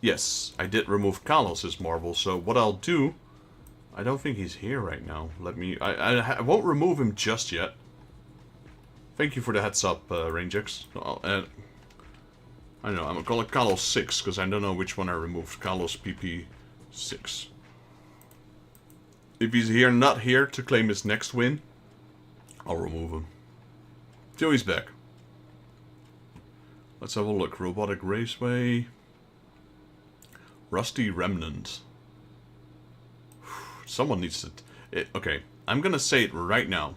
Yes, I did remove Carlos's marble, so what I'll do... I don't think he's here right now. Let me... I won't remove him just yet. Thank you for the heads up, Rangex. I know, I'm gonna call it Carlos 6, because I don't know which one I removed. Carlos PP6. If he's here, not here to claim his next win, I'll remove him. Till he's back. Let's have a look. Robotic Raceway. Rusty Remnant. Someone needs to... okay, I'm gonna say it right now.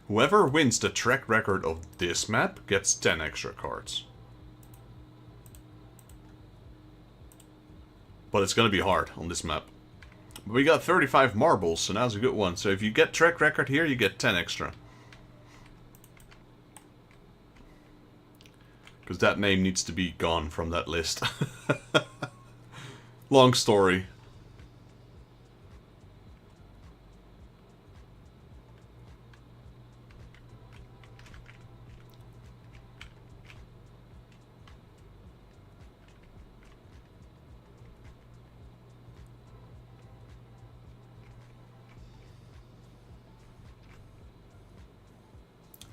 Whoever wins the track record of this map gets 10 extra cards. But it's gonna be hard on this map. But we got 35 marbles, so now's a good one. So if you get track record here, you get 10 extra. Because that name needs to be gone from that list. Long story.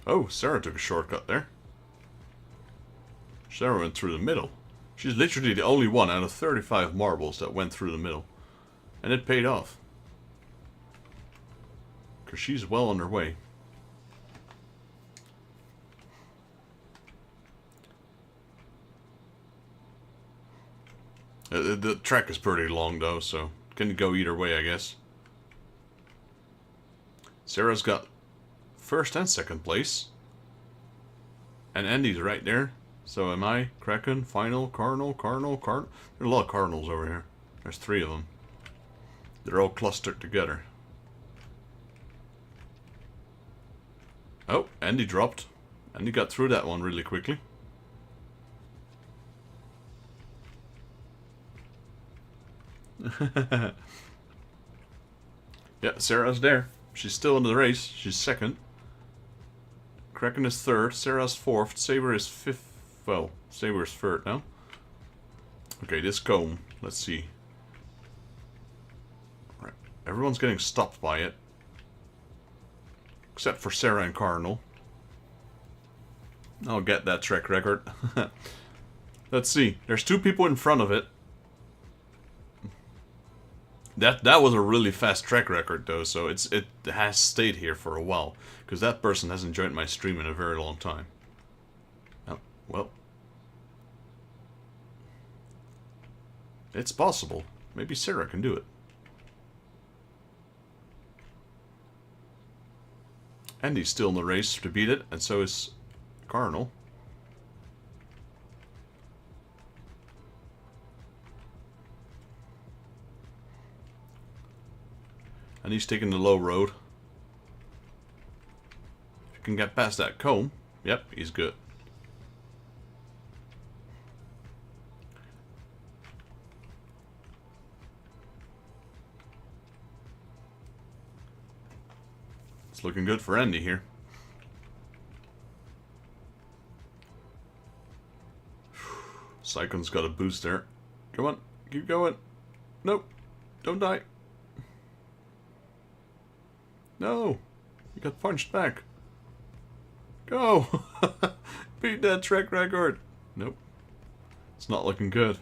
Oh, Sarah took a shortcut there. Sarah went through the middle. She's literally the only one out of 35 marbles that went through the middle. And it paid off. Because she's well on her way. The track is pretty long though, so can go either way, I guess. Sarah's got first and second place. And Andy's right there. So am I. Kraken, Final, Cardinal. There are a lot of Cardinals over here. There's 3 of them. They're all clustered together. Oh, Andy dropped. Andy got through that one really quickly. Yeah, Sarah's there. She's still in the race. She's second. Kraken is third. Sarah's fourth. Saber is fifth. Well, Saber's third now. Okay, this comb. Let's see. Right. Everyone's getting stopped by it. Except for Sarah and Cardinal. I'll get that track record. Let's see. There's 2 people in front of it. That was a really fast track record though, so it has stayed here for a while. Because that person hasn't joined my stream in a very long time. Oh, well. It's possible. Maybe Sarah can do it. Andy's still in the race to beat it, and so is Cardinal. And he's taking the low road. If you can get past that comb, yep, he's good. It's looking good for Andy here. Cyclone's got a boost there. Come on, keep going. Nope, don't die. No! You got punched back. Go! Beat that track record! Nope. It's not looking good.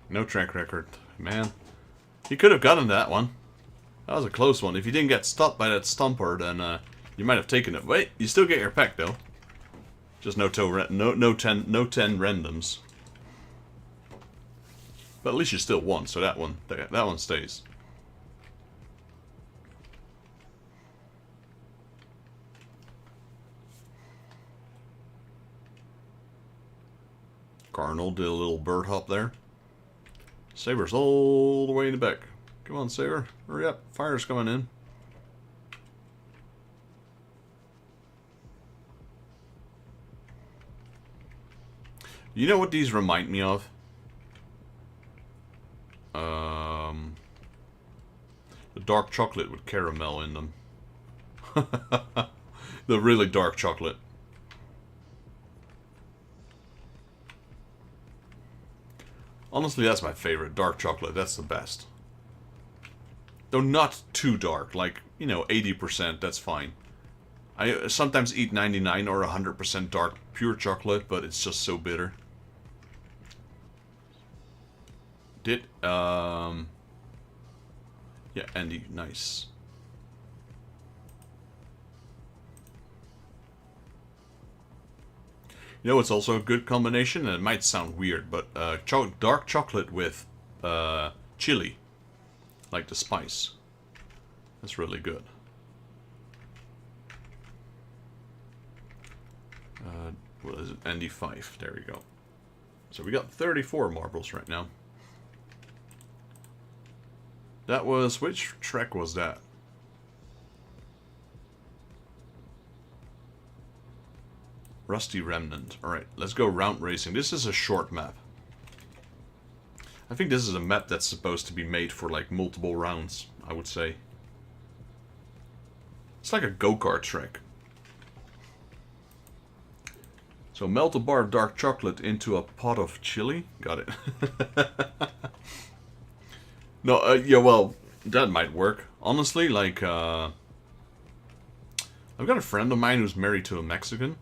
No track record. Man. He could have gotten that one. That was a close one. If you didn't get stopped by that stomper, then you might have taken it. Wait, you still get your pack though. Just no 10 randoms. But at least you still won, so that one stays. Cardinal did a little bird hop there. Saber's all the way in the back. Come on, Saber. Hurry up. Fire's coming in. You know what these remind me of? The dark chocolate with caramel in them. The really dark chocolate. Honestly, that's my favorite. Dark chocolate, that's the best. Though not too dark, like, you know, 80%, that's fine. I sometimes eat 99 or 100% dark pure chocolate, but it's just so bitter. Yeah, Andy, nice. You know, it's also a good combination, and it might sound weird, but dark chocolate with chili, like the spice. That's really good. What is it? ND5. There we go. So we got 34 marbles right now. That was... which track was that? Rusty Remnant. Alright, let's go round racing. This is a short map. I think this is a map that's supposed to be made for like multiple rounds, I would say. It's like a go-kart track. So melt a bar of dark chocolate into a pot of chili. Got it. No, yeah, well, that might work. Honestly, like, I've got a friend of mine who's married to a Mexican.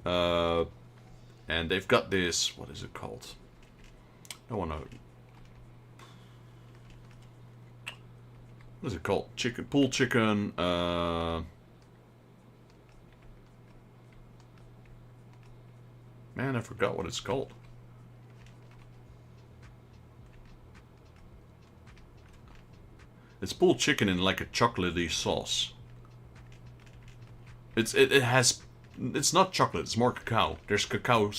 And they've got this, what is it called? I don't want to... what is it called? Chicken, pulled chicken, man, I forgot what it's called. It's pulled chicken in like a chocolatey sauce. It has... it's not chocolate, it's more cacao. There's cacao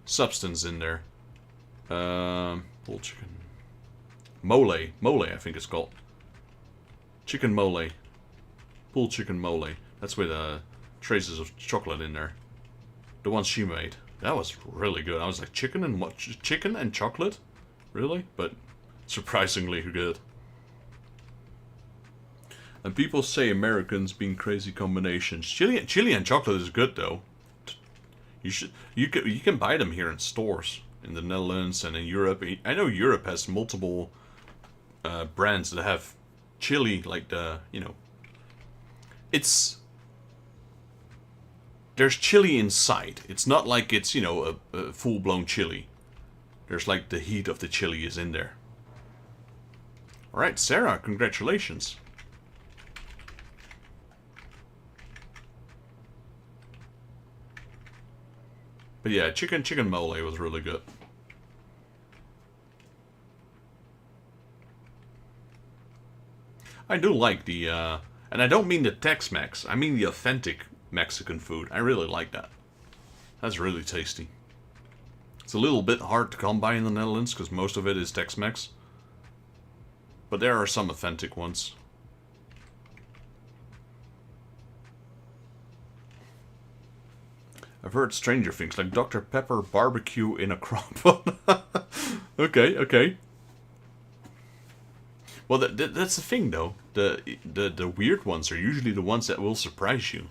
substance in there. Pulled chicken. Mole. Mole, I think it's called. Chicken mole. Pulled chicken mole. That's with traces of chocolate in there. The one she made. That was really good. I was like, chicken and what? Chicken and chocolate? Really? But surprisingly good. And people say Americans being crazy combinations. Chili and chocolate is good though. You can buy them here in stores in the Netherlands and in Europe. I know Europe has multiple brands that have chili, like the, you know, there's chili inside. It's not like it's, you know, a full-blown chili. There's like the heat of the chili is in there. All right, Sarah, congratulations. But yeah, chicken mole was really good. I do like the, and I don't mean the Tex-Mex, I mean the authentic Mexican food. I really like that. That's really tasty. It's a little bit hard to come by in the Netherlands because most of it is Tex-Mex. But there are some authentic ones. I've heard stranger things, like Dr. Pepper barbecue in a crock pot. Okay, okay. Well, that's the thing, though. The weird ones are usually the ones that will surprise you.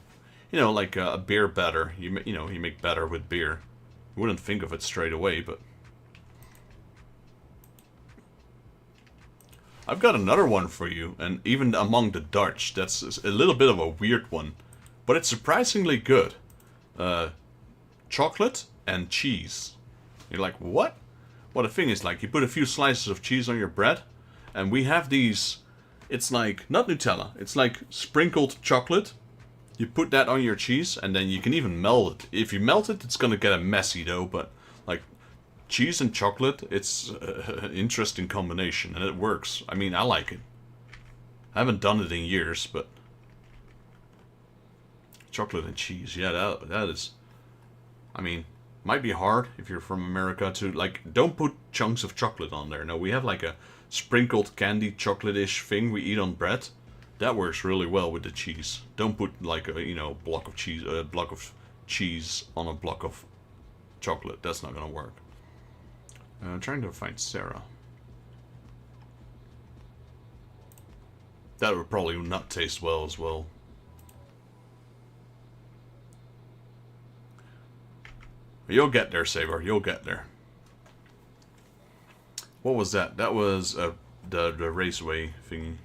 You know, like a beer batter. You make batter with beer. You wouldn't think of it straight away, but... I've got another one for you, and even among the Dutch, that's a little bit of a weird one. But it's surprisingly good. Chocolate and cheese. You're like, what? Well, the thing is, like, you put a few slices of cheese on your bread, and we have these... It's like, not Nutella, it's like sprinkled chocolate. You put that on your cheese, and then you can even melt it. If you melt it, it's gonna get a messy though, but, like, cheese and chocolate, it's an interesting combination, and it works. I mean, I like it. I haven't done it in years, but... Chocolate and cheese, yeah, that is... I mean, might be hard if you're from America to, like, don't put chunks of chocolate on there. No, we have like a sprinkled candy chocolate-ish thing we eat on bread. That works really well with the cheese. Don't put like a, you know, block of cheese on a block of chocolate. That's not gonna work. I'm trying to find Sarah. That would probably not taste well as well. You'll get there, Saber. You'll get there. What was that? That was a the raceway thingy.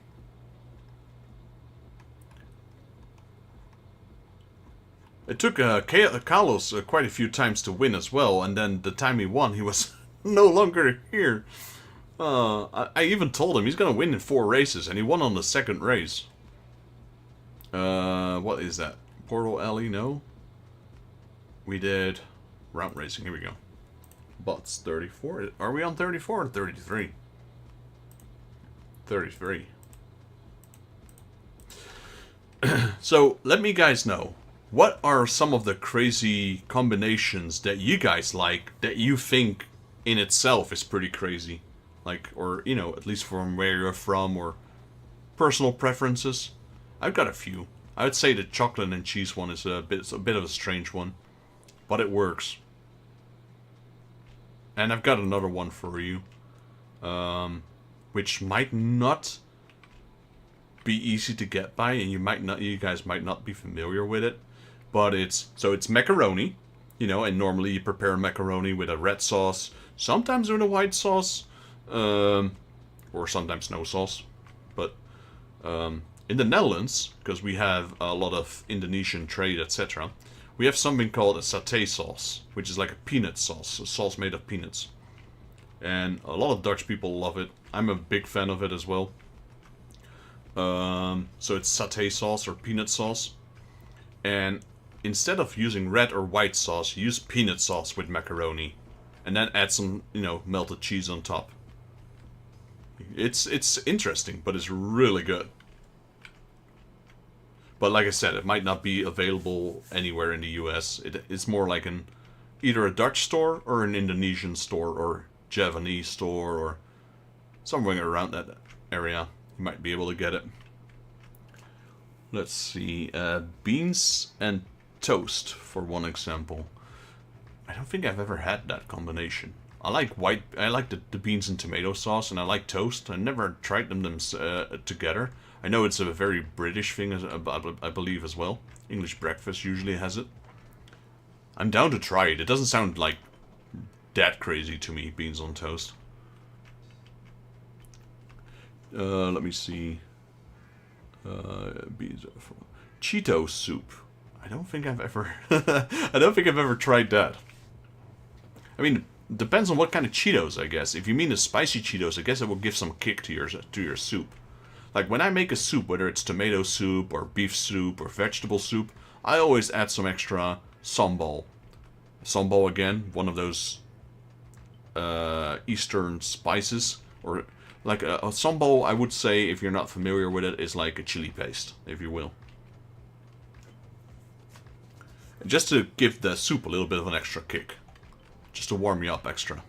It took Carlos quite a few times to win as well, and then the time he won, he was no longer here. I even told him he's gonna win in 4 races, and he won on the 2nd race. What is that? Portal Alley? No. We did route racing. Here we go. Bots 34. Are we on 34 or 33? 33. So let me guys know. What are some of the crazy combinations that you guys like, that you think in itself is pretty crazy? Like, or, you know, at least from where you're from, or personal preferences? I've got a few. I would say the chocolate and cheese one is a bit of a strange one, but it works. And I've got another one for you, which might not be easy to get by, and you guys might not be familiar with it. But it's macaroni, you know, and normally you prepare macaroni with a red sauce, sometimes with a white sauce, or sometimes no sauce. But in the Netherlands, because we have a lot of Indonesian trade, etc., we have something called a satay sauce, which is like a peanut sauce, a sauce made of peanuts. And a lot of Dutch people love it. I'm a big fan of it as well. So it's satay sauce or peanut sauce. And instead of using red or white sauce, use peanut sauce with macaroni. And then add some, you know, melted cheese on top. It's interesting, but it's really good. But like I said, it might not be available anywhere in the US. It's more like either a Dutch store or an Indonesian store or Javanese store or somewhere around that area. You might be able to get it. Let's see, beans and toast for one example. I don't think I've ever had that combination. I like the beans and tomato sauce, and I like toast. I never tried them together. I know it's a very British thing, I believe, as well. English breakfast usually has it. I'm down to try it. It doesn't sound like that crazy to me, beans on toast. Let me see. Cheeto soup. I don't think I've ever tried that. I mean, depends on what kind of Cheetos, I guess. If you mean the spicy Cheetos, I guess it will give some kick to your soup. Like when I make a soup, whether it's tomato soup or beef soup or vegetable soup, I always add some extra sambal. Sambal, again, one of those Eastern spices, or like a sambal, I would say, if you're not familiar with it, is like a chili paste, if you will. Just to give the soup a little bit of an extra kick. Just to warm you up extra.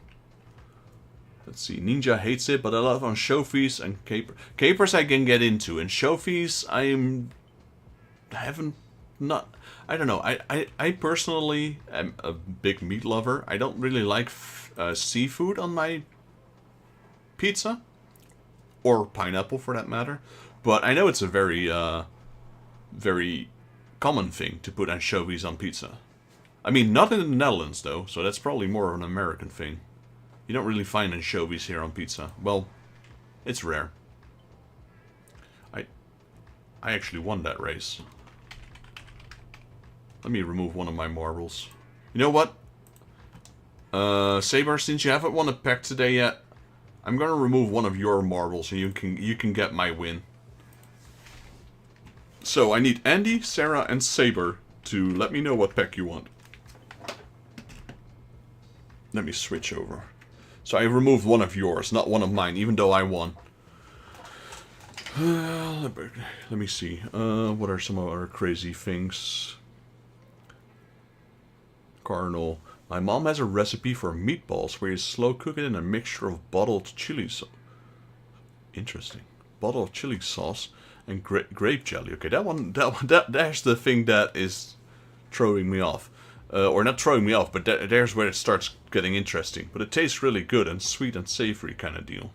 Let's see, Ninja hates it, but I love anchovies and caper. Capers I can get into, and anchovies I don't know. I personally am a big meat lover. I don't really like seafood on my pizza. Or pineapple, for that matter. But I know it's a very, very common thing to put anchovies on pizza. I mean, not in the Netherlands, though, so that's probably more of an American thing. You don't really find anchovies here on pizza. Well, it's rare. I actually won that race. Let me remove one of my marbles. You know what? Saber, since you haven't won a pack today yet, I'm gonna remove one of your marbles and you can get my win. So I need Andy, Sarah, and Saber to let me know what pack you want. Let me switch over. So I removed one of yours, not one of mine, even though I won. Let me see. What are some other crazy things? Cardinal. My mom has a recipe for meatballs where you slow cook it in a mixture of bottled chili sauce. Interesting. Bottle of chili sauce and grape jelly. Okay, that's the thing that is throwing me off. Or not throwing me off, but there's where it starts getting interesting. But it tastes really good and sweet and savory kind of deal.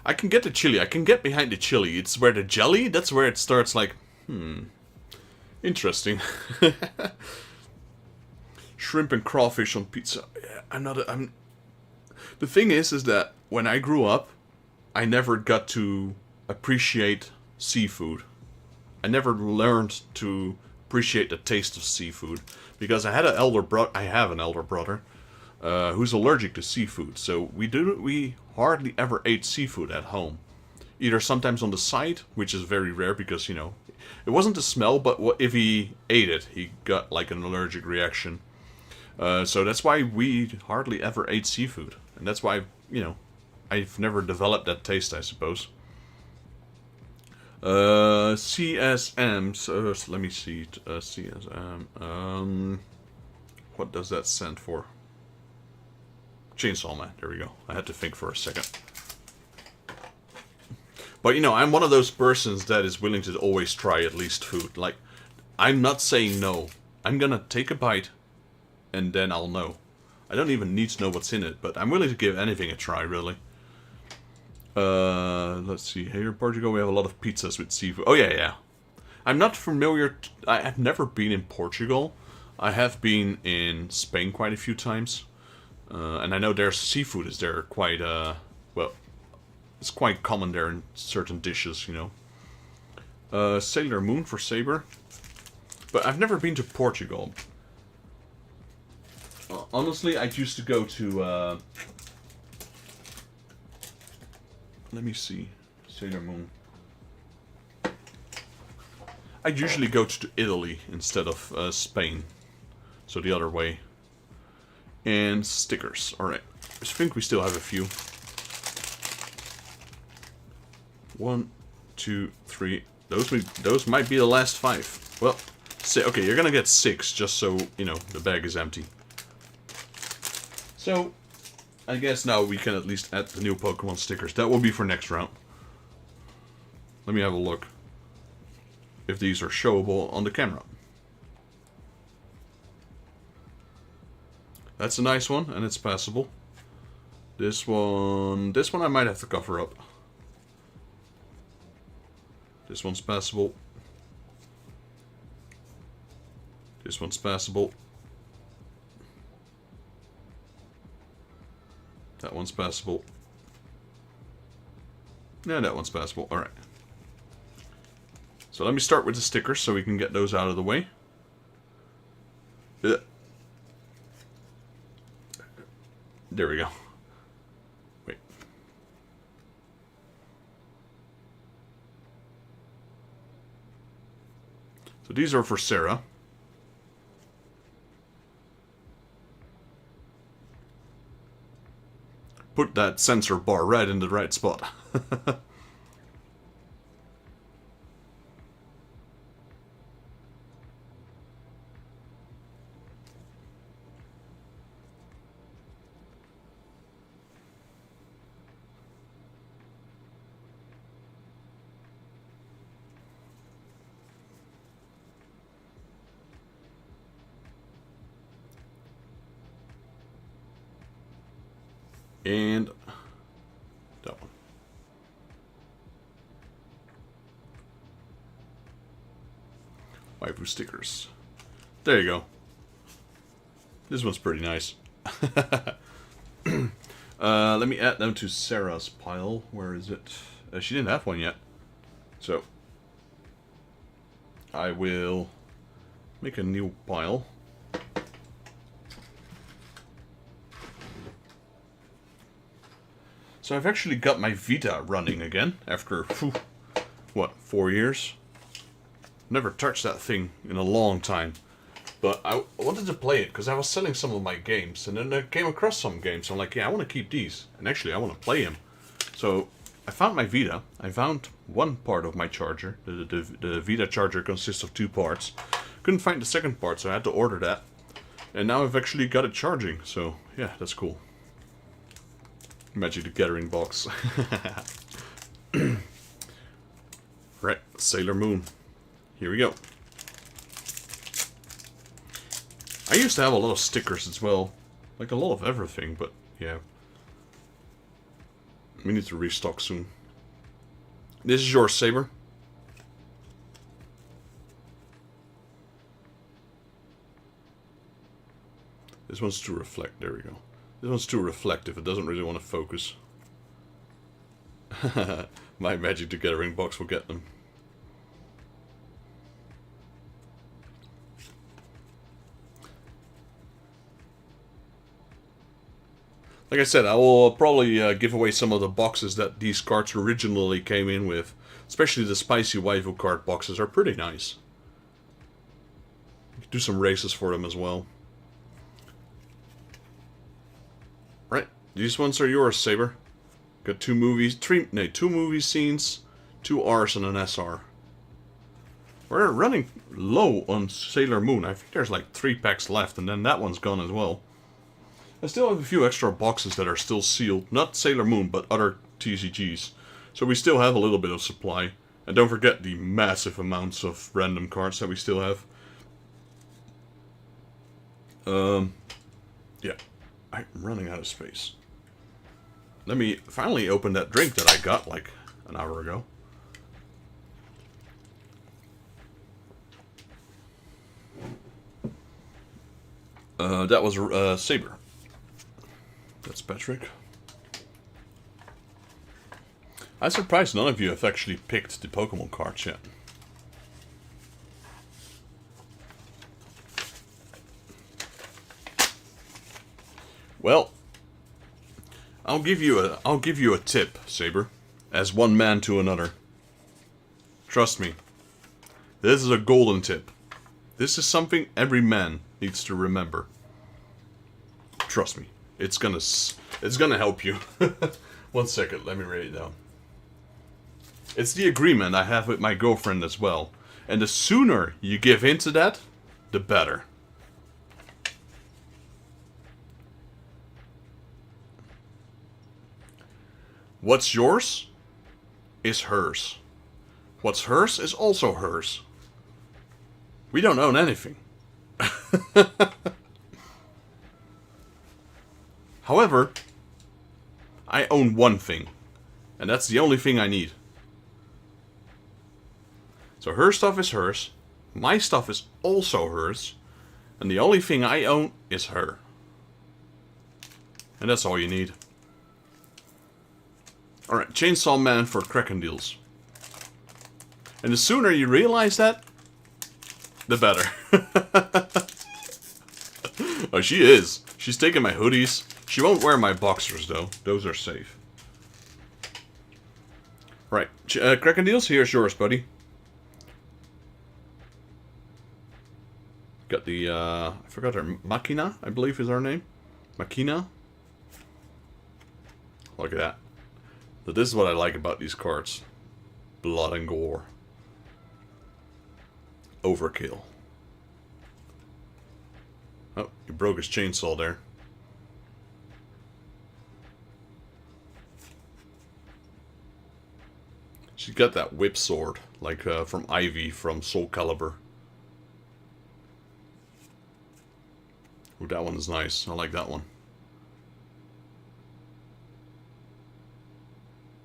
I can get the chili. I can get behind the chili. It's where the jelly, that's where it starts like, interesting. Shrimp and crawfish on pizza. I'm The thing is that when I grew up, I never got to appreciate seafood. I never learned to appreciate the taste of seafood because I have an elder brother who's allergic to seafood. So we hardly ever ate seafood at home. Either sometimes on the side, which is very rare because it wasn't the smell, but if he ate it, he got like an allergic reaction. So that's why we hardly ever ate seafood, and that's why I've never developed that taste, I suppose. CSM. So let me see. CSM. What does that stand for? Chainsaw Man. There we go. I had to think for a second. But I'm one of those persons that is willing to always try at least food. Like, I'm not saying no. I'm gonna take a bite, and then I'll know. I don't even need to know what's in it, but I'm willing to give anything a try, really. Let's see. Here in Portugal, we have a lot of pizzas with seafood. Oh, yeah. I'm not familiar. I have never been in Portugal. I have been in Spain quite a few times. And I know their seafood is there quite, well, it's quite common there in certain dishes, Sailor Moon for Saber. But I've never been to Portugal. Honestly, I used to go to, let me see. Sailor Moon. I usually go to Italy instead of Spain. So the other way. And stickers. Alright. I think we still have a few. 1, 2, 3. Those might be the last 5. Well, okay, you're gonna get 6 just so, the bag is empty. So, I guess now we can at least add the new Pokemon stickers. That will be for next round. Let me have a look if these are showable on the camera. That's a nice one, and it's passable. This one I might have to cover up. This one's passable. This one's passable. That one's passable. Yeah, that one's passable. Alright. So let me start with the stickers so we can get those out of the way. There we go. Wait. So these are for Sarah. Put that sensor bar right in the right spot. And that one. Waifu stickers. There you go. This one's pretty nice. Let me add them to Sarah's pile. Where is it? She didn't have one yet. So, I will make a new pile. So I've actually got my Vita running again after, what, 4 years? Never touched that thing in a long time. But I wanted to play it because I was selling some of my games. And then I came across some games. I'm like, yeah, I want to keep these. And actually, I want to play them. So I found my Vita. I found one part of my charger. The Vita charger consists of 2 parts. Couldn't find the second part, so I had to order that. And now I've actually got it charging. So, yeah, that's cool. Magic the Gathering box. Right, Sailor Moon. Here we go. I used to have a lot of stickers as well. Like a lot of everything, but yeah. We need to restock soon. This is yours, Saber. This one's to reflect. There we go. This one's too reflective. It doesn't really want to focus. My Magic the Gathering box will get them. Like I said, I will probably give away some of the boxes that these cards originally came in with. Especially the spicy Waifu card boxes are pretty nice. Do some races for them as well. Right, these ones are yours, Saber. Got two movie scenes, 2 Rs and an SR. We're running low on Sailor Moon. I think there's like 3 packs left, and then that one's gone as well. I still have a few extra boxes that are still sealed. Not Sailor Moon, but other TCGs. So we still have a little bit of supply. And don't forget the massive amounts of random cards that we still have. Yeah. I'm running out of space. Let me finally open that drink that I got like an hour ago. That was Saber. That's Patrick. I'm surprised none of you have actually picked the Pokemon cards yet. Well, I'll give you a tip, Saber, as one man to another. Trust me. This is a golden tip. This is something every man needs to remember. Trust me. It's gonna help you. 1 second, let me write it down. It's the agreement I have with my girlfriend as well. And the sooner you give in to that, the better. What's yours is hers. What's hers is also hers. We don't own anything. However, I own one thing. And that's the only thing I need. So her stuff is hers. My stuff is also hers. And the only thing I own is her. And that's all you need. Alright, Chainsaw Man for Kraken deals. And the sooner you realize that, the better. Oh, she is. She's taking my hoodies. She won't wear my boxers, though. Those are safe. Right. Kraken deals, here's yours, buddy. Got the, I forgot her, Machina, I believe is her name. Machina. Look at that. So this is what I like about these cards. Blood and gore. Overkill. Oh, he broke his chainsaw there. She's got that whip sword, like from Ivy from Soul Calibur. Ooh, that one is nice. I like that one.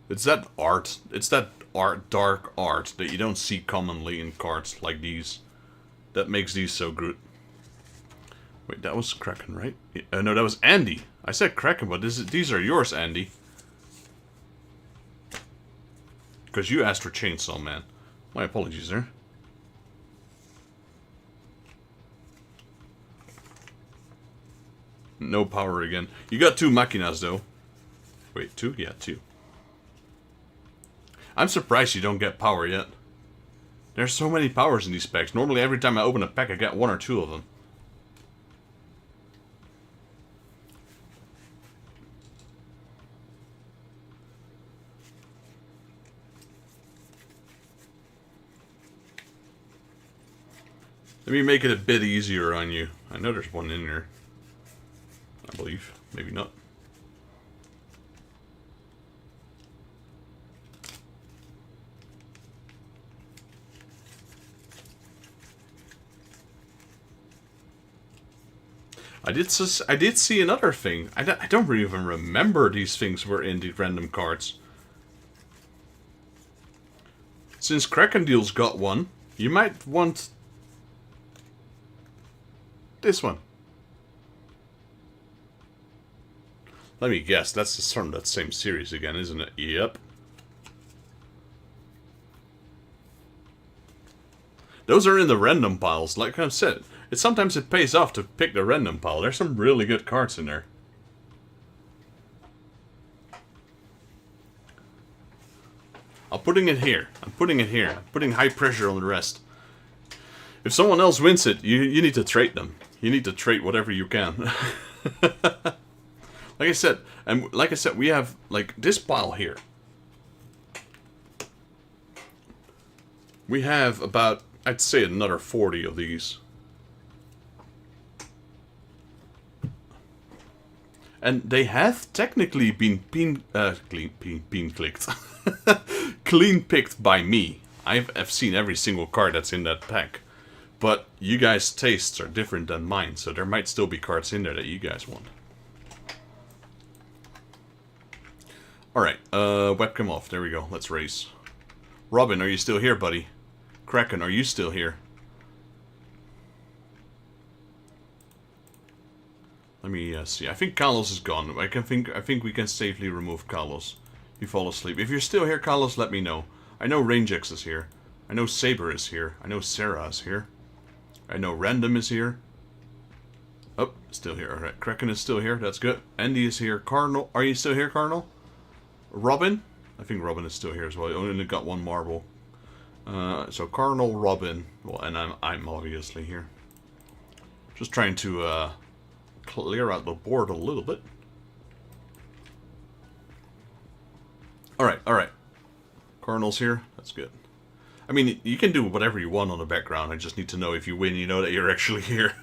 It's that art. It's that dark art that you don't see commonly in cards like these. That makes these so good. Wait, that was Kraken, right? No, that was Andy. I said Kraken, but these are yours, Andy. Because you asked for Chainsaw Man. My apologies there. No power again. You got 2 Machinas, though. Wait, 2? Yeah, 2. I'm surprised you don't get power yet. There's so many powers in these packs. Normally, every time I open a pack, I get 1 or 2 of them. Let me make it a bit easier on you. I know there's one in there. I believe. Maybe not. I did see another thing. I don't even remember these things were in the random cards. Since Kraken Deals got one, you might want this one. Let me guess, that's just from that same series again, isn't it? Yep. Those are in the random piles, like I said. Sometimes it pays off to pick the random pile. There's some really good cards in there. I'm putting it here. I'm putting it here. I'm putting high pressure on the rest. If someone else wins it, you need to trade them. You need to trade whatever you can. Like I said, we have like this pile here. We have about, I'd say, another 40 of these. And they have technically been clicked. Clean picked by me. I've seen every single card that's in that pack. But you guys' tastes are different than mine, so there might still be cards in there that you guys want. Alright, webcam off. There we go. Let's race. Robin, are you still here, buddy? Kraken, are you still here? Let me see. I think Carlos is gone. I think we can safely remove Carlos. You fall asleep. If you're still here, Carlos, let me know. I know Rangex is here. I know Saber is here. I know Sarah is here. I know Random is here. Oh, still here. Alright, Kraken is still here. That's good. Andy is here. Cardinal, are you still here, Cardinal? Robin? I think Robin is still here as well. I only got one marble. So Cardinal, Robin. Well, and I'm obviously here. Just trying to clear out the board a little bit. Alright, alright. Cardinal's here. That's good. I mean, you can do whatever you want on the background. I just need to know if you win, you know that you're actually here.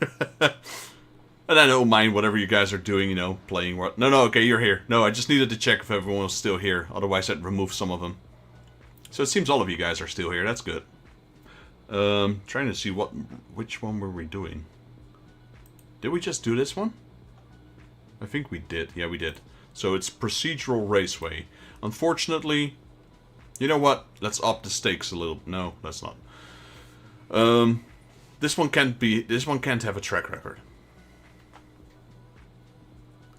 And I don't mind whatever you guys are doing, you know, playing what. No, okay, you're here. No, I just needed to check if everyone was still here. Otherwise, I'd remove some of them. So it seems all of you guys are still here. That's good. Trying to see which one were we doing. Did we just do this one? I think we did. Yeah, we did. So it's Procedural Raceway. Unfortunately, you know what? Let's up the stakes a little. No, let's not. This one can't be. This one can't have a track record.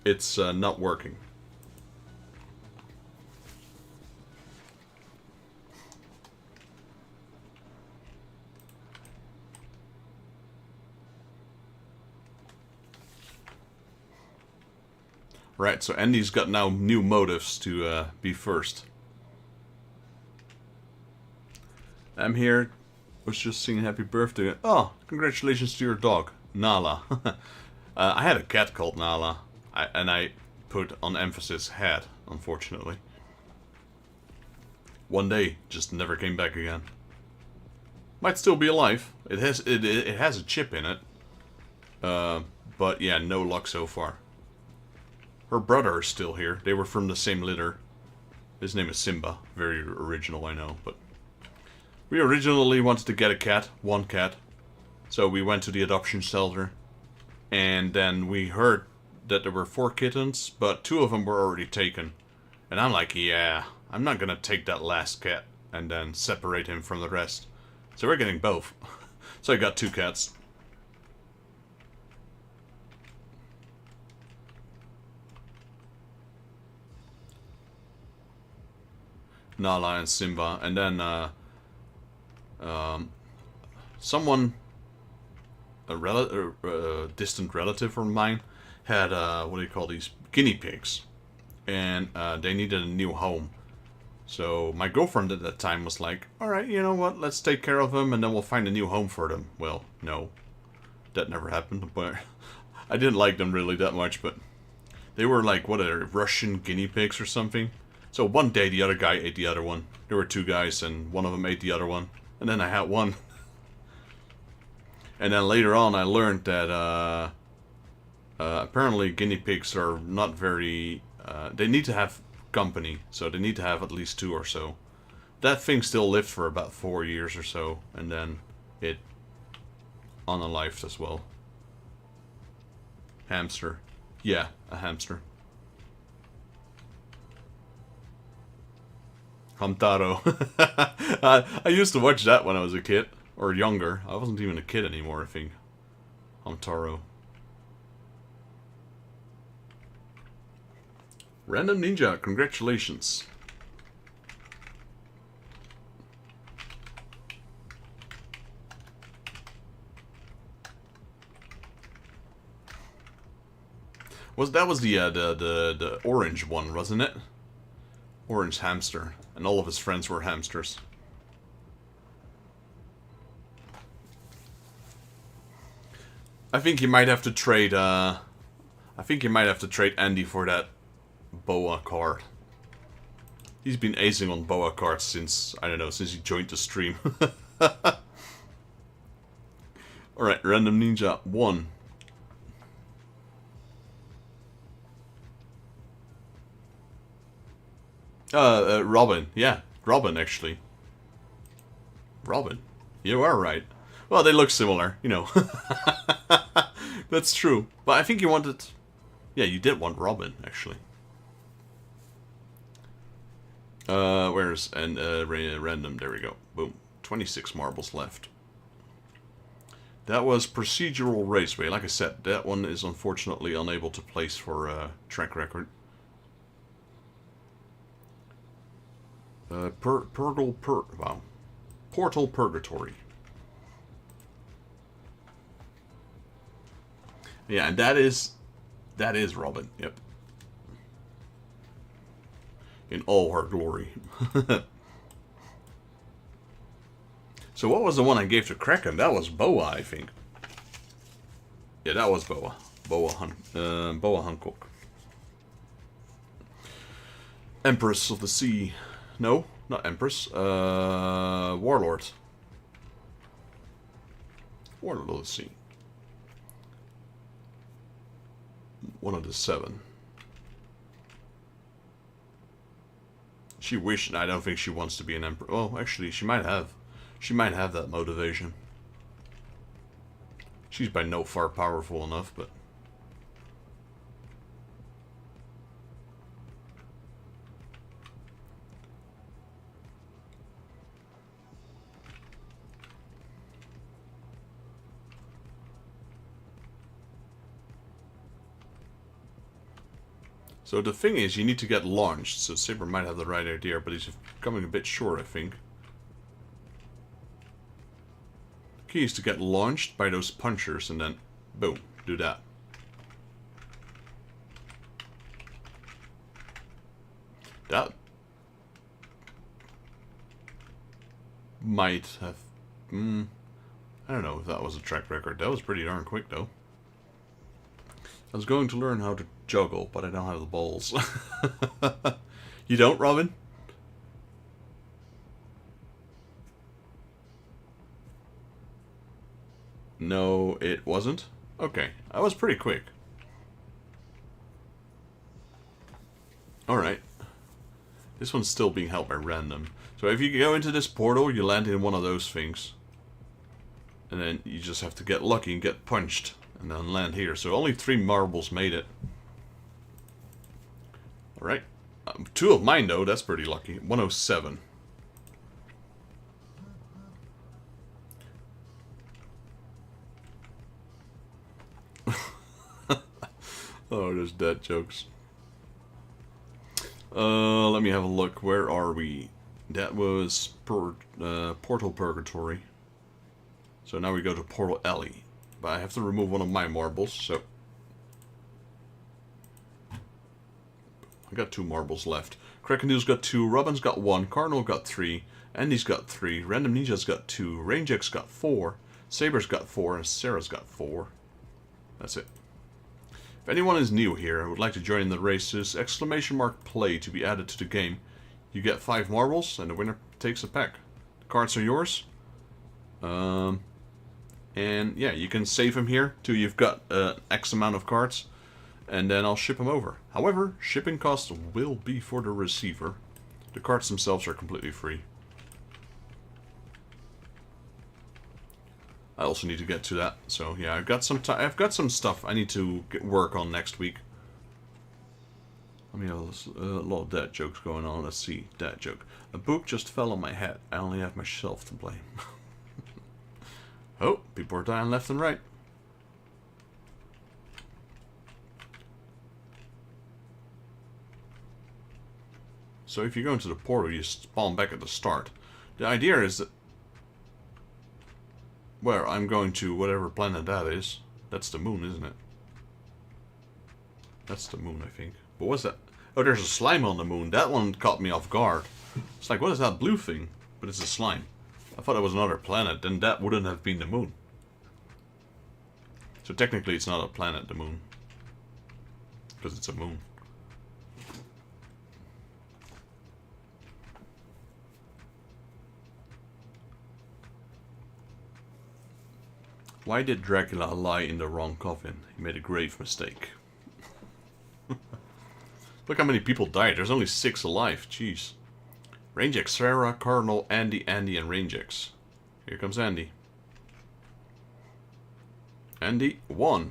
It's not working. Right, so Andy's got now new motives to be first. I'm here. Was just singing happy birthday. Oh, congratulations to your dog, Nala. I had a cat called Nala. And I put on emphasis had, unfortunately. One day, just never came back again. Might still be alive. It has a chip in it. But yeah, no luck so far. Her brother is still here. They were from the same litter. His name is Simba. Very original, I know. But we originally wanted to get a cat, one cat. So we went to the adoption shelter. And then we heard that there were 4 kittens, but 2 of them were already taken. And I'm like, yeah, I'm not gonna take that last cat and then separate him from the rest. So we're getting both. So I got 2 cats. Nala and Simba. And then someone, a distant relative of mine, had, what do you call these, guinea pigs, and they needed a new home. So my girlfriend at that time was like, alright, you know what, let's take care of them and then we'll find a new home for them. Well, no, that never happened, but I didn't like them really that much, but they were like, what are they, Russian guinea pigs or something? So one day the other guy ate the other one. There were 2 guys and one of them ate the other one, and then I had one. And then later on I learned that apparently guinea pigs are not very... they need to have company, so they need to have at least 2 or so. That thing still lived for about 4 years or so, and then it unalived as well. Hamster. Yeah, a hamster. Hamtaro. I used to watch that when I was a kid, or younger. I wasn't even a kid anymore, I think. Hamtaro. Random Ninja, congratulations. That was the orange one, wasn't it? Orange hamster, and all of his friends were hamsters. I think you might have to trade. I think you might have to trade Andy for that Boa card. He's been acing on Boa cards since, I don't know, since he joined the stream. Alright, Random Ninja 1. Robin. Yeah, Robin, actually. Robin. You are right. Well, they look similar, you know. That's true. But I think you wanted... Yeah, you did want Robin, actually. Where's... And, random, there we go. Boom. 26 marbles left. That was Procedural Raceway. Like I said, that one is unfortunately unable to place for track record. Wow. Portal Purgatory. Yeah, and that is Robin. Yep. In all her glory. So what was the one I gave to Kraken? That was Boa, I think. Yeah, that was Boa. Boa Hancock. Empress of the Sea. No, not Empress. Warlord. Warlord of the Sea. One of the 7. She wished. I don't think she wants to be an emperor. Well, actually, she might have. She might have that motivation. She's by no far powerful enough, but... So the thing is, you need to get launched, so Saber might have the right idea, but he's coming a bit short, I think. The key is to get launched by those punchers, and then, boom, do that. That might have... I don't know if that was a track record. That was pretty darn quick, though. I was going to learn how to juggle, but I don't have the balls. You don't, Robin? No, it wasn't? Okay, that was pretty quick. Alright. This one's still being held by random. So if you go into this portal, you land in one of those things. And then you just have to get lucky and get punched. And then land here. So only 3 marbles made it. Alright. 2 of mine, though. That's pretty lucky. 107. Oh, there's dead jokes. Let me have a look. Where are we? That was Portal Purgatory. So now we go to Portal Alley. But I have to remove one of my marbles, so... I got 2 marbles left. Krakendoodle's got 2, Robin's got 1, Cardinal got 3, Andy's got 3, Random Ninja's got 2, Rangex got 4, Saber's got 4, and Sarah's got 4. That's it. If anyone is new here and would like to join in the races, !play to be added to the game. You get 5 marbles, and the winner takes a pack. The cards are yours. And yeah, you can save them here till you've got X amount of cards, and then I'll ship them over. However, shipping costs will be for the receiver. The cards themselves are completely free. I also need to get to that. So yeah, I've got some time. I've got some stuff I need to work on next week. I mean, a lot of dad jokes going on. Let's see, dad joke. A book just fell on my head. I only have myself to blame. Oh, people are dying left and right. So if you go into the portal, you spawn back at the start. The idea is that... Where I'm going to whatever planet that is. That's the moon, isn't it? That's the moon, I think. But what's that? Oh, there's a slime on the moon. That one caught me off guard. It's like, what is that blue thing? But it's a slime. I thought it was another planet. Then that wouldn't have been the moon. So technically it's not a planet, the moon. Because it's a moon. Why did Dracula lie in the wrong coffin? He made a grave mistake. Look how many people died. There's only 6 alive. Jeez. Rangex, Sarah, Cardinal, Andy, and Rangex. Here comes Andy. Andy, 1.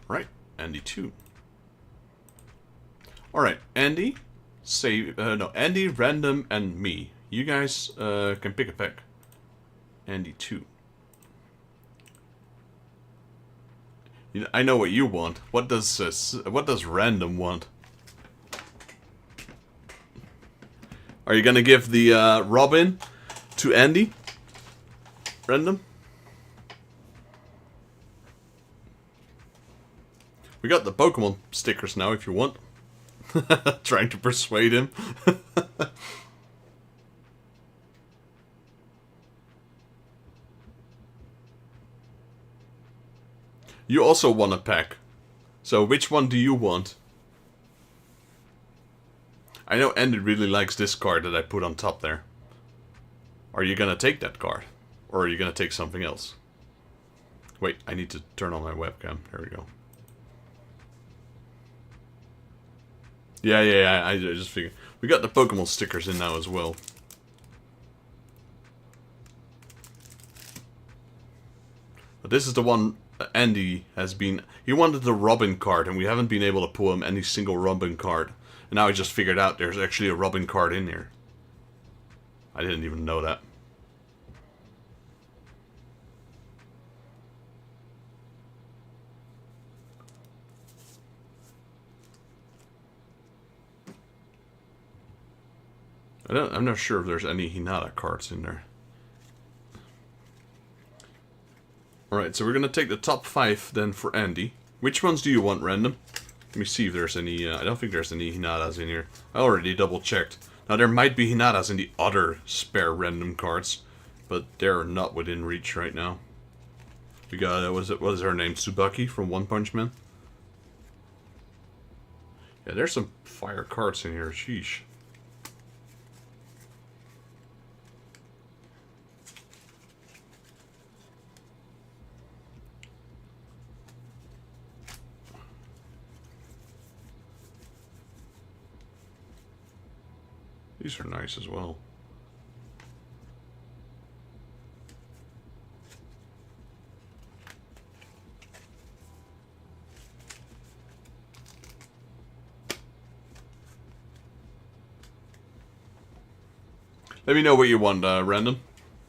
Right. Andy, 2. Alright, Andy, Andy, Random, and me. You guys can pick a pack. Andy 2. You know, I know what you want. What does Random want? Are you gonna give the Robin to Andy? Random? We got the Pokemon stickers now if you want. Trying to persuade him. You also want a pack. So which one do you want? I know Andy really likes this card that I put on top there. Are you gonna take that card? Or are you gonna take something else? Wait, I need to turn on my webcam. There we go. Yeah, I just figured. We got the Pokemon stickers in now as well. But this is the one Andy has been... He wanted the Robin card, and we haven't been able to pull him any single Robin card. And now I just figured out there's actually a Robin card in here. I didn't even know that. I'm not sure if there's any Hinata cards in there. Alright, so we're gonna take the top 5 then for Andy. Which ones do you want, Random? Let me see if there's any, I don't think there's any Hinatas in here. I already double checked. Now there might be Hinatas in the other spare random cards, but they're not within reach right now. We got, what is her name? Tsubaki from One Punch Man? Yeah, there's some fire cards in here, sheesh. These are nice as well. Let me know what you want, Random.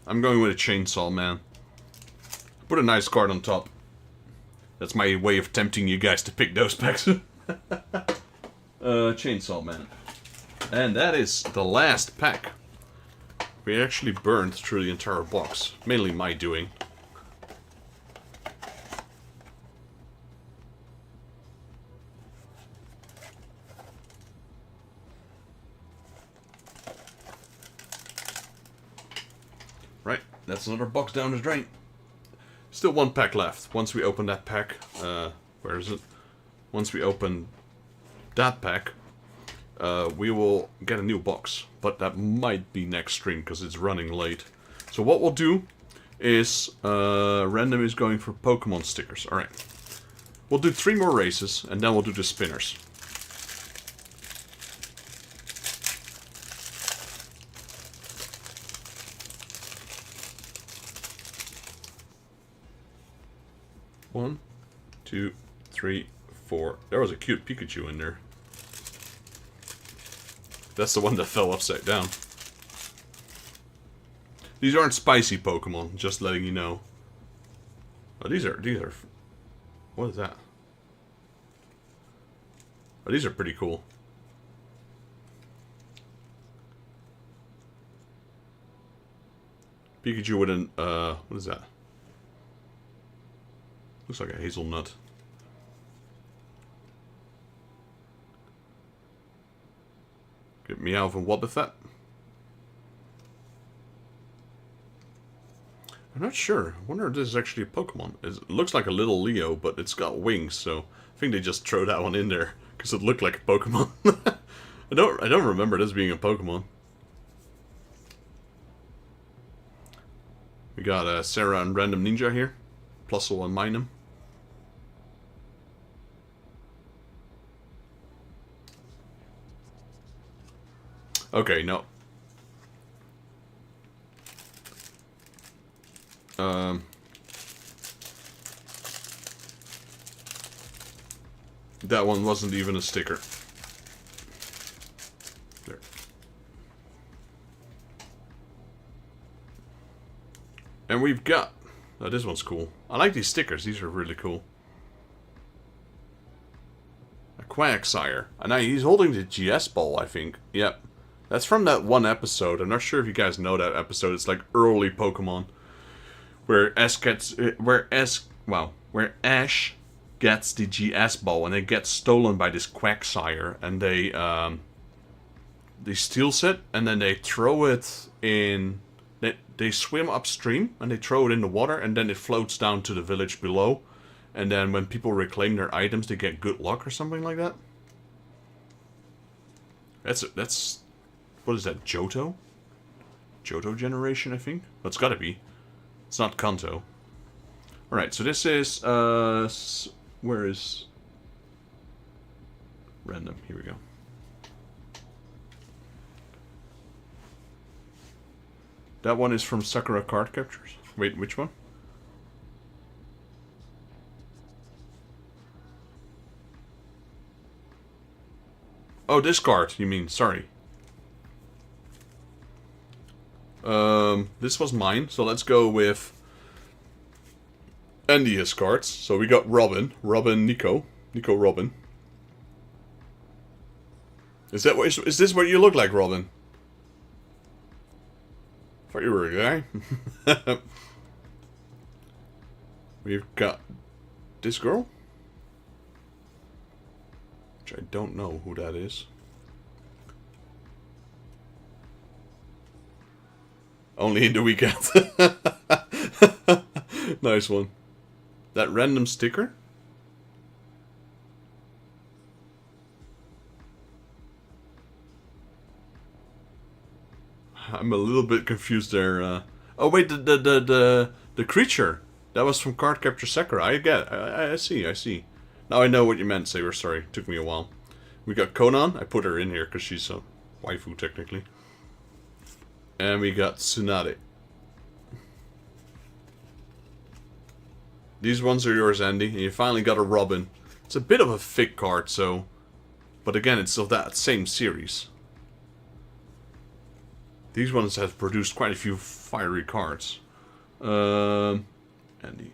I'm going with a Chainsaw Man. Put a nice card on top. That's my way of tempting you guys to pick those packs. Chainsaw Man. And that is the last pack. We actually burned through the entire box. Mainly my doing. Right, that's another box down the drain. Still 1 pack left. Once we open that pack, where is it? Once we open that pack, we will get a new box, but that might be next stream because it's running late. So what we'll do is, Random is going for Pokemon stickers. Alright. We'll do 3 more races, and then we'll do the spinners. One, 2, 3, 4. There was a cute Pikachu in there. That's the one that fell upside down. These aren't spicy Pokemon, just letting you know. Oh, these are... What is that? Oh, these are pretty cool. Pikachu with an, what is that? Looks like a hazelnut. Get Meowth and Wobbuffet. I'm not sure. I wonder if this is actually a Pokemon. It looks like a little Leo, but it's got wings, so I think they just throw that one in there because it looked like a Pokemon. I don't remember this being a Pokemon. We got Sarah and Random Ninja here. Plusle and Minum. Okay, no. That one wasn't even a sticker. There. And we've got... Oh, this one's cool. I like these stickers. These are really cool. A Quagsire. And now he's holding the GS ball, I think. Yep. That's from that one episode. I'm not sure if you guys know that episode. It's like early Pokemon. Where Ash gets... Where Ash gets the GS ball and it gets stolen by this Quagsire. And they steals it and then they throw it in... They swim upstream and they throw it in the water and then it floats down to the village below. And then when people reclaim their items, they get good luck or something like that. That's what is that, Johto? Johto generation, I think? Well, it's gotta be. It's not Kanto. Alright, so this is, where is... Random, here we go. That one is from Sakura Card Captures. Wait, which one? Oh, this card, you mean, sorry. This was mine, so let's go with Andy's cards. So we got Robin, Nico Robin. Is this what you look like, Robin? I thought you were a guy. We've got this girl, which I don't know who that is. Only in the weekend. Nice one. That random sticker? I'm a little bit confused there. Oh wait, the creature. That was from Card Capture Sakura. I get it. I see. Now I know what you meant, Saber. Sorry, it took me a while. We got Conan. I put her in here because she's a waifu, technically. And we got Tsunade. These ones are yours, Andy. And you finally got a Robin. It's a bit of a thick card, so... But again, it's of that same series. These ones have produced quite a few fiery cards. Andy.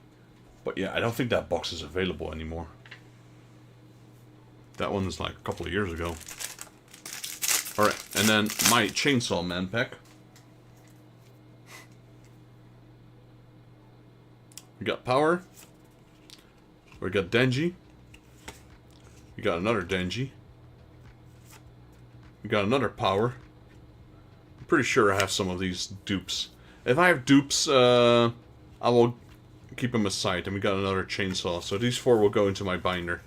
But yeah, I don't think that box is available anymore. That one is like a couple of years ago. Alright, and then my Chainsaw Man pack. We got Power. We got Denji. We got another Denji. We got another Power. I'm pretty sure I have some of these dupes. If I have dupes, I will keep them aside. And we got another Chainsaw. So these four will go into my binder.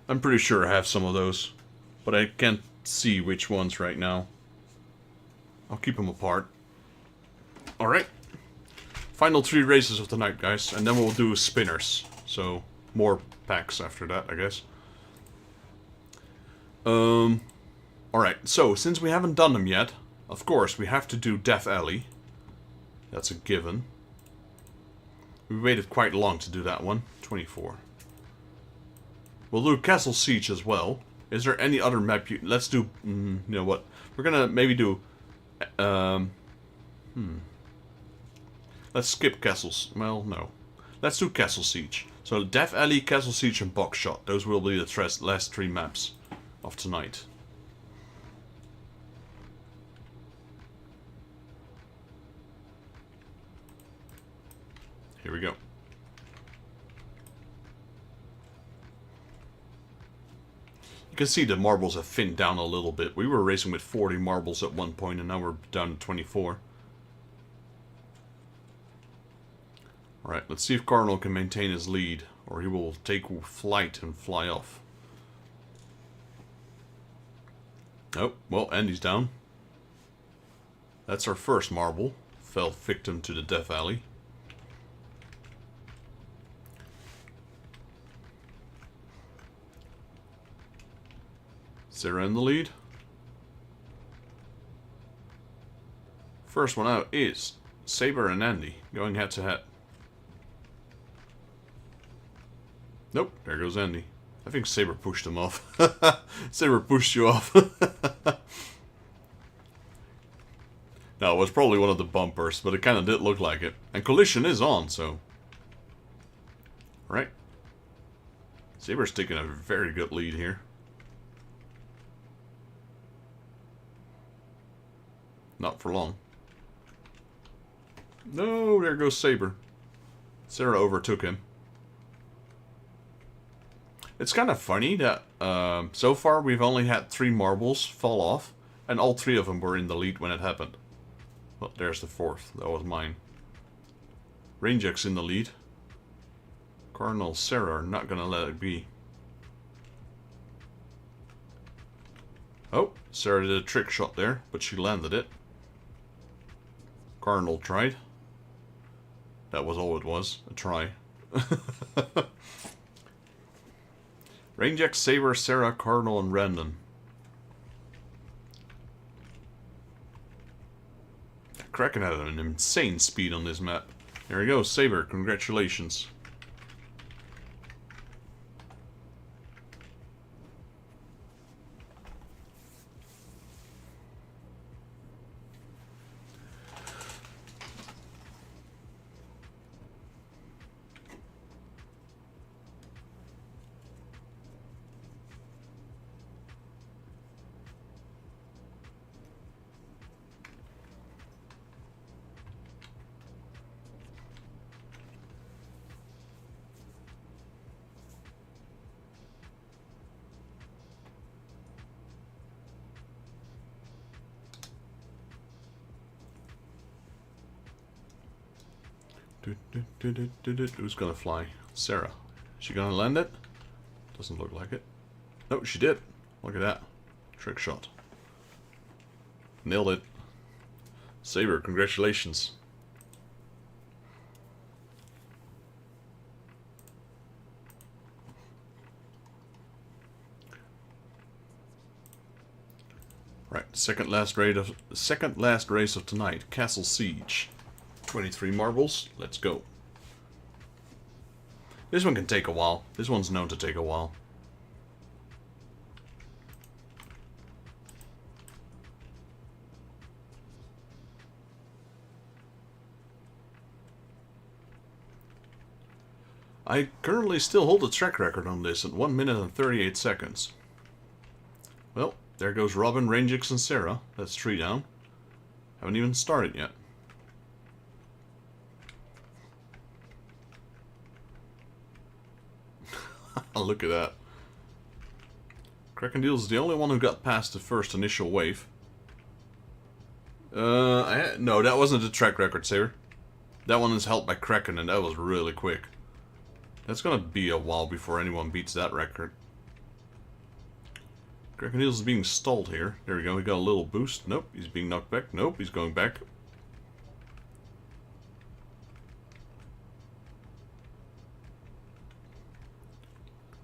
I'm pretty sure I have some of those. But I can't see which ones right now. I'll keep them apart. Alright. Final 3 races of the night, guys. And then we'll do spinners. So, more packs after that, I guess. Alright, so, since we haven't done them yet, of course, we have to do Death Alley. That's a given. We waited quite long to do that one. 24. We'll do Castle Siege as well. Is there any other map you... Let's do... you know what? We're gonna maybe do... Let's skip castles. Well, no. Let's do Castle Siege. So Death Alley, Castle Siege and Box Shot. Those will be the last 3 maps of tonight. Here we go. You can see the marbles have thinned down a little bit. We were racing with 40 marbles at one point and now we're down to 24. Alright, let's see if Cardinal can maintain his lead, or he will take flight and fly off. Oh, well, Andy's down. That's our first marble. Fell victim to the Death Alley. Sarah in the lead. First one out is Saber and Andy, going head to head. Nope, there goes Andy. I think Saber pushed him off. Saber pushed you off. No, it was probably one of the bumpers, but it kind of did look like it. And collision is on, so... Right. Saber's taking a very good lead here. Not for long. No, there goes Saber. Sarah overtook him. It's kind of funny that so far we've only had 3 marbles fall off, and all 3 of them were in the lead when it happened. Well, there's the 4th. That was mine. Rainjack's in the lead. Cardinal Sarah are not gonna let it be. Oh, Sarah did a trick shot there, but she landed it. Cardinal tried. That was all it was, a try. Rainjack, Saber, Sarah, Cardinal, and Randon. Kraken had an insane speed on this map. There we go, Saber, congratulations. Who's gonna fly? Sarah. Is she gonna land it? Doesn't look like it. No, she did. Look at that. Trick shot. Nailed it. Saber, congratulations. Right, second last race of tonight, Castle Siege. 23 marbles, let's go. This one can take a while. This one's known to take a while. I currently still hold a track record on this at 1 minute and 38 seconds. Well, there goes Robin, Rangix, and Sarah. That's 3 down. Haven't even started yet. Look at that. Krakendeel's the only one who got past the first initial wave. No, that wasn't a track record, Saber. That one is held by Kraken, and that was really quick. That's gonna be a while before anyone beats that record. Krakendeel's is being stalled here. There we go, he got a little boost. Nope, he's being knocked back. Nope, he's going back.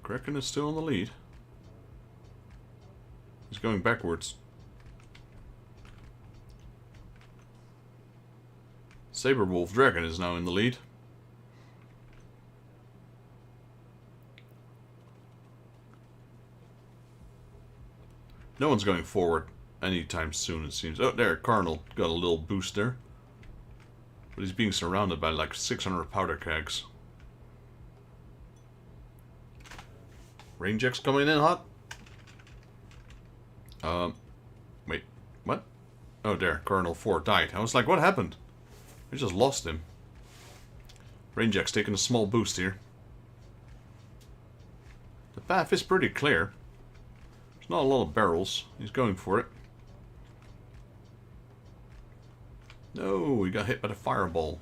Kraken is still in the lead. He's going backwards. Saber Wolf Dragon is now in the lead. No one's going forward anytime soon, it seems. Oh, there, Cardinal got a little boost there. But he's being surrounded by like 600 powder kegs. Rainjack's coming in hot. Wait, what? Oh, there, Colonel 4 died. I was like, what happened? I just lost him. Rainjack's taking a small boost here. The path is pretty clear. There's not a lot of barrels. He's going for it. No, he got hit by the fireball.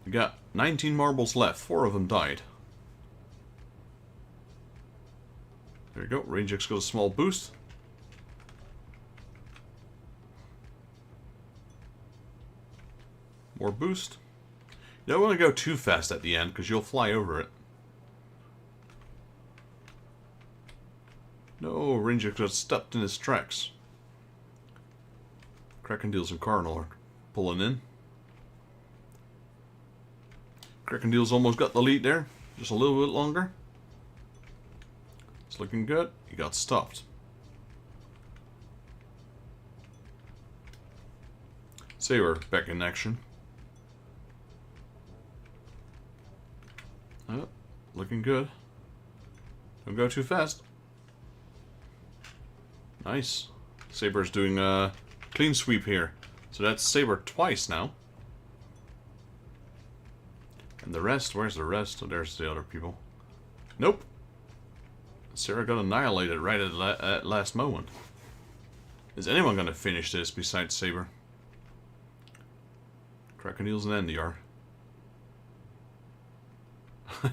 We got 19 marbles left. 4 of them died. There you go. Rainjack's got a small boost. More boost. You don't want to go too fast at the end because you'll fly over it. No, Rainjack got stopped in his tracks. Crackendeals and Cardinal are pulling in. Crackendeals almost got the lead there. Just a little bit longer. It's looking good. He got stopped. Saber back in action. Oh, looking good. Don't go too fast. Nice. Saber's doing a clean sweep here. So that's Saber twice now. And the rest, where's the rest? Oh, there's the other people. Nope. Sarah got annihilated right at last moment. Is anyone going to finish this besides Saber? Crackendeals and Andy are.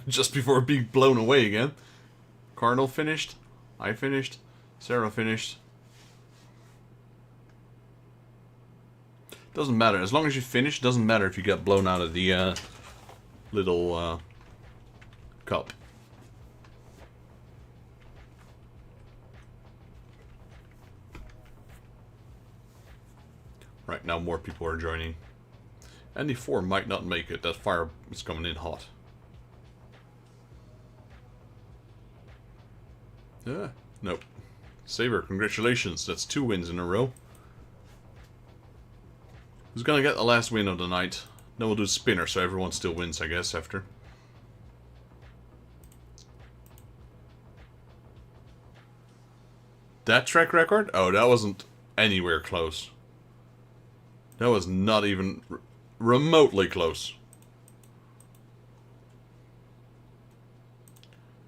Just before being blown away again. Cardinal finished. I finished. Sarah finished. Doesn't matter. As long as you finish, doesn't matter if you get blown out of the little cup. Right, now more people are joining. Andy 4 might not make it. That fire is coming in hot. Yeah, nope. Saber, congratulations. That's 2 wins in a row. Who's gonna get the last win of the night? Then we'll do spinner, so everyone still wins, I guess, after. That track record? Oh, that wasn't anywhere close. That was not even remotely close.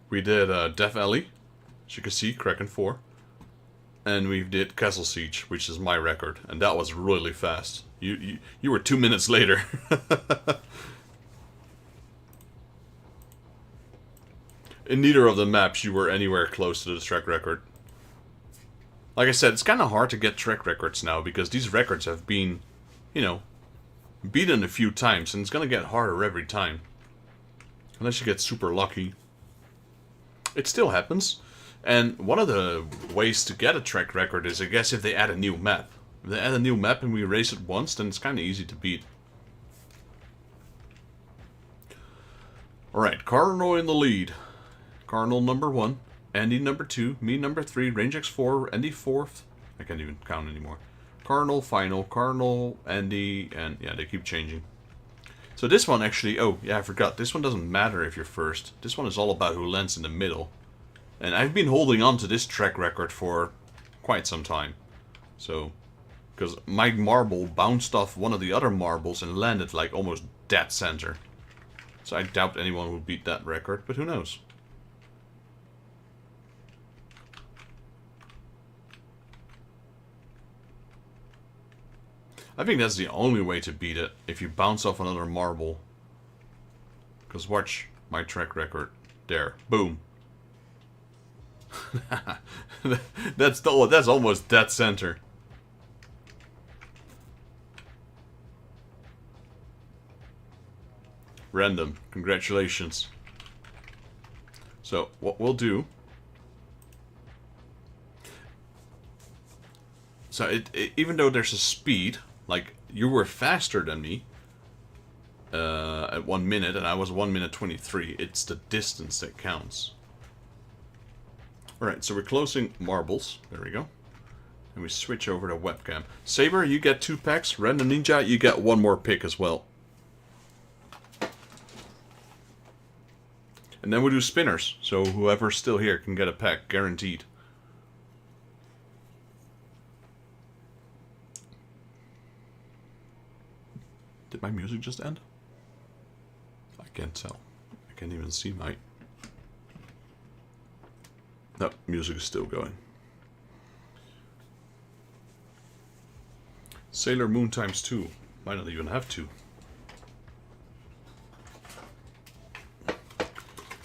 We did Death Alley, as you can see, Kraken 4. And we did Castle Siege, which is my record, and that was really fast. You were 2 minutes later. In neither of the maps you were anywhere close to the track record. Like I said, it's kind of hard to get track records now, because these records have been, you know, beaten a few times, and it's gonna get harder every time. Unless you get super lucky. It still happens. And one of the ways to get a track record is, I guess, if they add a new map. If they add a new map and we race it once, then it's kind of easy to beat. Alright, Cardinal in the lead. Cardinal number 1, Andy number 2, me number 3, Rangex 4, Andy 4th. I can't even count anymore. Cardinal, final, Cardinal, Andy, and yeah, they keep changing. So this one actually, oh yeah, I forgot. This one doesn't matter if you're first. This one is all about who lands in the middle. And I've been holding on to this track record for quite some time. So, because my marble bounced off one of the other marbles and landed like almost dead center. So I doubt anyone would beat that record, but who knows. I think that's the only way to beat it, if you bounce off another marble. Because watch my track record. There. Boom. that's almost dead center. Random. Congratulations. So, what we'll do... So, even though there's a speed, like, you were faster than me, at 1 minute, and I was 1 minute 23. It's the distance that counts. Alright, so we're closing marbles. There we go. And we switch over to webcam. Saber, you get 2 packs. Random Ninja, you get 1 more pick as well. And then we do spinners. So whoever's still here can get a pack, guaranteed. Did my music just end? I can't tell. I can't even see my... No, music is still going. Sailor Moon times 2. Might not even have 2.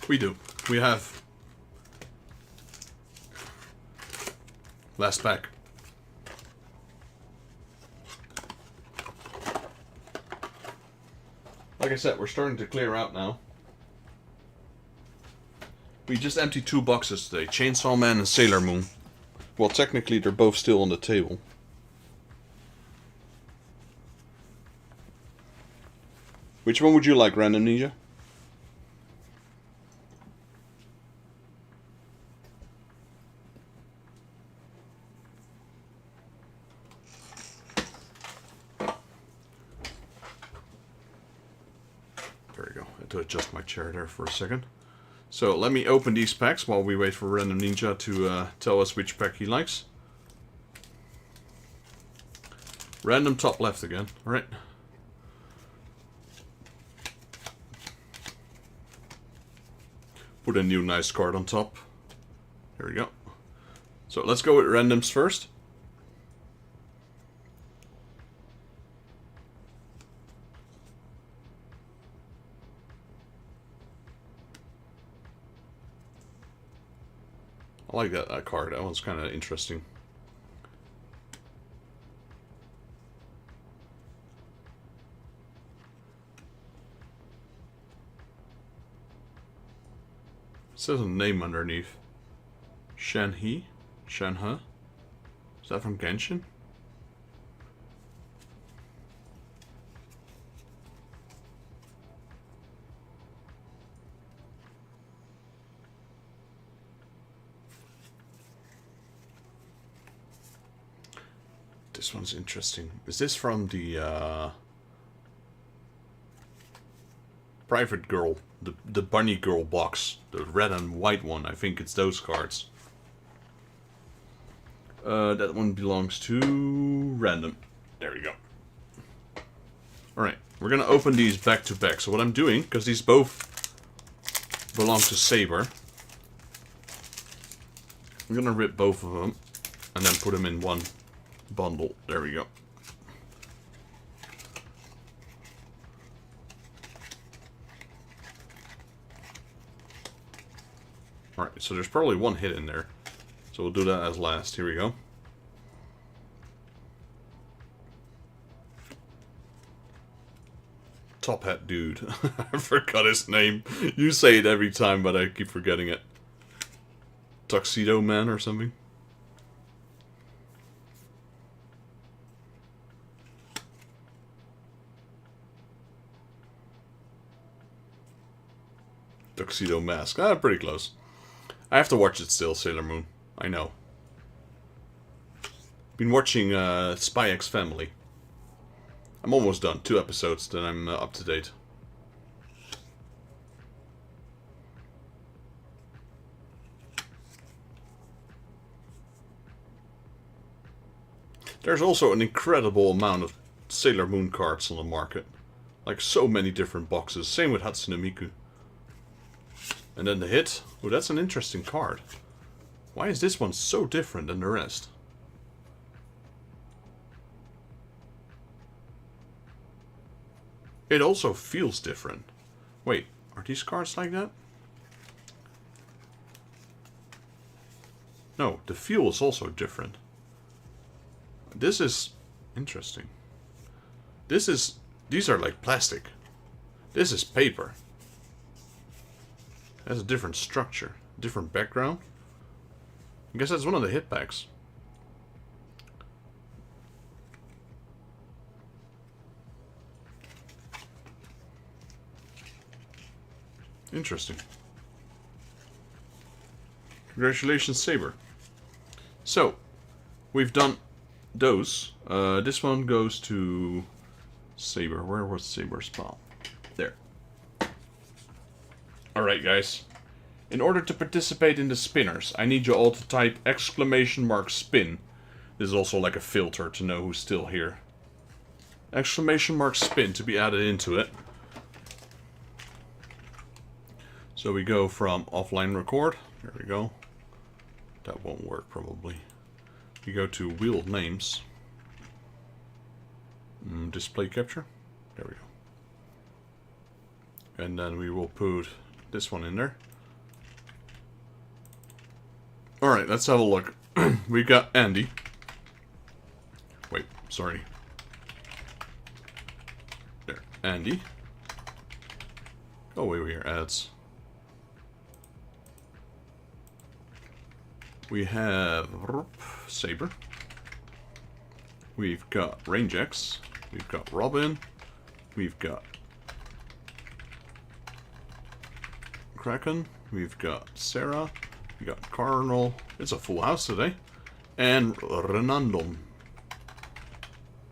We do. We have... Last pack. Like I said, we're starting to clear out now. We just emptied 2 boxes today. Chainsaw Man and Sailor Moon. Well, technically they're both still on the table. Which one would you like, Random Ninja? There we go. I had to adjust my chair there for a second. So let me open these packs while we wait for Random Ninja to tell us which pack he likes. Random top left again. Alright. Put a new nice card on top. Here we go. So let's go with randoms first. I like that card. That one's kind of interesting. It says a name underneath. Shanhe? Shanhe? Is that from Genshin? This one's interesting. Is this from the Private Girl, the Bunny Girl box, the red and white one? I think it's those cards. That one belongs to random. There we go. Alright, we're gonna open these back to back. So what I'm doing, because these both belong to Saber, I'm gonna rip both of them and then put them in one bundle. There we go. Alright, so there's probably one hit in there. So we'll do that as last. Here we go. Top Hat Dude. I forgot his name. You say it every time, but I keep forgetting it. Tuxedo Man or something? Tuxedo Mask. Ah, pretty close. I have to watch it still, Sailor Moon. I know. Been watching Spy X Family. I'm almost done. 2 episodes, then I'm up to date. There's also an incredible amount of Sailor Moon cards on the market. Like so many different boxes. Same with Hatsune Miku. And then the hit. Oh, that's an interesting card. Why is this one so different than the rest? It also feels different. Wait, are these cards like that? No, the feel is also different. This is interesting. These are like plastic. This is paper. It has a different structure, different background. I guess that's one of the hit packs. Interesting. Congratulations, Saber. So, we've done those. This one goes to Saber. Where was Saber's spot? There. Alright, guys. In order to participate in the spinners, I need you all to type !spin. This is also like a filter to know who's still here. !spin to be added into it. So we go from offline record. There we go. That won't work probably. We go to wheel names. Display capture. There we go. And then we will put this one in there. Alright, let's have a look. We got Andy. Wait, sorry. There, Andy. Oh, wait, here, ads. We have Saber. We've got Range X. We've got Robin. We've got Kraken. We've got Sarah. We got Cardinal. It's a full house today. And Renandom.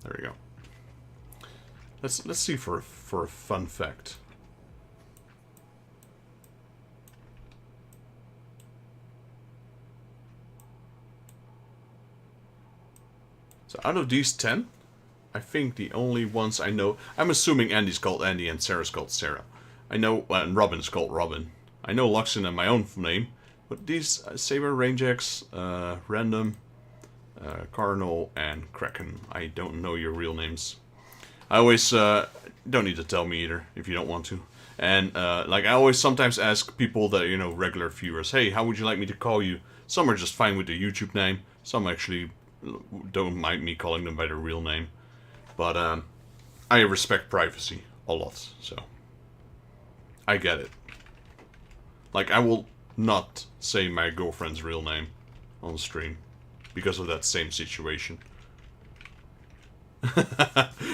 There we go. Let's see for a fun fact. So out of these 10, I think the only ones I know... I'm assuming Andy's called Andy and Sarah's called Sarah. I know... and Robin's called Robin. I know Luxin and my own name. But these... Saber, Range X, Random, Cardinal, and Kraken. I don't know your real names. I always... don't need to tell me either, if you don't want to. And, like, I always sometimes ask people that, you know, regular viewers, hey, how would you like me to call you? Some are just fine with the YouTube name. Some actually... don't mind me calling them by their real name. But I respect privacy a lot, so I get it. Like, I will not say my girlfriend's real name on stream because of that same situation.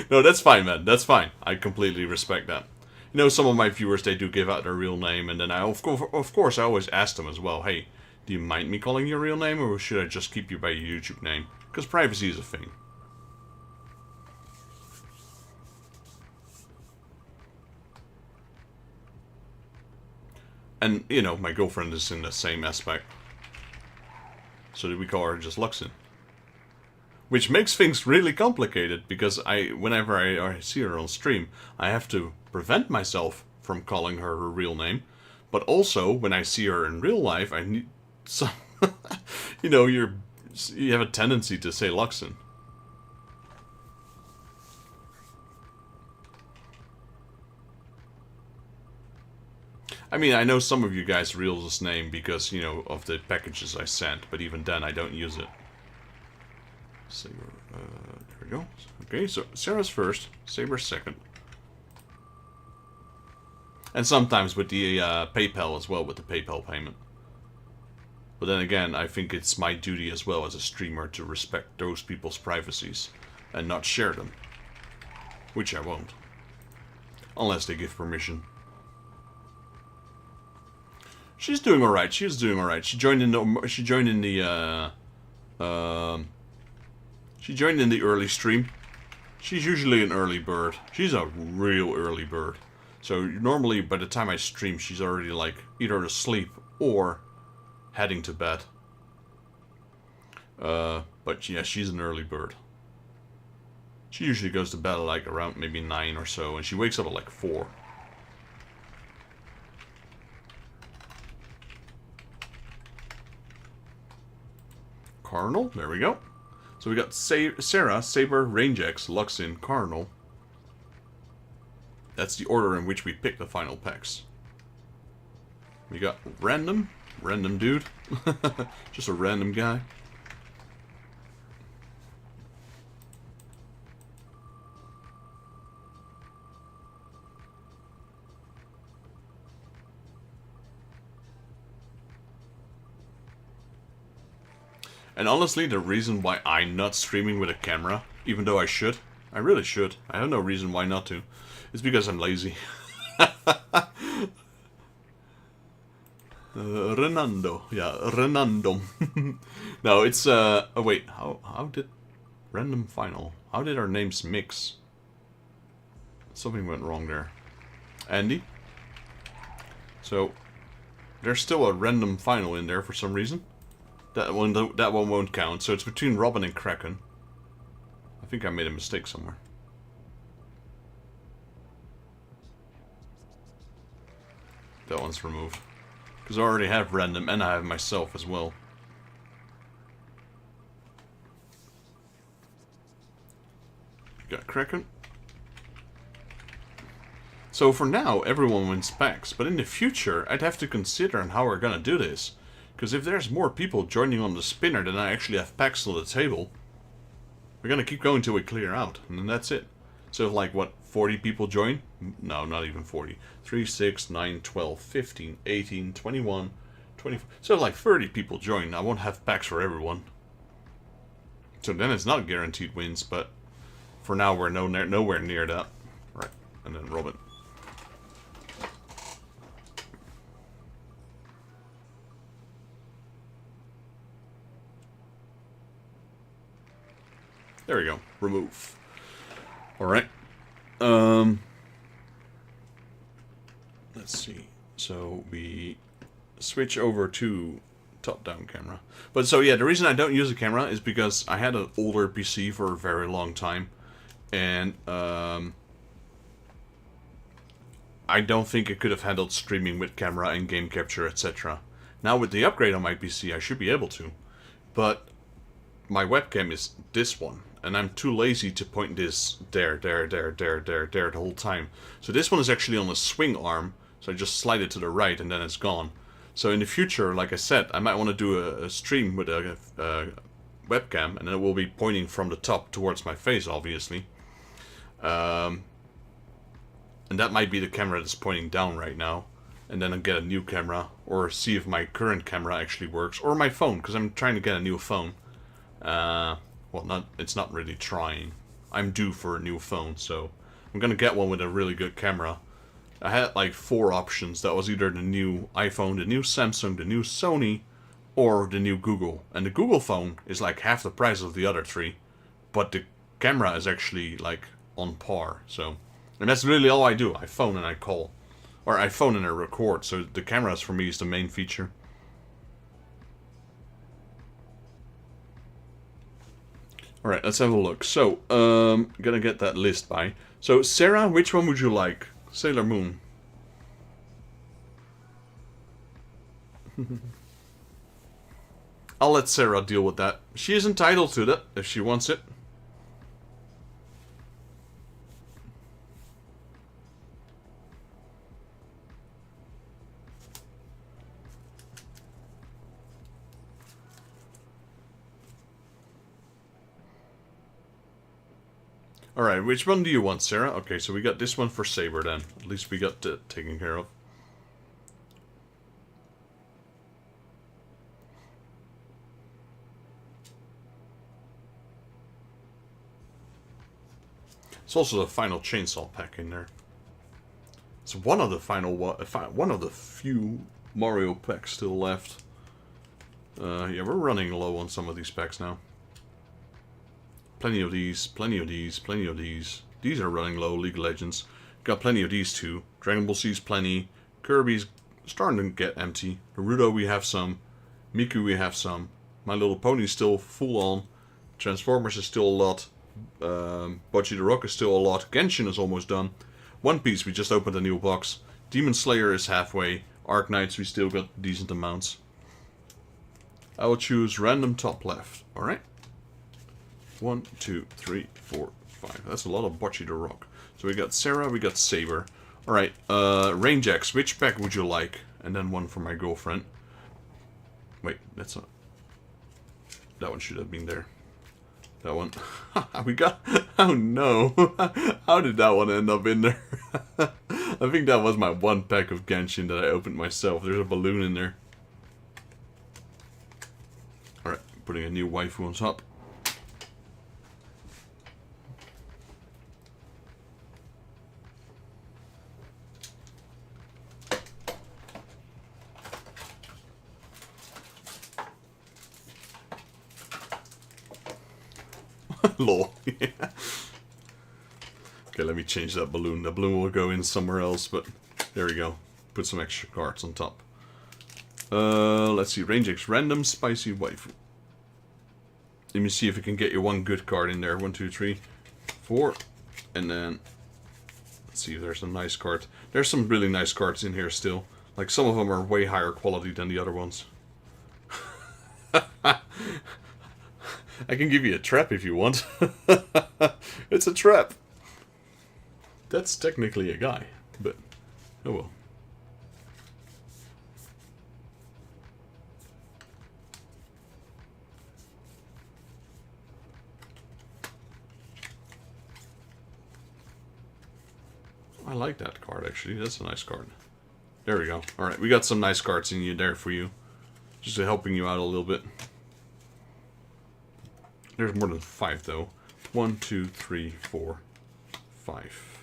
No, that's fine, man. That's fine. I completely respect that. You know, some of my viewers, they do give out their real name, and then I, of course, I always ask them as well, hey, do you mind me calling your real name, or should I just keep you by your YouTube name? Because privacy is a thing. And, you know, my girlfriend is in the same aspect. So we call her just Luxin. Which makes things really complicated, because whenever I see her on stream, I have to prevent myself from calling her her real name. But also, when I see her in real life, I need some... you know, you have a tendency to say Luxin. I mean, I know some of you guys real this name because, you know, of the packages I sent, but even then I don't use it. Saber, there we go. Okay, so Sarah's first, Saber's second. And sometimes with the PayPal as well, with the PayPal payment. But then again, I think it's my duty as well as a streamer to respect those people's privacies and not share them. Which I won't. Unless they give permission. She's doing alright, she's doing alright. She joined in the early stream. She's usually an early bird. She's a real early bird. So normally by the time I stream, she's already like either asleep or heading to bed. But yeah, she's an early bird. She usually goes to bed at like around maybe 9 or so, and she wakes up at like 4. Cardinal, there we go. So we got Sarah, Saber, Range X, Luxin, Cardinal. That's the order in which we pick the final packs. We got Random dude. Just a random guy. And honestly, the reason why I'm not streaming with a camera, even though I should, I really should, I have no reason why not to, is because I'm lazy. Renando. Yeah, Renando. No, it's, oh wait, how did... Random final. How did our names mix? Something went wrong there. Andy? So, there's still a random final in there for some reason. That one won't count. So it's between Robin and Kraken. I think I made a mistake somewhere. That one's removed. Because I already have random and I have myself as well. Got Kraken. So for now, everyone wins packs, but in the future, I'd have to consider on how we're gonna do this. Because if there's more people joining on the spinner than I actually have packs on the table, we're gonna keep going till we clear out, and then that's it. So if like, what, 40 people join? No, not even 40. 3, 6, 9, 12, 15, 18, 21, 24. So if like 30 people join, I won't have packs for everyone. So then it's not guaranteed wins, but for now we're nowhere near that. Right, and then Robin. There we go. Remove. Alright. Let's see. So we switch over to top-down camera. But so yeah, the reason I don't use a camera is because I had an older PC for a very long time. And I don't think it could have handled streaming with camera and game capture, etc. Now with the upgrade on my PC, I should be able to. But my webcam is this one. And I'm too lazy to point this there the whole time. So this one is actually on a swing arm, so I just slide it to the right and then it's gone. So in the future, like I said, I might want to do a stream with a webcam, and it will be pointing from the top towards my face, obviously. And that might be the camera that's pointing down right now. And then I'll get a new camera, or see if my current camera actually works, or my phone, because I'm trying to get a new phone. Well, it's not really trying. I'm due for a new phone, so I'm gonna get one with a really good camera. I had like 4 options. That was either the new iPhone, the new Samsung, the new Sony, or the new Google. And the Google phone is like half the price of the other 3, but the camera is actually like on par. So, and that's really all I do. I phone and I call, or I phone and I record. So the cameras for me is the main feature. Alright, let's have a look. So, gonna get that list by. So, Sarah, which one would you like? Sailor Moon. I'll let Sarah deal with that. She is entitled to that, if she wants it. Alright, which one do you want, Sarah? Okay, so we got this one for Saber then. At least we got that taken care of. It's also the final chainsaw pack in there. It's one of the one of the few Mario packs still left. Yeah, we're running low on some of these packs now. Plenty of these, plenty of these, plenty of these. These are running low, League of Legends. Got plenty of these too. Dragonball Z's plenty. Kirby's starting to get empty. Naruto we have some. Miku we have some. My Little Pony's still full on. Transformers is still a lot. Bocce the Rock is still a lot. Genshin is almost done. One Piece we just opened a new box. Demon Slayer is halfway. Arc Knights we still got decent amounts. I will choose random top left. Alright. 1, 2, 3, 4, 5. That's a lot of Bocce the Rock. So we got Sarah, we got Saber. Alright, Range X, which pack would you like? And then one for my girlfriend. Wait, that's not... That one should have been there. That one. We got... Oh no. How did that one end up in there? I think that was my one pack of Genshin that I opened myself. There's a balloon in there. Alright, putting a new waifu on top. Lol. Yeah. Okay, let me change that balloon. The balloon will go in somewhere else, but there we go. Put some extra cards on top. Let's see. Range X random spicy waifu. Let me see if we can get you one good card in there. 1, 2, 3, 4. And then let's see if there's a nice card. There's some really nice cards in here still. Like some of them are way higher quality than the other ones. I can give you a trap if you want. It's a trap. That's technically a guy, but oh well. I like that card actually. That's a nice card. There we go. Alright, we got some nice cards in you there for you. Just helping you out a little bit. There's more than 5 though. 1, 2, 3, 4, 5.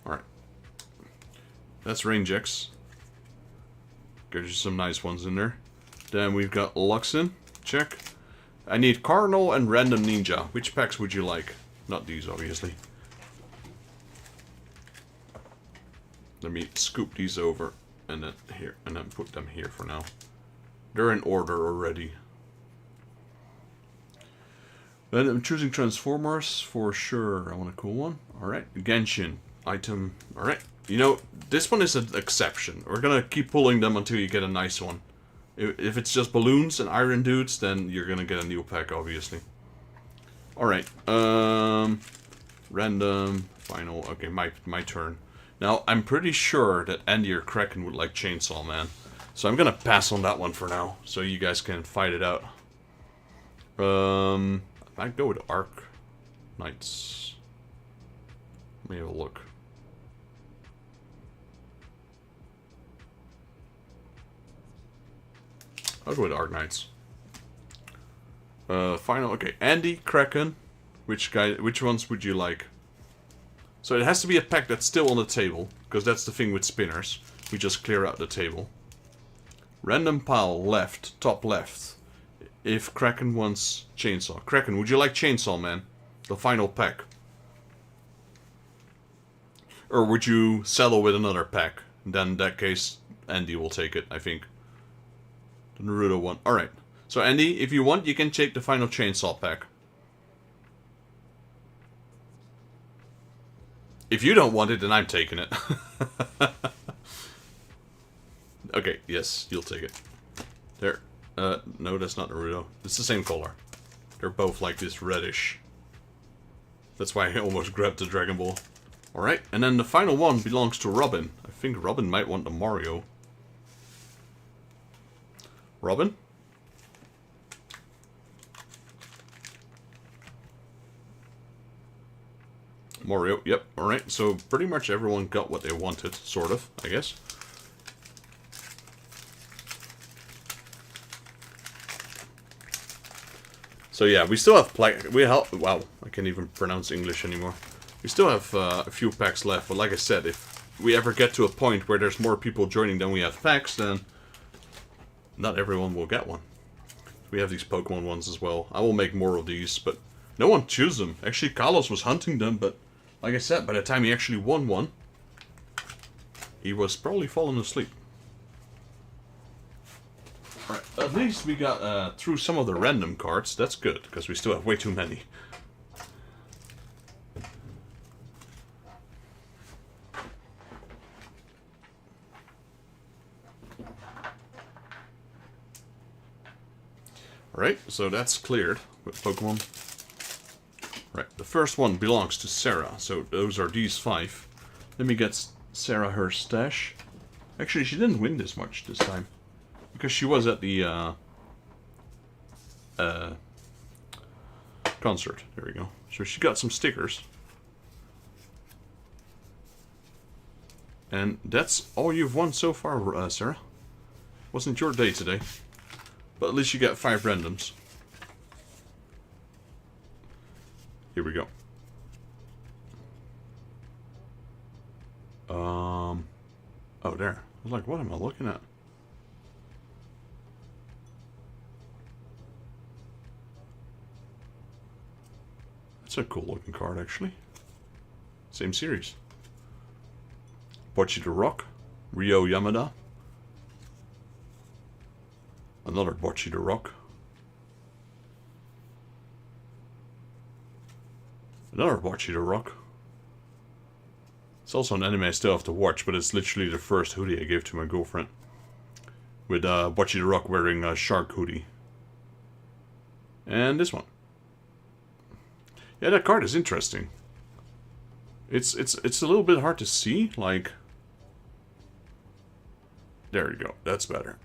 Alright. That's Range X. Gives you some nice ones in there. Then we've got Luxin. Check. I need Cardinal and Random Ninja. Which packs would you like? Not these, obviously. Let me scoop these over and then here, and then put them here for now. They're in order already. Then I'm choosing Transformers for sure. I want a cool one. Alright. Genshin. Item. Alright. You know, this one is an exception. We're gonna keep pulling them until you get a nice one. If it's just balloons and iron dudes, then you're gonna get a new pack, obviously. Alright. Random. Final. Okay, my turn. Now, I'm pretty sure that Andy or Kraken would like Chainsaw Man. So I'm gonna pass on that one for now, so you guys can fight it out. I'd go with Arc Knights. Let me have a look. I'll go with Arc Knights. Final. Okay, Andy, Kraken. Which ones would you like? So it has to be a pack that's still on the table, because that's the thing with spinners. We just clear out the table. Random pile left, top left. If Kraken wants Chainsaw. Kraken, would you like Chainsaw Man? The final pack. Or would you settle with another pack? Then in that case, Andy will take it, I think. The Naruto one. Alright. So Andy, if you want, you can take the final Chainsaw pack. If you don't want it, then I'm taking it. Okay, yes, you'll take it. There. No, that's not Naruto. It's the same color. They're both like this reddish. That's why I almost grabbed the Dragon Ball. Alright, and then the final one belongs to Robin. I think Robin might want the Mario. Robin? Mario, yep, alright. So pretty much everyone got what they wanted, sort of, I guess. So yeah, we still have wow, I can't even pronounce English anymore. We still have a few packs left, but like I said, if we ever get to a point where there's more people joining than we have packs, then not everyone will get one. We have these Pokemon ones as well. I will make more of these, but no one chooses them. Actually, Carlos was hunting them, but like I said, by the time he actually won one, he was probably falling asleep. Alright, at least we got through some of the random cards. That's good, because we still have way too many. Alright, so that's cleared with Pokemon. Right, the first one belongs to Sarah, so those are these 5. Let me get Sarah her stash. Actually, she didn't win this much this time, because she was at the concert. There we go. So she got some stickers. And that's all you've won so far, Sarah. Wasn't your day today. But at least you got 5 randoms. Here we go. Oh, there. I was like, what am I looking at? It's a cool looking card, actually. Same series. Bocce the Rock. Ryo Yamada. Another Bocce the Rock. Another Bocce the Rock. It's also an anime I still have to watch, but it's literally the first hoodie I gave to my girlfriend. With Bocce the Rock wearing a shark hoodie. And this one. Yeah, that card is interesting. It's a little bit hard to see, like... There you go, that's better.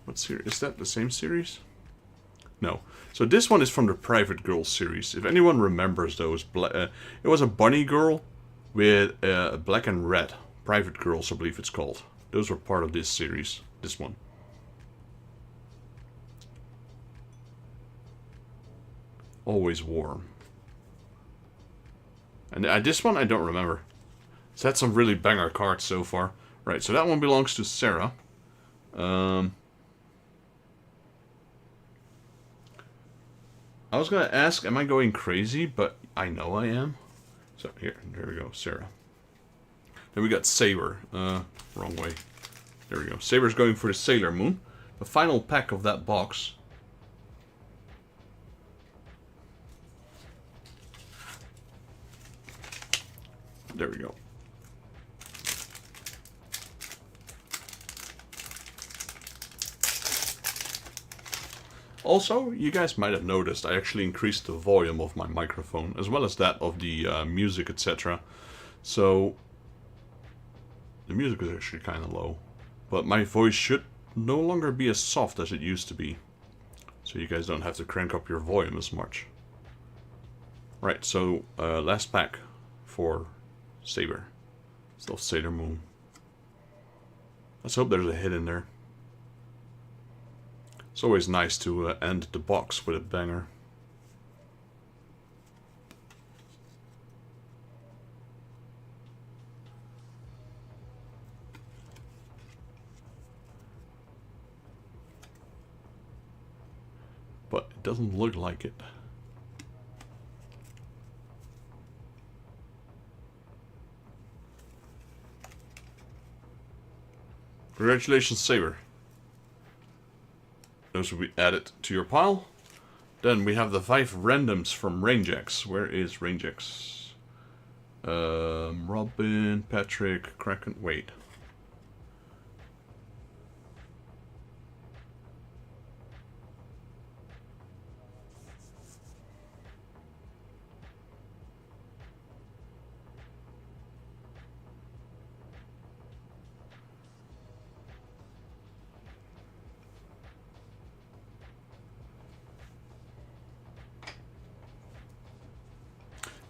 What series? Is that the same series? No. So this one is from the Private Girl series. If anyone remembers those, it was a bunny girl with black and red. Private Girls, I believe it's called. Those were part of this series. This one. Always warm. And this one I don't remember. It's had some really banger cards so far. Right, so that one belongs to Sarah. I was gonna ask, am I going crazy? But I know I am. So here, there we go, Sarah. Then we got Saber. Wrong way. There we go. Saber's going for the Sailor Moon. The final pack of that box. There we go. Also, you guys might have noticed I actually increased the volume of my microphone, as well as that of the music, etc. So, the music is actually kind of low. But my voice should no longer be as soft as it used to be. So you guys don't have to crank up your volume as much. Right, so last pack for Saber. Still Sailor Moon. Let's hope there's a hit in there. It's always nice to end the box with a banger. But it doesn't look like it. Congratulations, Saber. Those will be added to your pile. Then we have the 5 randoms from Rangex. Where is Rangex? Robin, Patrick, Kraken. Wait.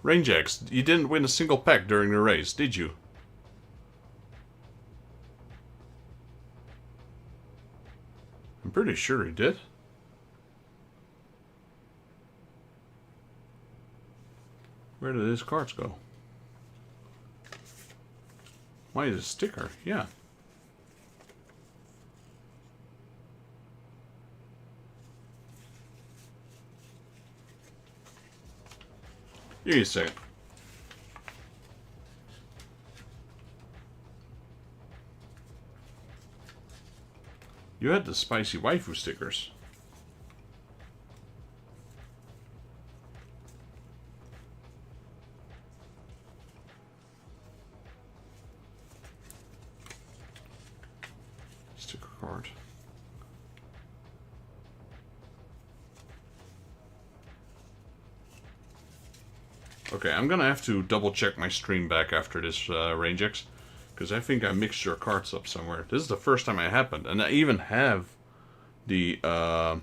Rangex, you didn't win a single pack during the race, did you? I'm pretty sure he did. Where did his cards go? Why is it a sticker? Yeah. Give me a second. You had the spicy waifu stickers. Sticker card. Okay, I'm gonna have to double check my stream back after this Rangex, because I think I mixed your cards up somewhere. This is the first time it happened, and I even have the what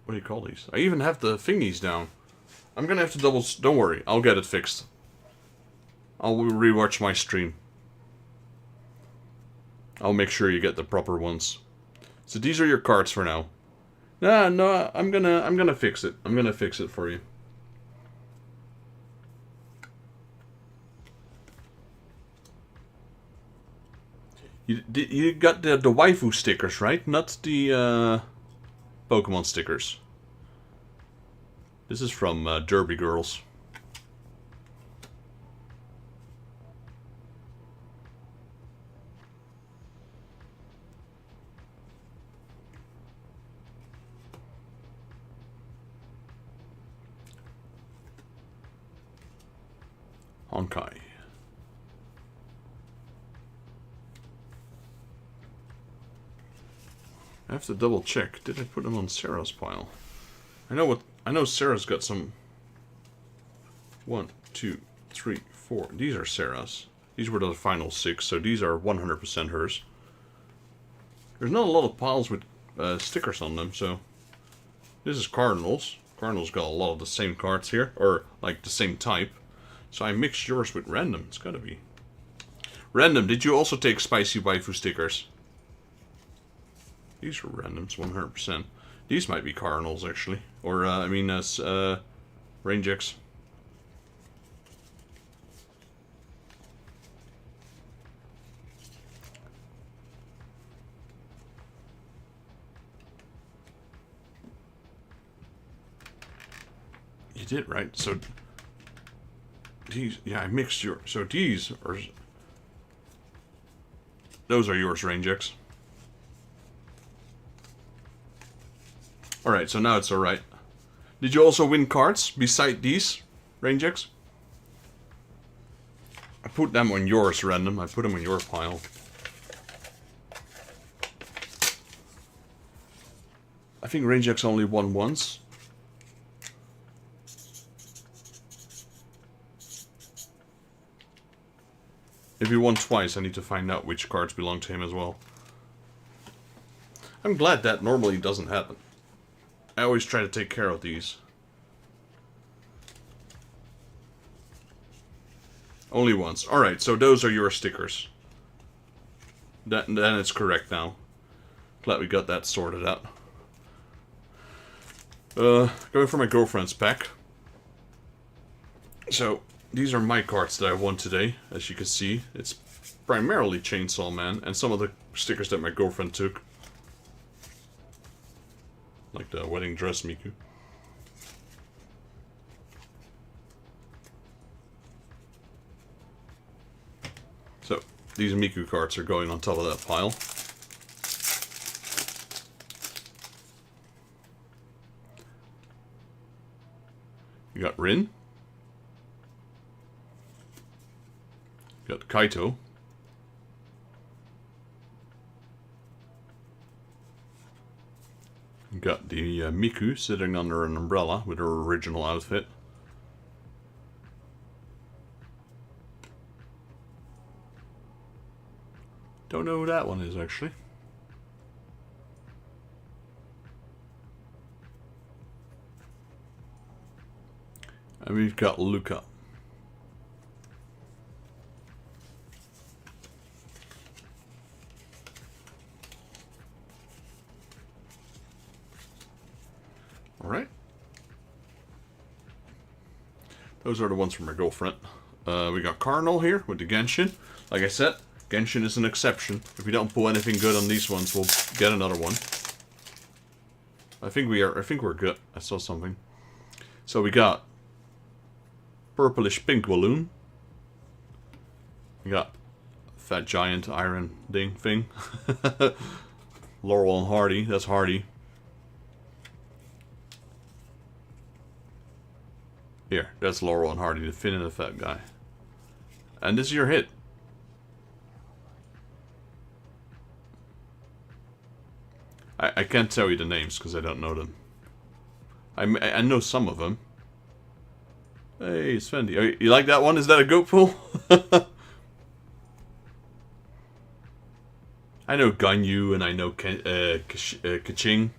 do you call these? I even have the thingies down. I'm gonna have to double. Don't worry, I'll get it fixed. I'll rewatch my stream. I'll make sure you get the proper ones. So these are your cards for now. No, I'm gonna fix it. I'm gonna fix it for you. You got the waifu stickers, right? Not the Pokemon stickers. This is from Derby Girls. Honkai. I have to double check. Did I put them on Sarah's pile? I know Sarah's got some. 1, 2, 3, 4. These are Sarah's. These were the final 6, so these are 100% hers. There's not a lot of piles with stickers on them, so this is Cardinals. Cardinals got a lot of the same cards here, or like the same type. So I mixed yours with Random. It's gotta be. Random, did you also take Spicy Waifu stickers? These are Randoms, 100%. These might be Cardinals, actually. Or, Range X. You did, right? So... These, yeah, I mixed yours. So these are... Those are yours, Range X. Alright, so now it's alright. Did you also win cards beside these, Range X? I put them on yours, Random. I put them in your pile. I think Range X only won once. If he won twice, I need to find out which cards belong to him as well. I'm glad that normally doesn't happen. I always try to take care of these. Only once. Alright, so those are your stickers. Then it's correct now. Glad we got that sorted out. Going for my girlfriend's pack. So... These are my cards that I won today, as you can see. It's primarily Chainsaw Man, and some of the stickers that my girlfriend took. Like the wedding dress Miku. So, these Miku cards are going on top of that pile. You got Rin. Got Kaito. Got the Miku sitting under an umbrella with her original outfit. Don't know who that one is, actually. And we've got Luca. Alright. Those are the ones from my girlfriend. We got Cardinal here with the Genshin. Like I said, Genshin is an exception. If we don't pull anything good on these ones, we'll get another one. I think we're good. I saw something. So we got purplish pink balloon. We got fat giant iron thing. Laurel and Hardy. That's Hardy. Here, that's Laurel and Hardy, the thin and the fat guy. And this is your hit. I can't tell you the names because I don't know them. I know some of them. Hey, Svendy. Oh, you like that one? Is that a goat pool? I know Ganyu and I know Kaching.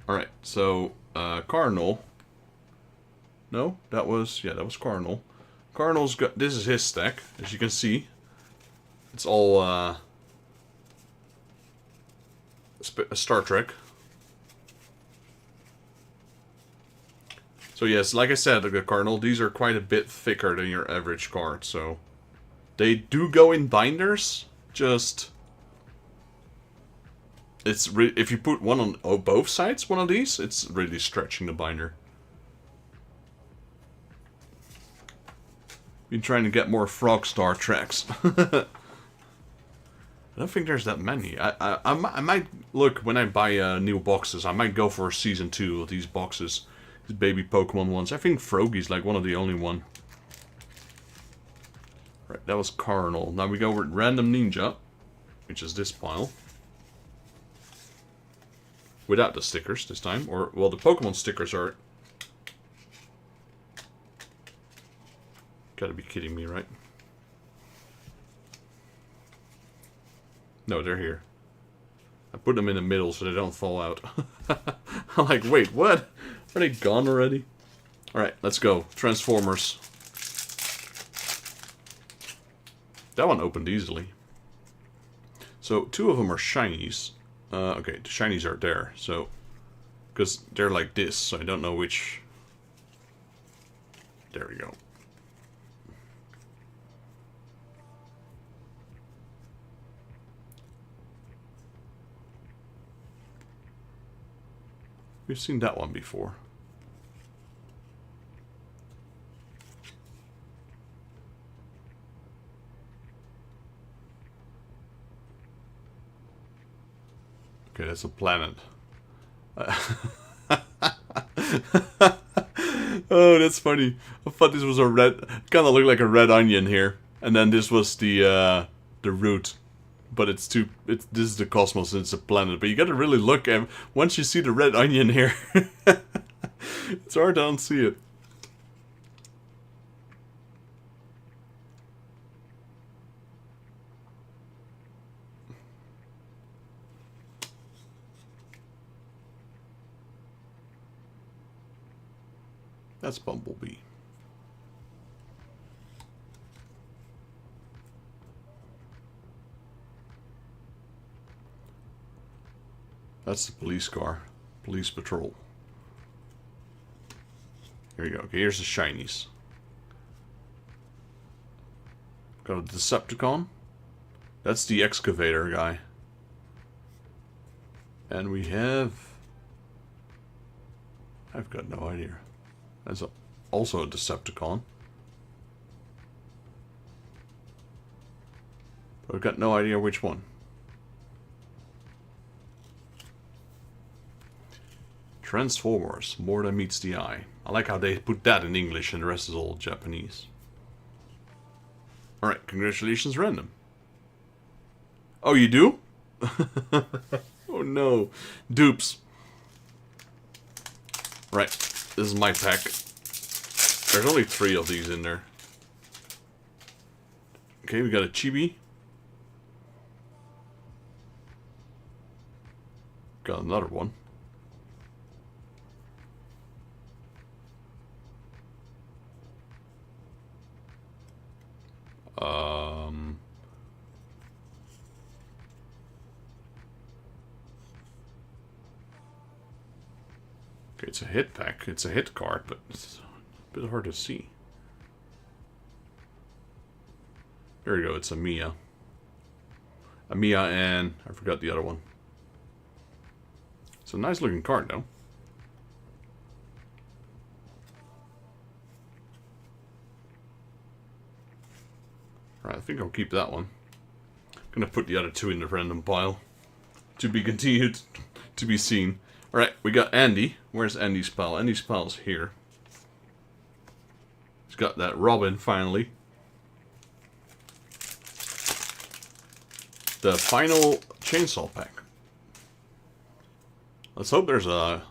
Alright, so, Cardinal. No, that was Cardinal. Cardinal's got, this is his stack, as you can see. It's all, Star Trek. So yes, like I said, the Cardinal, these are quite a bit thicker than your average card, so... They do go in binders, just... if you put one on both sides, one of these, it's really stretching the binder. Been trying to get more Frog Star tracks. I don't think there's that many. I might look when I buy new boxes. I might go for season 2 of these boxes. These baby Pokemon ones. I think Froggy's like one of the only one. Right, that was Cardinal. Now we go with Random Ninja, which is this pile. Without the stickers this time. Or, well, the Pokemon stickers are... Gotta be kidding me, right? No, they're here. I put them in the middle so they don't fall out. I'm like, wait, what? Are they gone already? Alright, let's go. Transformers. That one opened easily. So, 2 of them are shinies. Okay, the shinies are there, so... Because they're like this, so I don't know which... There we go. We've seen that one before. Okay, that's a planet. Oh, that's funny. I thought this was a red... Kind of looked like a red onion here. And then this was the root. But it's too... this is the cosmos and it's a planet. But you gotta really look at... Once you see the red onion here... It's hard to unsee it. That's Bumblebee. That's the police car. Police patrol. Here we go. Okay, here's the shinies. Got a Decepticon. That's the excavator guy. And we have... I've got no idea. That's also a Decepticon. But I've got no idea which one. Transformers, more than meets the eye. I like how they put that in English and the rest is all Japanese. Alright, congratulations, random. Oh, you do? Oh no. Dupes. Right, this is my pack. There's only 3 of these in there. Okay, we got a Chibi. Got another one. Okay, it's a hit pack. It's a hit card, but it's a bit hard to see. There we go, it's a Mia. A Mia and... I forgot the other one. It's a nice looking card, though. Alright, I think I'll keep that one. I'm gonna put the other 2 in the random pile. To be continued, to be seen. Alright, we got Andy. Where's Andy's pal? Andy's pal's here. He's got that Robin, finally. The final chainsaw pack. Let's hope there's a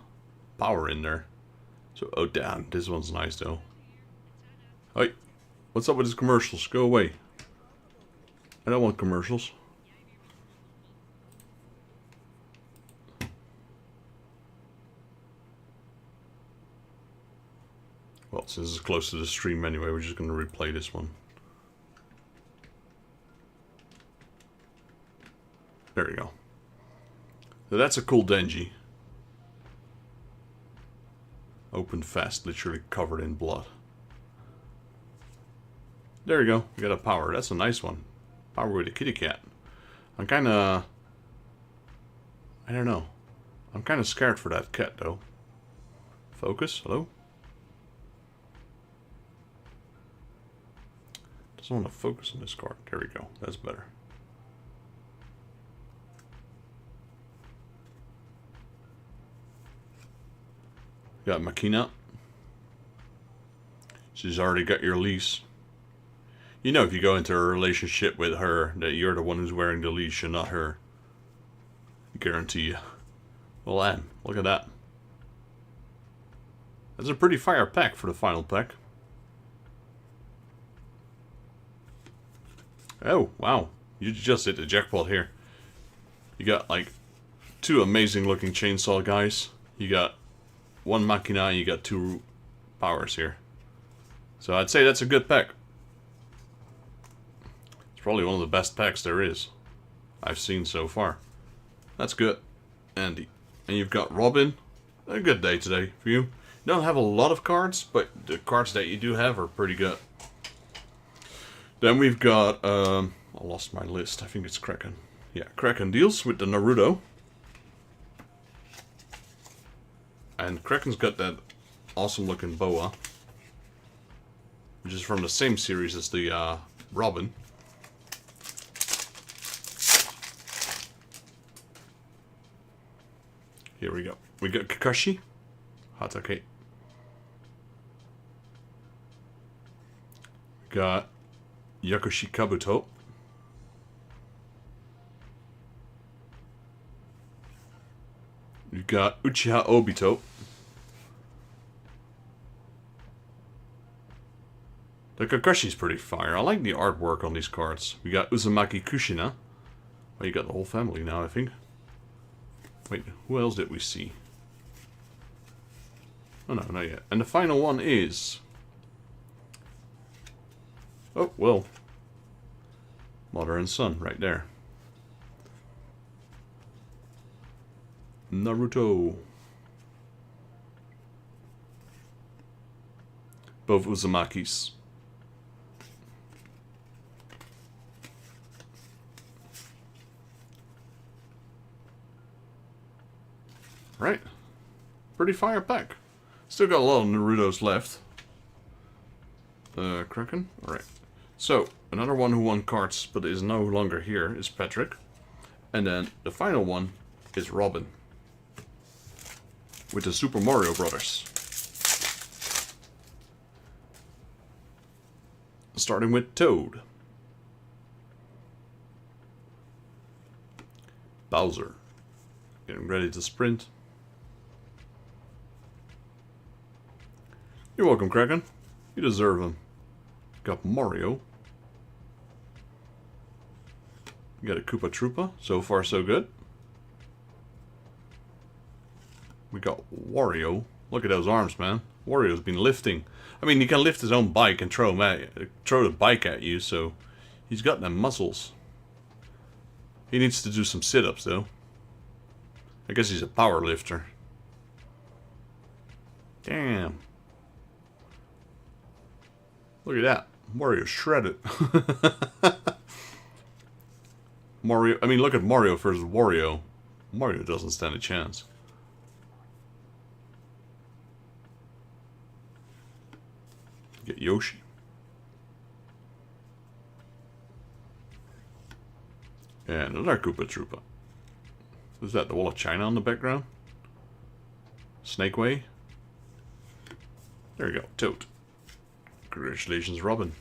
power in there. So, oh damn, this one's nice though. Hey, what's up with these commercials? Go away. I don't want commercials. Well, since this is close to the stream anyway, we're just going to replay this one. There we go. So that's a cool Denji. Opened fast, literally covered in blood. There you go. You got a power. That's a nice one. Power with a kitty cat. I'm kind of... I don't know. I'm kind of scared for that cat, though. Focus. Hello? Doesn't want to focus on this card. There we go. That's better. Got Makina. She's already got your leash. You know if you go into a relationship with her that you're the one who's wearing the leash and not her. I guarantee you. Well, then, look at that. That's a pretty fire pack for the final pack. Oh, wow. You just hit the jackpot here. You got like 2 amazing looking chainsaw guys. You got 1 Machina and you got 2 powers here. So I'd say that's a good pack. It's probably one of the best packs there is. I've seen so far. That's good. Andy. And you've got Robin. A good day today for you. You don't have a lot of cards, but the cards that you do have are pretty good. Then we've got, I lost my list. I think it's Kraken. Yeah, Kraken deals with the Naruto. And Kraken's got that awesome looking boa. Which is from the same series as the Robin. Here we go. We got Kakashi. Hatake. Got Yakushi Kabuto. We've got Uchiha Obito. The Kakashi's pretty fire. I like the artwork on these cards. We got Uzumaki Kushina. Well, you got the whole family now, I think. Wait, who else did we see? Oh no, not yet. And the final one is... Oh, well. Mother and son, right there. Naruto. Both Uzumakis. Right. Pretty fire pack. Still got a lot of Narutos left. Kraken? Alright. So, another one who won cards but is no longer here is Patrick. And then the final one is Robin. With the Super Mario Brothers. Starting with Toad. Bowser. Getting ready to sprint. You're welcome, Kraken. You deserve them. Got Mario. You got a Koopa Troopa. So far, so good. We got Wario. Look at those arms, man. Wario's been lifting. I mean, he can lift his own bike and throw the bike at you, so he's got them muscles. He needs to do some sit-ups, though. I guess he's a power lifter. Damn. Look at that. Mario shredded. Mario, I mean, look at Mario versus Wario. Mario doesn't stand a chance. Get Yoshi. And another Koopa Troopa. Who's that? The Wall of China on the background? Snake Way? There you go. Toad. Congratulations, Robin.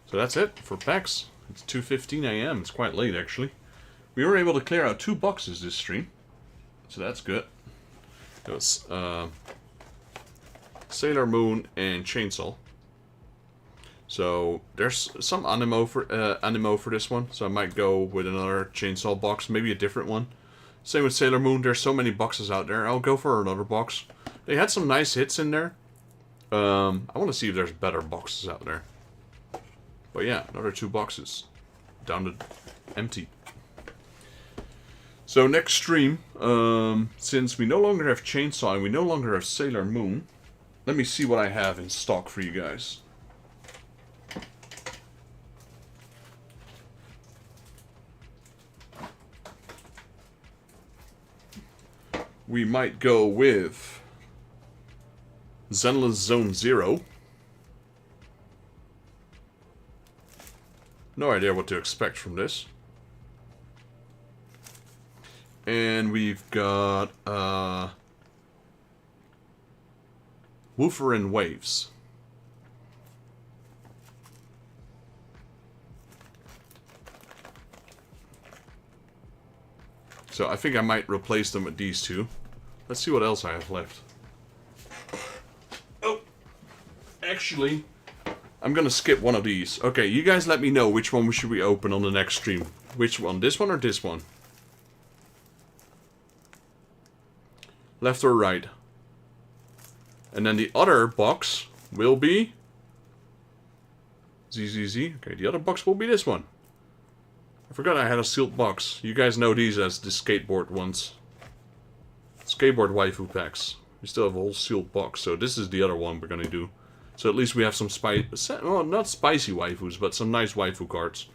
So that's it for packs. It's 2:15 AM. It's quite late, actually. We were able to clear out 2 boxes this stream. So that's good. It was Sailor Moon and Chainsaw. So there's some animo for this one. So I might go with another Chainsaw box. Maybe a different one. Same with Sailor Moon. There's so many boxes out there. I'll go for another box. They had some nice hits in there. I want to see if there's better boxes out there. But yeah, another 2 boxes. Down to empty. So next stream, since we no longer have Chainsaw and we no longer have Sailor Moon, let me see what I have in stock for you guys. We might go with Zenless Zone Zero. No idea what to expect from this. And we've got Woofer and Waves. So I think I might replace them with these two. Let's see what else I have left. Oh, actually, I'm gonna skip one of these. Okay, you guys let me know which one should we open on the next stream. Which one? This one or this one? Left or right? And then the other box will be ZZZ. Okay, the other box will be this one. I forgot I had a sealed box. You guys know these as the skateboard ones. Skateboard waifu packs. We still have a whole sealed box, so this is the other one we're gonna do. So at least we have some well, not spicy waifus, but some nice waifu cards.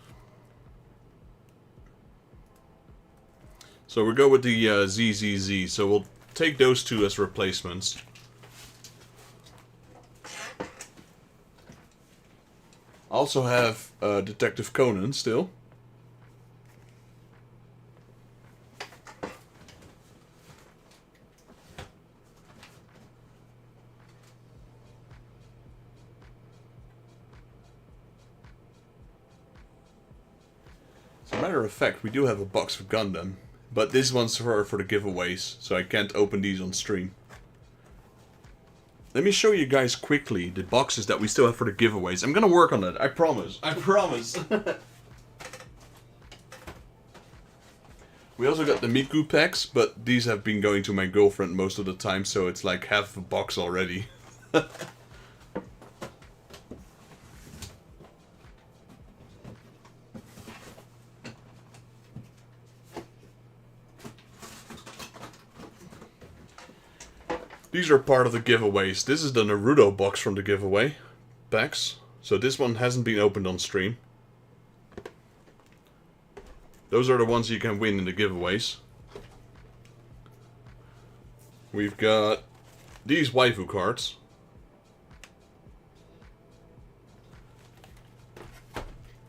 So we'll go with the ZZZ. So we'll take those two as replacements. I also have Detective Conan still. As a matter of fact, we do have a box of Gundam, but this one's for the giveaways, so I can't open these on stream. Let me show you guys quickly the boxes that we still have for the giveaways. I'm gonna work on that, I promise. I promise. We also got the Miku packs, but these have been going to my girlfriend most of the time, so it's like half a box already. These are part of the giveaways. This is the Naruto box from the giveaway packs. So this one hasn't been opened on stream. Those are the ones you can win in the giveaways. We've got these waifu cards.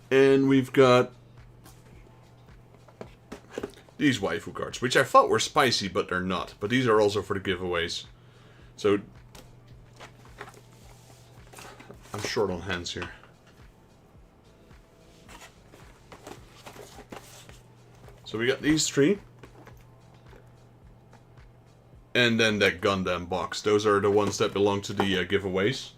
And we've got these waifu cards, which I thought were spicy, but they're not. But these are also for the giveaways. So, I'm short on hands here. So we got these three. And then that Gundam box. Those are the ones that belong to the giveaways.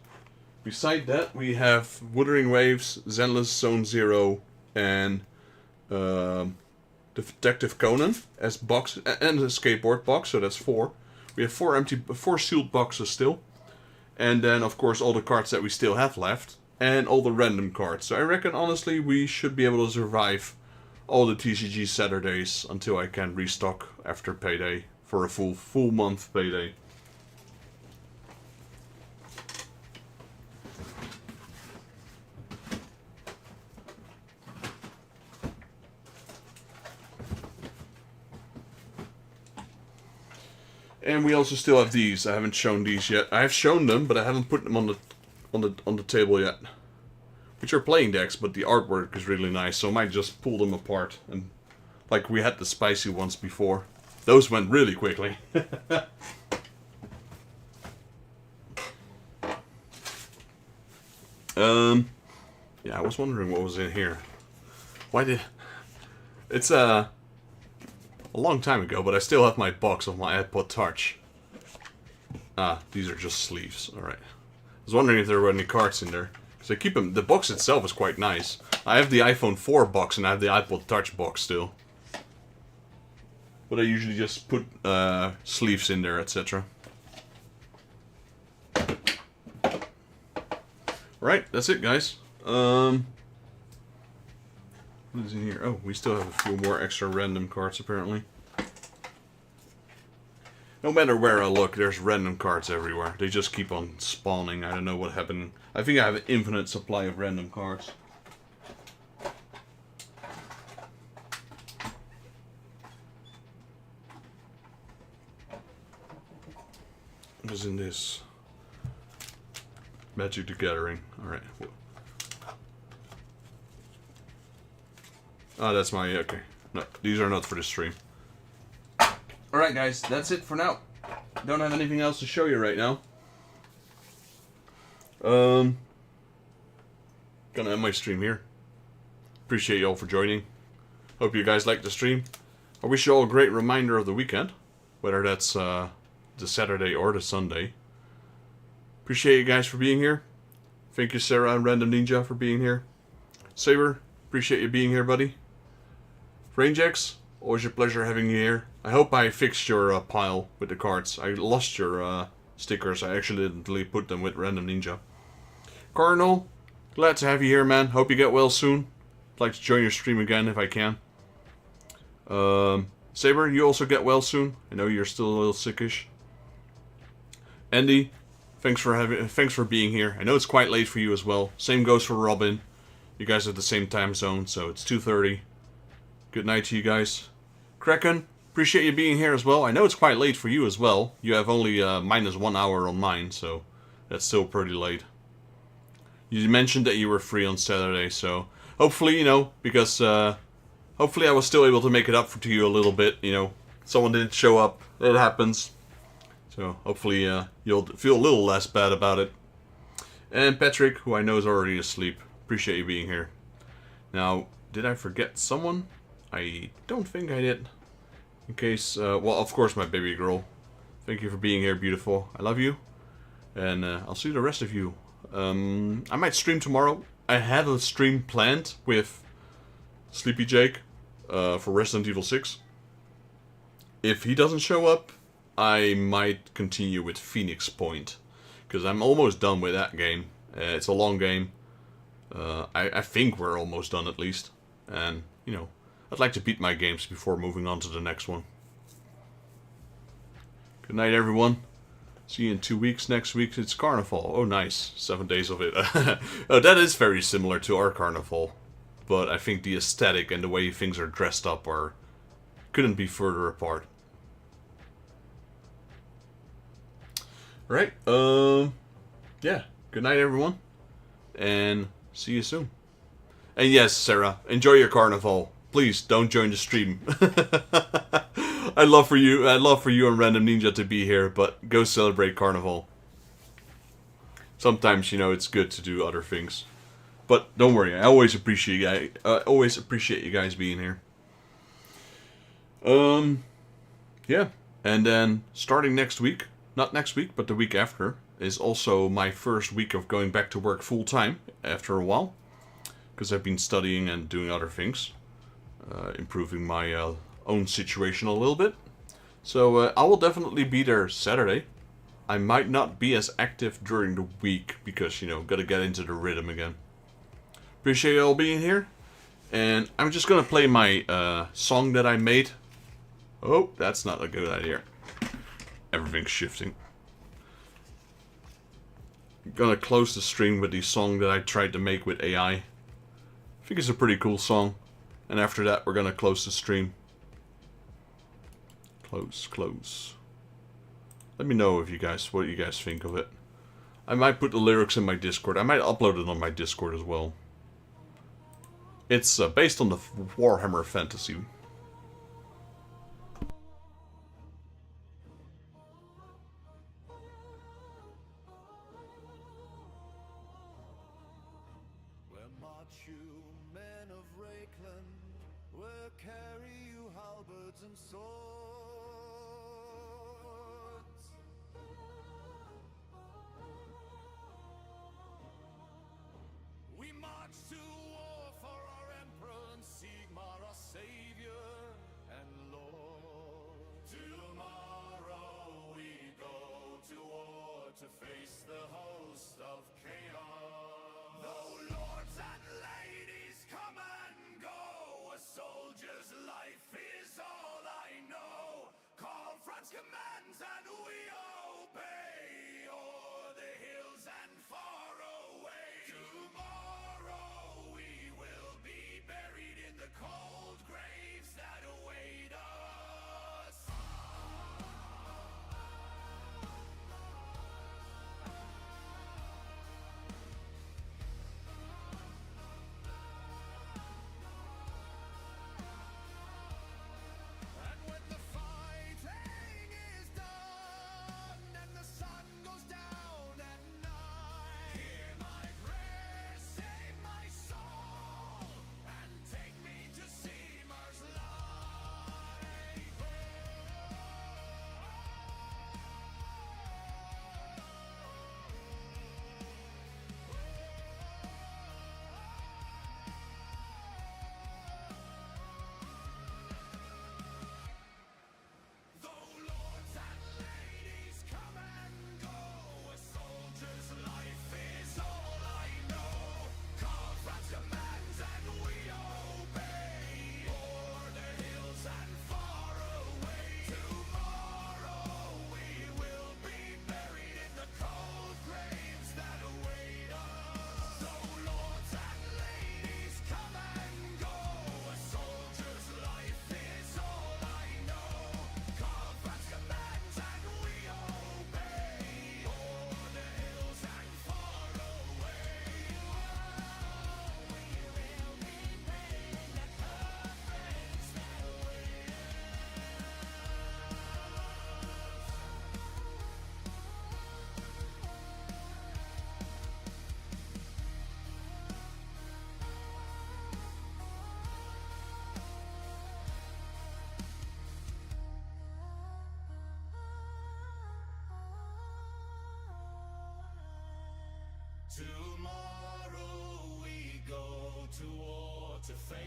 Beside that, we have Wuthering Waves, Zenless Zone Zero, and Detective Conan as box, and a skateboard box, so that's 4. We have 4 sealed boxes still. And then, of course, all the cards that we still have left. And all the random cards. So I reckon, honestly, we should be able to survive all the TCG Saturdays until I can restock after payday for a full month payday. And we also still have these. I haven't shown these yet. I have shown them, but I haven't put them on the table yet. Which are playing decks, but the artwork is really nice, so I might just pull them apart. And like we had the spicy ones before. Those went really quickly. Yeah, I was wondering what was in here. Why did... It's a long time ago, but I still have my box of my iPod Touch. Ah, these are just sleeves. Alright. I was wondering if there were any cards in there. Because I keep them... The box itself is quite nice. I have the iPhone 4 box and I have the iPod Touch box still. But I usually just put sleeves in there, etc. Alright, that's it, guys. What is in here? Oh, we still have a few more extra random cards, apparently. No matter where I look, there's random cards everywhere. They just keep on spawning. I don't know what happened. I think I have an infinite supply of random cards. What is in this? Magic the Gathering. Alright. Oh, that's my... Okay. No, these are not for the stream. Alright, guys. That's it for now. Don't have anything else to show you right now. Gonna end my stream here. Appreciate you all for joining. Hope you guys liked the stream. I wish you all a great reminder of the weekend. Whether that's the Saturday or the Sunday. Appreciate you guys for being here. Thank you, Sarah and Random Ninja, for being here. Saber, appreciate you being here, buddy. Rangex, always a pleasure having you here. I hope I fixed your pile with the cards. I lost your stickers. I accidentally put them with Random Ninja. Cardinal, glad to have you here, man. Hope you get well soon. I'd like to join your stream again if I can. Saber, you also get well soon. I know you're still a little sickish. Andy, thanks for being here. I know it's quite late for you as well. Same goes for Robin. You guys are the same time zone, so it's 2:30. Good night to you guys. Kraken, appreciate you being here as well. I know it's quite late for you as well. You have only minus 1 hour on mine, so that's still pretty late. You mentioned that you were free on Saturday, so hopefully, you know, because hopefully I was still able to make it up to you a little bit, you know. Someone didn't show up. It happens. So hopefully you'll feel a little less bad about it. And Patrick, who I know is already asleep, appreciate you being here. Now, did I forget someone? I don't think I did. In case, well, of course, my baby girl. Thank you for being here, beautiful. I love you. And I'll see the rest of you. I might stream tomorrow. I have a stream planned with Sleepy Jake for Resident Evil 6. If he doesn't show up, I might continue with Phoenix Point. Because I'm almost done with that game. It's a long game. I think we're almost done at least. And, you know, I'd like to beat my games before moving on to the next one. Good night, everyone. See you in 2 weeks. Next week it's Carnival. Oh, nice. 7 days of it. Oh, that is very similar to our Carnival. But I think the aesthetic and the way things are dressed up couldn't be further apart. Right. Yeah. Good night, everyone. And see you soon. And yes, Sarah, enjoy your Carnival. Please don't join the stream. I'd love for you and Random Ninja to be here, but go celebrate Carnival. Sometimes, you know, it's good to do other things. But don't worry, I always appreciate you guys being here. Yeah. And then starting next week, not next week, but the week after, is also my first week of going back to work full time after a while. Because I've been studying and doing other things. Improving my own situation a little bit. So I will definitely be there Saturday. I might not be as active during the week because, you know, gotta get into the rhythm again. Appreciate you all being here. And I'm just gonna play my song that I made. Oh, that's not a good idea. Everything's shifting. I'm gonna close the stream with the song that I tried to make with AI. I think it's a pretty cool song. And after that, we're gonna close the stream. Close. Let me know if what you guys think of it. I might put the lyrics in my Discord. I might upload it on my Discord as well. It's based on the Warhammer Fantasy. Soldier's life is all I know.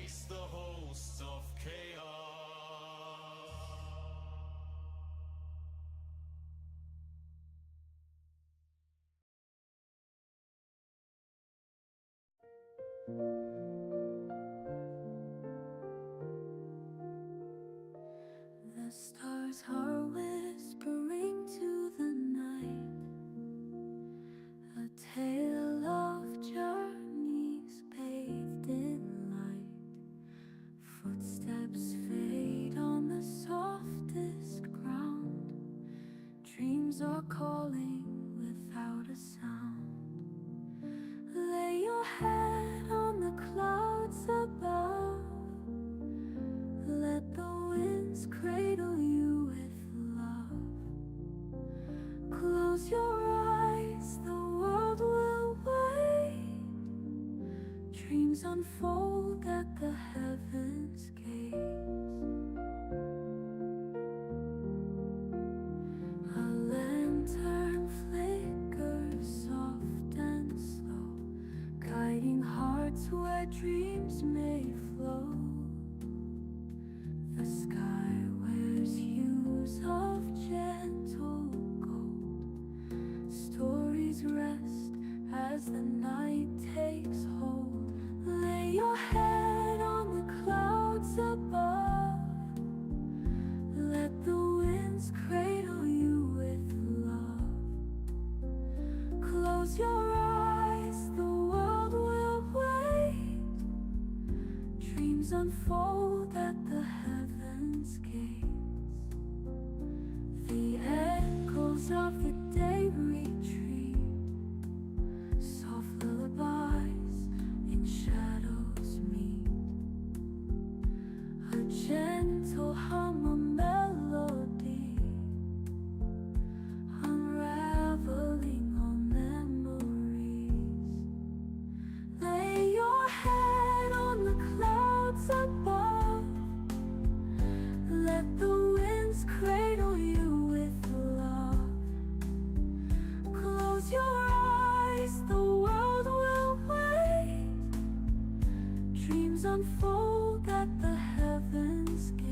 face the hosts of chaos. The stars are whispering to the night, a tale of journeys bathed in light. Footsteps fade on the softest ground. Dreams are calling without a sound. Lay your head on the clouds above. Let the winds cradle you with love. Close your eyes, the world will wait. Dreams unfold at the heavens' gates. A lantern flickers soft and slow, guiding hearts where dreams may flow. The sky wears hues of gentle gold. Stories rest as the night takes hold. Lay your head on the clouds above. Let the winds cradle you with love. Close your eyes, the world will wait. Dreams unfold at the heavens' gates. The echoes of the day retreat. Soft lullabies in shadows meet. A gentle hum, a melody, unraveling all memories. Lay your head on the clouds above. Let the winds cradle you with love. Close your eyes, the world will wait. Dreams unfold at the heavens' gates.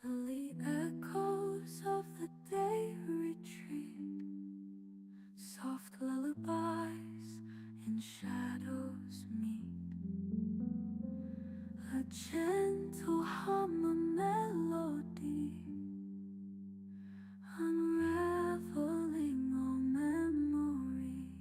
The echoes of the day retreat. Soft lullabies in shadows meet. A gentle hum, a melody, unraveling all memories.